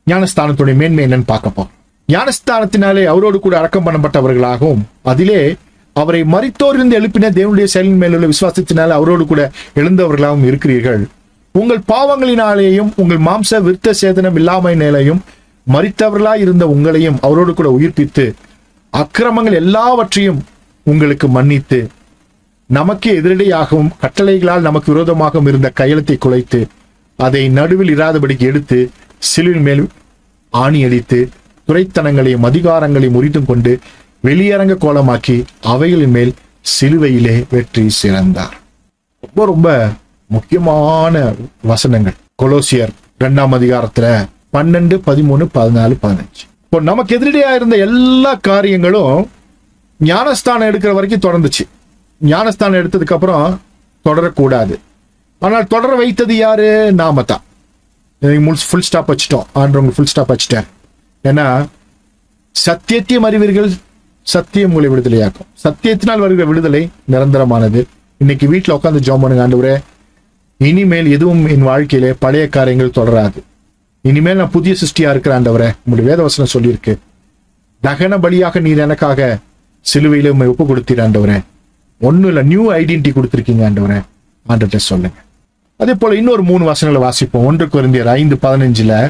ஞானஸ்தானத்துடைய மேன்மை என்னன்னு பார்க்கப்போம். ஞானஸ்தானத்தினாலே அவரோடு கூட அடக்கம் பண்ணப்பட்டவர்களாகவும், அதிலே அவரை மரித்தோரிலிருந்து எழுப்பின தேவனுடைய செயலின் மேலுள்ள விசுவாசத்தினால அவரோடு கூட எழுந்தவர்களாகவும் இருக்கிறீர்கள். உங்கள் பாவங்களினாலேயும் உங்கள் மாம்ச விருத்த சேதனம் இல்லாமையினாலேயும் மரித்தவர்களாய் இருந்த உங்களையும் அவரோடு கூட உயிர்ப்பித்து அக்கிரமங்கள் எல்லாவற்றையும் உங்களுக்கு மன்னித்து நமக்கு எதிரடையாகவும் கட்டளைகளால் நமக்கு விரோதமாகவும் இருந்த கையெழுத்தை குலைத்து அதை நடுவில் இராதபடிக்கு எடுத்து சிலுவின் மேல் ஆணி அடித்து துரைத்தனங்களையும் அதிகாரங்களையும் முறித்தும் கொண்டு வெளியரங்க கோலமாக்கி அவைகளின் மேல் சிலுவையிலே வெற்றி சிறந்தார். ரொம்ப ரொம்ப முக்கியமான வசனங்கள் கொலோசியர் 2ஆம் அதிகாரத்துல 12, 13, 14, 15. இப்போ நமக்கு எதிரடியா இருந்த எல்லா காரியங்களும் ஞானஸ்தானம் எடுக்கிற வரைக்கும் தொடர்ந்துச்சு. ஞானஸ்தானம் எடுத்ததுக்கு அப்புறம் தொடரக்கூடாது. ஆனால் தொடர வைத்தது யாரு? நாம தான். ஃபுல் ஸ்டாப் வச்சுட்டோம். ஆண்டவங்க ஃபுல் ஸ்டாப் வச்சுட்டேன். ஏன்னா சத்தியத்தையும் அறிவீர்கள், சத்தியம் உங்களை விடுதலையாக்கும். சத்தியத்தினால் வருகிற விடுதலை நிரந்தரமானது. இன்னைக்கு வீட்டில் உட்காந்து ஜெபம் பண்ணுங்க, ஆண்டவரே இனிமேல் எதுவும் என் வாழ்க்கையிலே பழைய காரியங்கள் தொடராது. இனிமேல் நான் புதிய சிருஷ்டியா இருக்கிற ஆண்டவரே, உங்களுடைய வேதவசனம் சொல்லியிருக்கு, தகன பலியாக நீர் எனக்காக சிலுவையில உண்மை ஒப்பு கொடுத்தீர் ஆண்டவரே. ஒன்னும் இல்லை, நியூ ஐடென்டிட்டி கொடுத்திருக்கீங்க ஆண்டவரே. ஆண்டவர்கிட்ட சொல்லுங்க. அதே போல இன்னொரு 3 வசனங்களை வாசிப்போம். 1 கொரிந்தியர் 5:15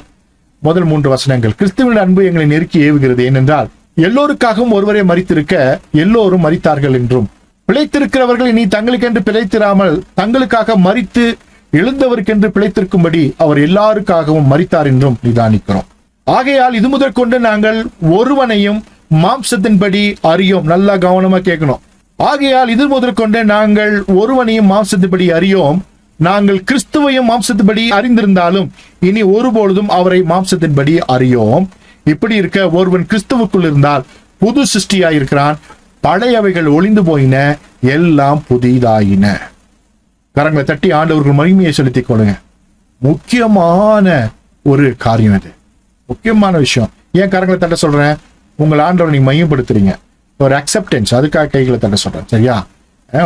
முதல் 3 வசனங்கள். கிறிஸ்துவின் அன்பு எங்களை நெருக்கி ஏவுகிறது. ஏனென்றால் எல்லோருக்காகவும் ஒருவரே மரித்திருக்க எல்லோரும் மரித்தார்கள் என்றும், பிழைத்திருக்கிறவர்கள் இனி தங்களுக்கென்று பிழைத்திராமல் தங்களுக்காக மரித்து எழுந்தவருக்கென்று பிழைத்திருக்கும்படி அவர் எல்லாருக்காகவும் மரித்தார் என்றும் நிதானிக்கிறோம். ஆகையால் இது முதற் கொண்டு நாங்கள் ஒருவனையும் மாம்சத்தின்படி அறியோம். நல்லா கவனமா கேட்கணும். ஆகையால் இது முதற்கொண்டு நாங்கள் ஒருவனையும் மாம்சத்தின்படி அறியோம். நாங்கள் கிறிஸ்துவையும் மாம்சத்தின்படி அறிந்திருந்தாலும் இனி ஒருபொழுதும் அவரை மாம்சத்தின்படி அறியோம். இப்படி இருக்க ஒருவன் கிறிஸ்துவுக்குள் இருந்தால் புது சிருஷ்டியாயிருக்கிறான், பழையவைகள் ஒளிந்து போயின, எல்லாம் புதிதாயின. கரங்களை தட்டி ஆண்டவர்கள் மகிமையை செலுத்திக் கொள்ளுங்க. முக்கியமான ஒரு காரியம் இது, முக்கியமான விஷயம். ஏன் கரங்களை தட்ட சொல்றேன்? உங்கள் ஆண்டவரை நீங்க மையப்படுத்துறீங்க, ஒரு அக்செப்டன்ஸ், அதுக்காக கைகளை தட்ட சொல்றேன். சரியா?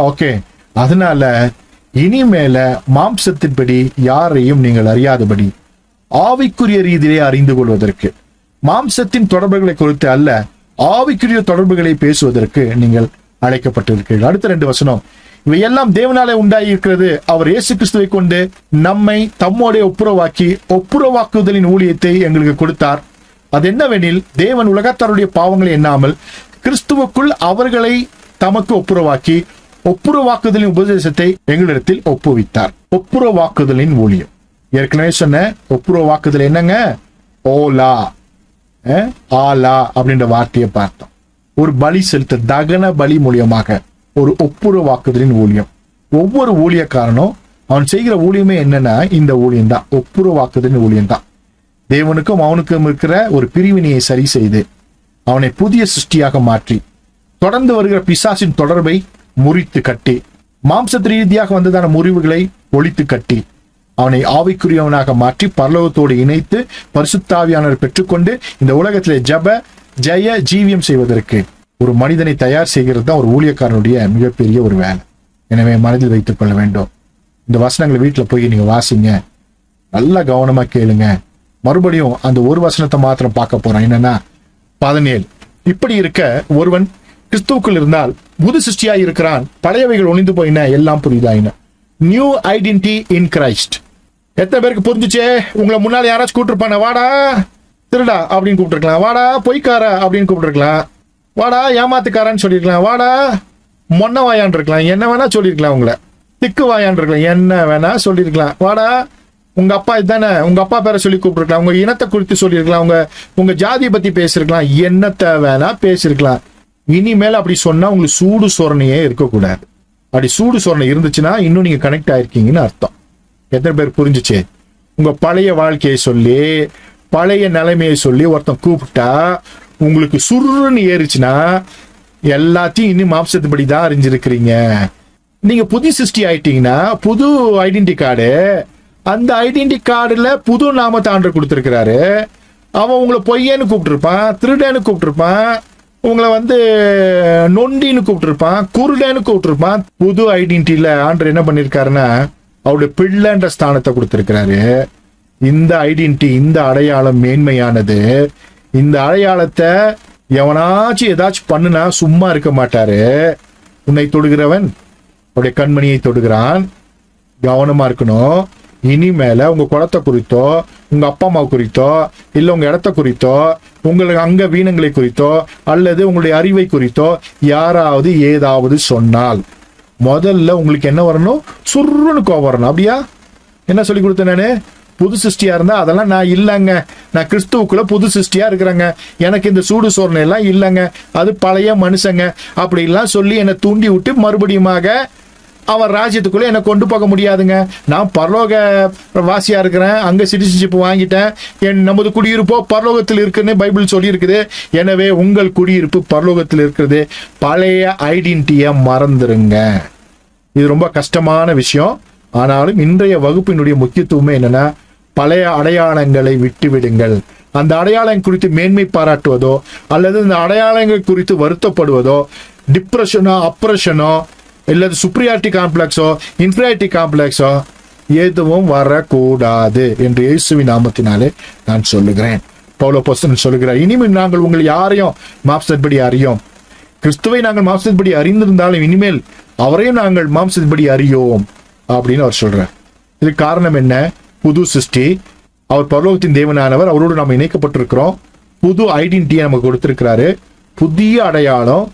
ஓகே. அதனால இனிமேல மாம்சத்தின்படி யாரையும் நீங்கள் அறியாதபடி ஆவிக்குரிய ரீதியிலே அறிந்து கொள்வதற்கு, மாம்சத்தின் தொடர்புகளை குறித்து அல்ல, ஆவிக்குரிய தொடர்புகளை பேசுவதற்கு நீங்கள் அழைக்கப்பட்டிருக்கிறீர்கள். அடுத்த 2 வசனம். இவையெல்லாம் தேவனாலே உண்டாகி இருக்கிறது. அவர் இயேசு கிறிஸ்துவை கொண்டு நம்மை தம்மோட ஒப்புரவாக்குதலின் ஊழியத்தை எங்களுக்கு கொடுத்தார். அது என்னவெனில், தேவன் உலகத்தாருடைய பாவங்களை எண்ணாமல் கிறிஸ்துவுக்குள் அவர்களை தமக்கு ஒப்புரவாக்கி ஒப்புரவாக்குதலின் உபதேசத்தை எங்களிடத்தில் ஒப்புவித்தார். ஒப்புரவாக்குதலின் ஊழியம். ஏற்கனவே சொன்ன ஒப்புரவாக்குதல் என்னங்க? ஓலா ஆலா அப்படின்ற வார்த்தையை பார்த்தோம். ஒரு பலி செலுத்த, தகன பலி மூலியமாக ஒரு ஒப்புரவாக்குதலின் ஊழியம். ஒவ்வொரு ஊழியக்காரனும் அவன் செய்கிற ஊழியமே என்னன்னா இந்த ஊழியம் தான், ஒப்புரவாக்குதலின் ஊழியம் தான். தேவனுக்கும் அவனுக்கும் இருக்கிற ஒரு பிரிவினையை சரி செய்து அவனை புதிய சிருஷ்டியாக மாற்றி தொடர்ந்து வருகிற பிசாசின் தொடர்பை முறித்து கட்டி, மாம்ச ரீதியாக வந்ததான முறிவுகளை ஒழித்து கட்டி, அவனை ஆவிக்குரியவனாக மாற்றி பரலோகத்தோடு இணைத்து பரிசுத்தாவியானவர் பெற்றுக்கொண்டு இந்த உலகத்திலே ஜெய ஜீவியம் செய்வதற்கு ஒரு மனிதனை தயார் செய்கிறது தான் ஒரு ஊழியக்காரனுடைய மிகப்பெரிய ஒரு வேலை. எனவே மனதில் வைத்துக் கொள்ள வேண்டும். இந்த வசனங்களை வீட்டில் போய் நீங்க வாசிங்க, நல்லா கவனமா கேளுங்க. மறுபடியும் அந்த ஒரு வசனத்தை மாத்திரம் பார்க்க போறோம். என்னன்னா 17. இப்படி இருக்க ஒருவன் கிறிஸ்துவுக்குள் இருந்தால் புது சிருஷ்டியாய் இருக்கிறான், பழையவைகள் ஒளிந்து போயின, எல்லாம் புதிதாயின. New identity in Christ. எத்தனை பேருக்கு புரிஞ்சுச்சே? உங்களை முன்னாடி யாராச்சும் கூப்பிட்டுருப்பான, வாடா திருடா அப்படின்னு கூப்பிட்டுருக்கலாம், வாடா பொய்க்காரா அப்படின்னு கூப்பிட்டுருக்கலாம், வாடா ஏமாத்துக்காரான்னு சொல்லிருக்கலாம், வாடா மொன்ன வாயான் இருக்கலாம், என்ன வேணா சொல்லிருக்கலாம், உங்களை திக்கு வாயான் இருக்கலாம், என்ன வேணா சொல்லிருக்கலாம், வாடா உங்க அப்பா இதுதானே, உங்க அப்பா பேரை சொல்லி கூப்பிட்டுருக்கலாம், உங்க இனத்தை குறித்து சொல்லியிருக்கலாம், உங்க ஜாதியை பத்தி பேசிருக்கலாம், என்னத்தை வேணா பேசிருக்கலாம். இனிமேல் அப்படி சொன்னா உங்களுக்கு சூடு சொரணையே இருக்கக்கூடாது. அப்படி சூடு சொரணை இருந்துச்சுன்னா இன்னும் நீங்க கனெக்ட் ஆயிருக்கீங்கன்னு அர்த்தம். எத்தனை பேர் புரிஞ்சுச்சு? உங்க பழைய வாழ்க்கையை சொல்லி, பழைய நிலைமையை சொல்லி ஒருத்தன் கூப்பிட்டா உங்களுக்கு சுருன்னு ஏறிச்சுன்னா எல்லாத்தையும் இன்னும் மாம்சத்துப்படி தான் அறிஞ்சிருக்கிறீங்க. நீங்க புது சிருஷ்டி ஆயிட்டீங்கன்னா புது ஐடென்டி கார்டு, அந்த ஐடென்டி கார்டுல புது நாமத்தை ஆண்டவர் கொடுத்திருக்கிறாரு. அவன் உங்களை பொய்யன்னு கூப்பிட்டுருப்பான், திருடன்னு கூப்பிட்டுருப்பான், உங்களை நொண்டின்னு கூப்பிட்டுருப்பான், குருடன்னு கூப்பிட்டுருப்பான். புது ஐடென்டிட்டியில ஆண்டவர் என்ன பண்ணிருக்காருன்னா அவருடைய பிள்ளைன்ற ஸ்தானத்தை கொடுத்திருக்கிறாரு. இந்த ஐடென்டிட்டி, இந்த அடையாளம் மேன்மையானது. இந்த அடையாளத்தை எவனாச்சும் ஏதாச்சும் பண்ணுனா சும்மா இருக்க மாட்டாரு. உன்னை தொடுகிறவன் அவருடைய கண்மணியை தொடுகிறான். கவனமா இருக்கணும். இனிமேல உங்க குலத்தை குறித்தோ, உங்க அப்பா அம்மா குறித்தோ, இல்ல உங்க இடத்த குறித்தோ, உங்களுக்கு அங்க வீணங்களை குறித்தோ, அல்லது உங்களுடைய அறிவை குறித்தோ யாராவது ஏதாவது சொன்னால் முதல்ல உங்களுக்கு என்ன வரணும்? சுருன்னு கோபம் வரணும். அப்படியா? என்ன சொல்லி கொடுத்தேன் நானு? புது சிருஷ்டியா இருந்தா அதெல்லாம் நான் இல்லைங்க, நான் கிறிஸ்துவுக்குள்ள புது சிருஷ்டியா இருக்கிறேங்க, எனக்கு இந்த சூடு சோர்ணை எல்லாம் இல்லைங்க, அது பழைய மனுஷங்க அப்படிலாம் சொல்லி என்னை தூண்டி விட்டு மறுபடியுமாக அவர் ராஜ்யத்துக்குள்ள என்னை கொண்டு போக முடியாதுங்க. நான் பரலோக வாசியா இருக்கிறேன், அங்க சிட்டிசன்ஷிப் வாங்கிட்டேன், நமது குடியிருப்போ பரலோகத்தில் இருக்குன்னு பைபிள் சொல்லி இருக்குது. எனவே உங்கள் குடியிருப்பு பரலோகத்தில் இருக்கிறது. பழைய ஐடென்டிட்டியை மறந்துருங்க. இது ரொம்ப கஷ்டமான விஷயம். ஆனாலும் இன்றைய வகுப்பினுடைய முக்கியத்துவமே என்னன்னா, பழைய அடையாளங்களை விட்டு விடுங்கள். அந்த அடையாளம் குறித்து மேன்மை பாராட்டுவதோ அல்லது இந்த அடையாளங்கள் குறித்து வருத்தப்படுவதோ, டிப்ரெஷனோ அப்ரெஷனோ இல்லது சுப்ரியாரிட்டி காம்ப்ளெக்ஸோ இன்ஃபீரியாரிட்டி காம்ப்ளெக்ஸோ எதுவும் வரக்கூடாது என்று இயேசுவின் நாமத்தினாலே நான் சொல்லுகிறேன். பவுல் அப்போஸ்தலன் சொல்லுகிறார், இனிமேல் நாங்கள் உங்கள் யாரையும் மாம்சத்தின்படி அறியோம். கிறிஸ்துவை நாங்கள் மாம்சத்தின்படி அறிந்திருந்தாலும் இனிமேல் அவரையும் நாங்கள் மாம்சத்தின்படி அறியோம் அப்படின்னு அவர் சொல்றார். இதுக்கு காரணம் என்ன? புது சிருஷ்டி. அவர் பரலோகத்தின் தேவனானவர், அவரோடு நாம் இணைக்கப்பட்டிருக்கிறோம். புது ஐடென்டிட்டியை நமக்கு கொடுத்திருக்கிறாரு. புதிய அடையாளம்,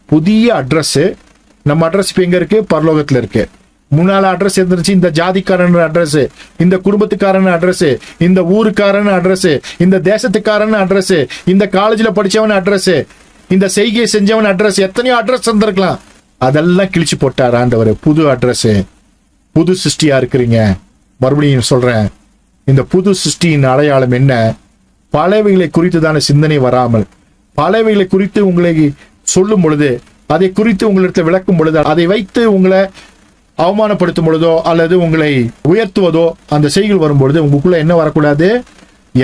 புதிய அட்ரஸ். நம்ம அட்ரஸ் இப்ப எங்க இருக்கு? பரலோகத்துல இருக்கு. முன்னால அட்ரஸ் இருந்துச்சு, இந்த ஜாதிக்காரன் அட்ரஸ், இந்த குடும்பத்துக்காரன் அட்ரஸ், இந்த ஊருக்காரன் அட்ரஸ், இந்த தேசத்துக்காரன் அட்ரஸ், இந்த காலேஜ்ல படிச்சவன் அட்ரஸ், இந்த செய்கையை செஞ்சவன் அட்ரஸ், எத்தனையோ அட்ரஸ் இருந்திருக்கலாம். அதெல்லாம் கிழிச்சு போட்டார் ஆண்டவர். புது அட்ரஸ், புது சிருஷ்டியா இருக்கிறீங்க. மறுபடியும் சொல்றேன், இந்த புது சிருஷ்டியின் அடையாளம் என்ன? பழையவைகளை குறித்துதான சிந்தனை வராமல், பழையவைகளை குறித்து உங்களை சொல்லும் பொழுது, அதை குறித்து உங்களிடத்தை விளக்கும் பொழுது, அதை வைத்து உங்களை அவமானப்படுத்தும் பொழுதோ அல்லது உங்களை உயர்த்துவதோ அந்த செய்கள் வரும்பொழுது உங்களுக்குள்ள என்ன வரக்கூடாது?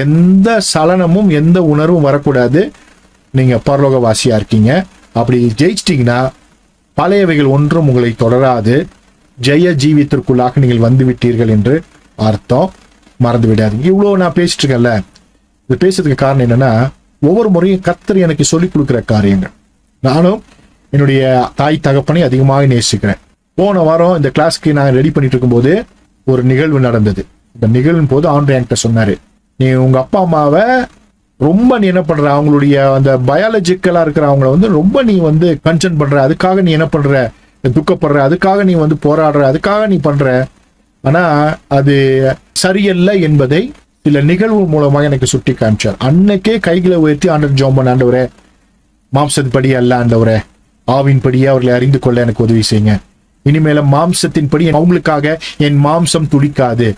எந்த சலனமும் எந்த உணர்வும் வரக்கூடாது. நீங்க பரலோகவாசியா இருக்கீங்க. அப்படி ஜெயிச்சிட்டீங்கன்னா பழையவைகள் ஒன்றும் உங்களை தொடராது. ஜெய ஜீவித்திற்குள்ளாக நீங்கள் வந்து விட்டீர்கள் என்று அர்த்தம். மறந்து விடாதீங்க. இவ்வளவு நான் பேசிட்டு இருக்கேன்ல, இது பேசுறதுக்கு காரணம் என்னன்னா, ஒவ்வொரு முறையும் கர்த்தர் எனக்கு சொல்லிக் கொடுக்கிற காரியங்கள். நானும் என்னுடைய தாய் தகப்பனை அதிகமாக நேசிக்கிறேன். போன வாரம் இந்த கிளாஸ்க்கு நான் ரெடி பண்ணிட்டு இருக்கும்போது ஒரு நிகழ்வு நடந்தது. இந்த நிகழ்வின் போது ஆண்டவர் என்கிட்ட சொன்னாரு, நீ உங்க அப்பா அம்மாவை ரொம்ப நீ என்ன பண்ற, அவங்களுடைய அந்த பயாலஜிக்கலா இருக்கிற அவங்கள வந்து ரொம்ப நீ வந்து கன்சர்ன் பண்ற, அதுக்காக நீ என்ன பண்ற, துக்கப்படுற, அதுக்காக நீ வந்து போராடுற, அதுக்காக நீ பண்ற. ஆனா அது சரியல்ல என்பதை சில நிகழ்வு மூலமாக எனக்கு சுட்டி காமிச்சார். அன்னைக்கே கைகளை உயர்த்தி ஆண்டவர் ஜெபம் பண்ண, ஆண்டவரே மாம்சத்தின்படி அல்ல ஆண்டவரே, ஆவின்படியே அவர்களை அறிந்து கொள்ள எனக்கு உதவி செய்யுங்க. இனிமேல மாம்சத்தின்படி அவங்களுக்காக என் மாம்சம் துடிக்காது.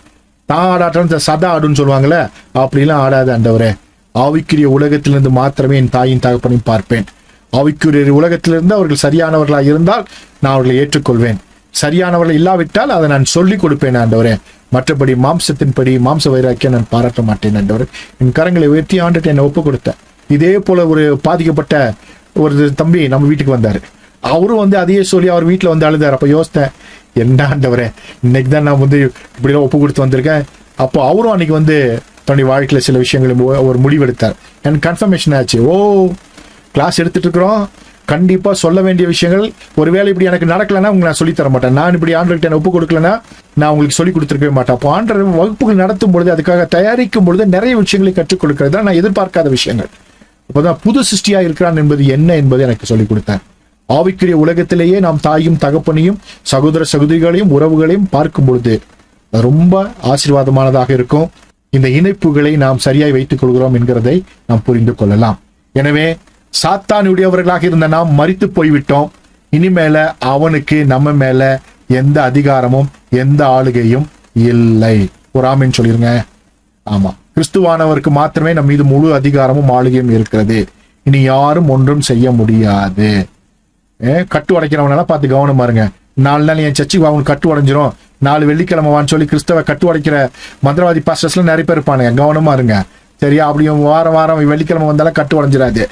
தான் ஆடாட்டம் சதா ஆடுன்னு சொல்லுவாங்கல்ல, அப்படிலாம் ஆடாது ஆண்டவரே. ஆவிக்குரிய உலகத்திலிருந்து மாத்திரமே என் தாயின் தகப்பனையும் பார்ப்பேன். ஆவிக்குரிய உலகத்திலிருந்து அவர்கள் சரியானவர்களாக இருந்தால் நான் அவர்களை ஏற்றுக்கொள்வேன். சரியானவர்கள் இல்லாவிட்டால் அதை நான் சொல்லிக் கொடுப்பேன் ஆண்டவரே. மற்றபடி மாம்சத்தின்படி மாம்ச வைராக்கியம் நான் பாராட்ட மாட்டேன் ஆண்டவரே. என் கரங்களை உயர்த்தி ஆண்டுட்டு என்னை ஒப்பு கொடுத்தேன். இதே போல ஒரு பாதிக்கப்பட்ட ஒரு தம்பி நம்ம வீட்டுக்கு வந்தாரு. அவரும் வந்து அதையே சொல்லி அவர் வீட்டுல வந்து அழுதார். அப்ப யோசித்தேன், என்ன ஆண்டவரே, இன்னைக்கு தான் நான் வந்து இப்படிலாம் ஒப்பு கொடுத்து வந்திருக்கேன். அப்போ அவரும் அன்னைக்கு வந்து தன்னுடைய வாழ்க்கையில சில விஷயங்கள் ஒரு முடிவெடுத்தார். எனக்கு கன்ஃபர்மேஷன் ஆச்சு. ஓ, கிளாஸ் எடுத்துட்டு இருக்கிறோம், கண்டிப்பா சொல்ல வேண்டிய விஷயங்கள், ஒருவேளை இப்படி எனக்கு நடக்கலன்னா உங்களுக்கு நான் சொல்லி தர மாட்டேன். நான் இப்படி ஆண்டவர்கிட்ட ஒப்பு கொடுக்கலன்னா நான் உங்களுக்கு சொல்லி கொடுத்துருக்கவே மாட்டேன். அப்போ ஆண்டவர் வகுப்புகள் நடத்தும் பொழுது, அதுக்காக தயாரிக்கும் பொழுது நிறைய விஷயங்களை கற்றுக் கொடுக்கிறது நான் எதிர்பார்க்காத விஷயங்கள். அப்போதான் புது சிருஷ்டியா இருக்கிறான் என்பது என்ன என்பதை எனக்கு சொல்லிக் கொடுத்தார். ஆவிக்குரிய உலகத்திலேயே நாம் தாயும் தகப்பனையும் சகோதர சகோதரிகளையும் உறவுகளையும் பார்க்கும் பொழுது ரொம்ப ஆசீர்வாதமானதாக இருக்கும். இந்த இணைப்புகளை நாம் சரியாய் வைத்துக் கொள்கிறோம் என்கிறதை நாம் புரிந்து கொள்ளலாம். எனவே சாத்தானுடையவர்களாக இருந்த நாம் மரித்து போய்விட்டோம். இனிமேல அவனுக்கு நம்ம மேல எந்த அதிகாரமும் எந்த ஆளுகையும் இல்லை. ஒரு ஆமென் சொல்லிருங்க. ஆமா, கிறிஸ்துவானவருக்கு மாத்திரமே நம் மீது முழு அதிகாரமும் ஆளுகையும் இருக்கிறது. இனி யாரும் ஒன்றும் செய்ய முடியாது. கட்டு உடைக்கிறவனெல்லாம் பார்த்து கவனமா இருங்க. 4 நாள் என் சர்ச்சுக்கு அவங்களுக்கு கட்டு உடைஞ்சிரும், 4 வெள்ளிக்கிழமைவான்னு சொல்லி கிறிஸ்தவ கட்டு உடைக்கிற மந்திரவாதி பாஸ்டர்ஸ்லாம் நிறைய பேர் இருப்பானுங்க. கவனமா இருங்க, சரியா? அப்படியும் வாரம் வாரம் வெள்ளிக்கிழமை வந்தாலும் கட்டு உடைஞ்சிடாது.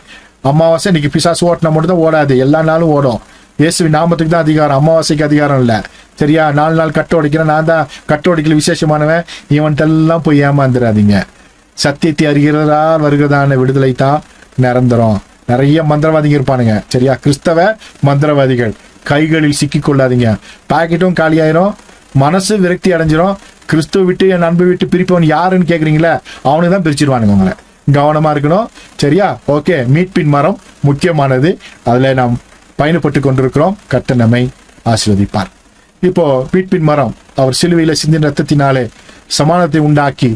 அமாவாசை இன்னைக்கு பிசாசு ஓட்டினா மட்டும் தான் ஓடாது, எல்லா நாளும் ஓடும். இயேசுவின் நாமத்துக்கு தான் அதிகாரம், அமாவாசைக்கு அதிகாரம் இல்லை, சரியா? 4 நாள் கட்டு உடைக்கிறேன், நான் தான் கட்டு உடைக்கல விசேஷமானவன், இவன்ட்டெல்லாம் போய் ஏமாந்துடாதீங்க. சத்தியத்தை அறிகிறதால் வருகிறதான விடுதலை தான் நிரந்தரம். நிறைய மந்திரவாதிகள் இருப்பானுங்க, சரியா? கிறிஸ்தவ மந்திரவாதிகள் கைகளில் சிக்கி கொள்ளாதீங்க. பாக்கெட்டும் காலியாயிரும், மனசு விரக்தி அடைஞ்சிரும். கிறிஸ்துவ விட்டு என் அன்பை விட்டு பிரிப்பவன் யாருன்னு கேக்குறீங்களா? அவனுக்கு தான் பிரிச்சிருவானுங்க உங்களை. கவனமா இருக்கணும், சரியா? ஓகே, மீட்பின் மரம் முக்கியமானது, அதுல நாம் பயணப்பட்டு கொண்டிருக்கிறோம். கர்த்தர் நம்மை ஆசீர்வதிப்பார். இப்போ மீட்பின் மரம் அவர் சிலுவையில சிந்தின ரத்தத்தினாலே சமானத்தை உண்டாக்கி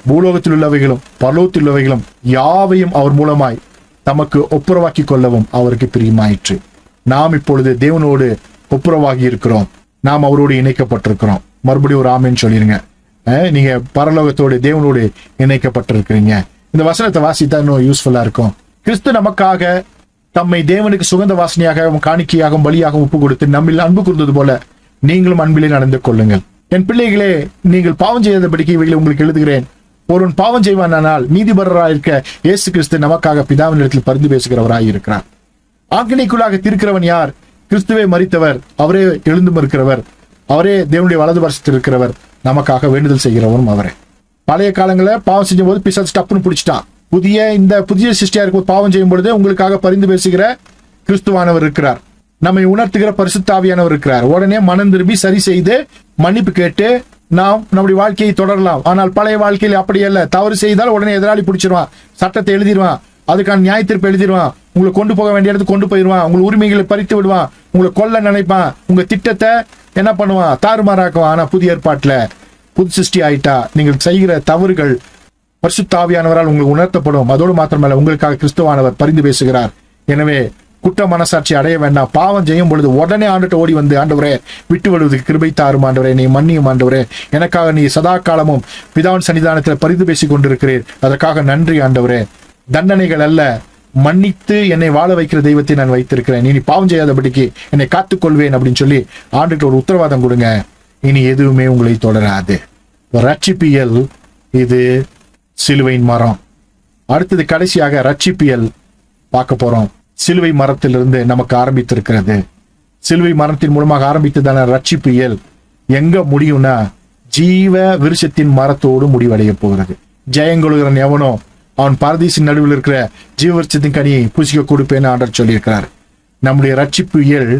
பூலோகத்தில் உள்ளவைகளும் பரலோகத்தில் உள்ளவைகளும் யாவையும் அவர் மூலமாய் தமக்கு ஒப்புரவாக்கி கொள்ளவும் அவருக்கு பிரியமாயிற்று. நாம் இப்பொழுது தேவனோடு ஒப்புரவாகி இருக்கிறோம். நாம் அவரோடு இணைக்கப்பட்டிருக்கிறோம். மறுபடியும் ஒரு ஆமேன்னு சொல்லிருங்க. நீங்க பரலோகத்தோடு தேவனோடு இணைக்கப்பட்டிருக்கிறீங்க. இந்த வசனத்தை வாசித்தா இன்னும் யூஸ்ஃபுல்லா இருக்கும். கிறிஸ்து நமக்காக தம்மை தேவனுக்கு சுகந்த வாசனையாக காணிக்கையாகவும் பலியாகவும் ஒப்பு கொடுத்து நம்மில் அன்பு கூர்ந்தது போல நீங்களும் அன்பிலே நடந்து கொள்ளுங்கள். என் பிள்ளைகளே, நீங்கள் பாவம் செய்யாதபடிக்கு இவைகளை உங்களுக்கு எழுதுகிறேன். ஒருவன் பாவம் செய்வானால் நீதிபரராயிருக்க இயேசு கிறிஸ்து நமக்காக பிதாவின் இடத்தில் பரிந்து பேசுகிறவராய் இருக்கிறார். ஆக்கினைக்குள்ளாக தீர்க்கிறவன் யார்? கிறிஸ்துவே மரித்தவர், அவரே எழுந்தும் இருக்கிறவர், அவரே தேவனுடைய வலது வருஷத்தில் இருக்கிறவர், நமக்காக வேண்டுதல் செய்கிறவரும் அவரே. பழைய காலங்களில் பாவம் செஞ்சும் போது பிசாசு டப்புன்னு பிடிச்சிட்டான். புதிய சிருஷ்டியா இருக்கும் பாவம் செய்யும் பொழுது உங்களுக்காக பரிந்து பேசுகிற கிறிஸ்துவானவர் இருக்கிறார். நம்மை உணர்த்துகிற பரிசுத்தாவியானவர் இருக்கிறார். உடனே மனம் திரும்பி சரி செய்து மன்னிப்பு கேட்டு நாம் நம்முடைய வாழ்க்கையை தொடரலாம். ஆனால் பழைய வாழ்க்கையில் அப்படி அல்ல. தவறு செய்தால் உடனே எதிராளி பிடிச்சிருவான், சட்டத்தை எழுதிடுவான், அதுக்கான நியாய தீர்ப்பு எழுதிடுவான், உங்களை கொண்டு போக வேண்டிய இடத்துக்கு கொண்டு போயிடுவான், உங்கள் உரிமைகளை பறித்து விடுவான், உங்களை கொல்ல நினைப்பான், உங்க திட்டத்தை என்ன பண்ணுவான், தாறுமாறாக்குவான். ஆனா புதிய ஏற்பாட்டுல புது சிருஷ்டி ஆயிட்டா நீங்கள் செய்கிற தவறுகள் பரிசுத்த ஆவியானவரால் உங்களுக்கு உணர்த்தப்படும். அதோடு மாத்திரமல்ல, உங்களுக்காக கிறிஸ்துவானவர் பரிந்து பேசுகிறார். எனவே குற்ற மனசாட்சி அடைய வேண்டாம். பாவம் செய்யும் பொழுது உடனே ஆண்டுட்டு ஓடி வந்து, ஆண்டவரே விட்டு விடுவதற்கு கிருபை தாரும் ஆண்டவரே, நீ மன்னியும் ஆண்டவரே, எனக்காக நீ சதா காலமும் பிதாவின் சன்னிதானத்தில் பரிந்து பேசிக் கொண்டிருக்கிறீர், அதற்காக நன்றி ஆண்டவரே. தண்டனைகள் அல்ல, மன்னித்து என்னை வாழ வைக்கிற தெய்வத்தை நான் வைத்திருக்கிறேன், இனி பாவம் செய்யாதபடிக்கு என்னை காத்துக்கொள்வேன் அப்படின்னு சொல்லி ஆண்டுட்டு ஒரு உத்தரவாதம் கொடுங்க. இனி எதுவுமே உங்களை தொடராது. ரட்சிப்பியல் இது சிலுவையின் மரம். அடுத்தது கடைசியாக ரட்சிப்பியல் பார்க்க போறோம். சிலுவை மரத்திலிருந்து நமக்கு ஆரம்பித்திருக்கிறது. சிலுவை மரத்தின் மூலமாக ஆரம்பித்ததான ரட்சிப்பியல் எங்க முடியும்னா ஜீவ விருட்சத்தின் மரத்தோடு முடிவடைய போகிறது. ஜெயங்கொள்கிறன் எவனோ அவன் பரதீசின் நடுவில் இருக்கிற ஜீவ விருட்சத்தின் கனியை புசிக்க கொடுப்பேன்னு ஆண்டவர் சொல்லியிருக்கிறார். நம்முடைய ரட்சிப்பியல்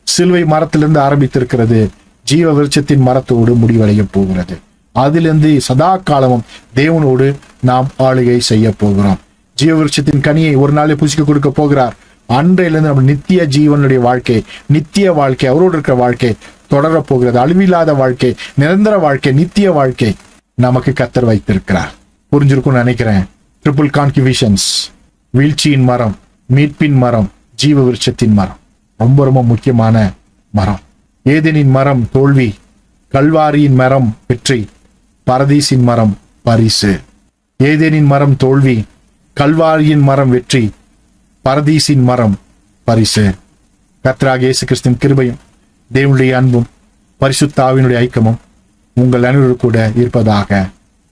சிலுவை மரத்திலிருந்து ஆரம்பித்திருக்கிறது, ஜீவ விருட்சத்தின் மரத்தோடு முடிவடைய போகிறது. அதிலிருந்து சதா காலமும் தேவனோடு நாம் ஆளுகை செய்ய போகிறோம். ஜீவ விருட்சத்தின் கனியை ஒரு நாளே புசிக்க கொடுக்க போகிறார். அன்றையிலிருந்து நம்ம நித்திய ஜீவனுடைய வாழ்க்கை, நித்திய வாழ்க்கை, அவரோடு இருக்கிற வாழ்க்கை தொடர போகிறது. அழிவில்லாத வாழ்க்கை, நிரந்தர வாழ்க்கை, நித்திய வாழ்க்கை நமக்கு கர்த்தர் வைத்திருக்கிறார். புரிஞ்சிருக்கும்னு நினைக்கிறேன். ட்ரிபிள் கான்கிவிஷன்ஸ், வீழ்ச்சியின் மரம், மீட்பின் மரம், ஜீவ விருட்சத்தின் மரம், ரொம்ப ரொம்ப முக்கியமான மரம். ஏதேனின் மரம் தோல்வி, கல்வாரியின் மரம் வெற்றி, பரதீசின் மரம் பரிசு. ஏதேனின் மரம் தோல்வி, கல்வாரியின் மரம் வெற்றி, பரதீசின் மரம் பரிசு. கர்த்தராகிய இயேசு கிறிஸ்துவின் கிருபையும் தேவனுடைய அன்பும் பரிசுத்த ஆவியினுடைய ஐக்கியமும் உங்கள் அனைவரோடு கூட இருப்பதாக.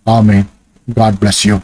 ஆமென். God bless you.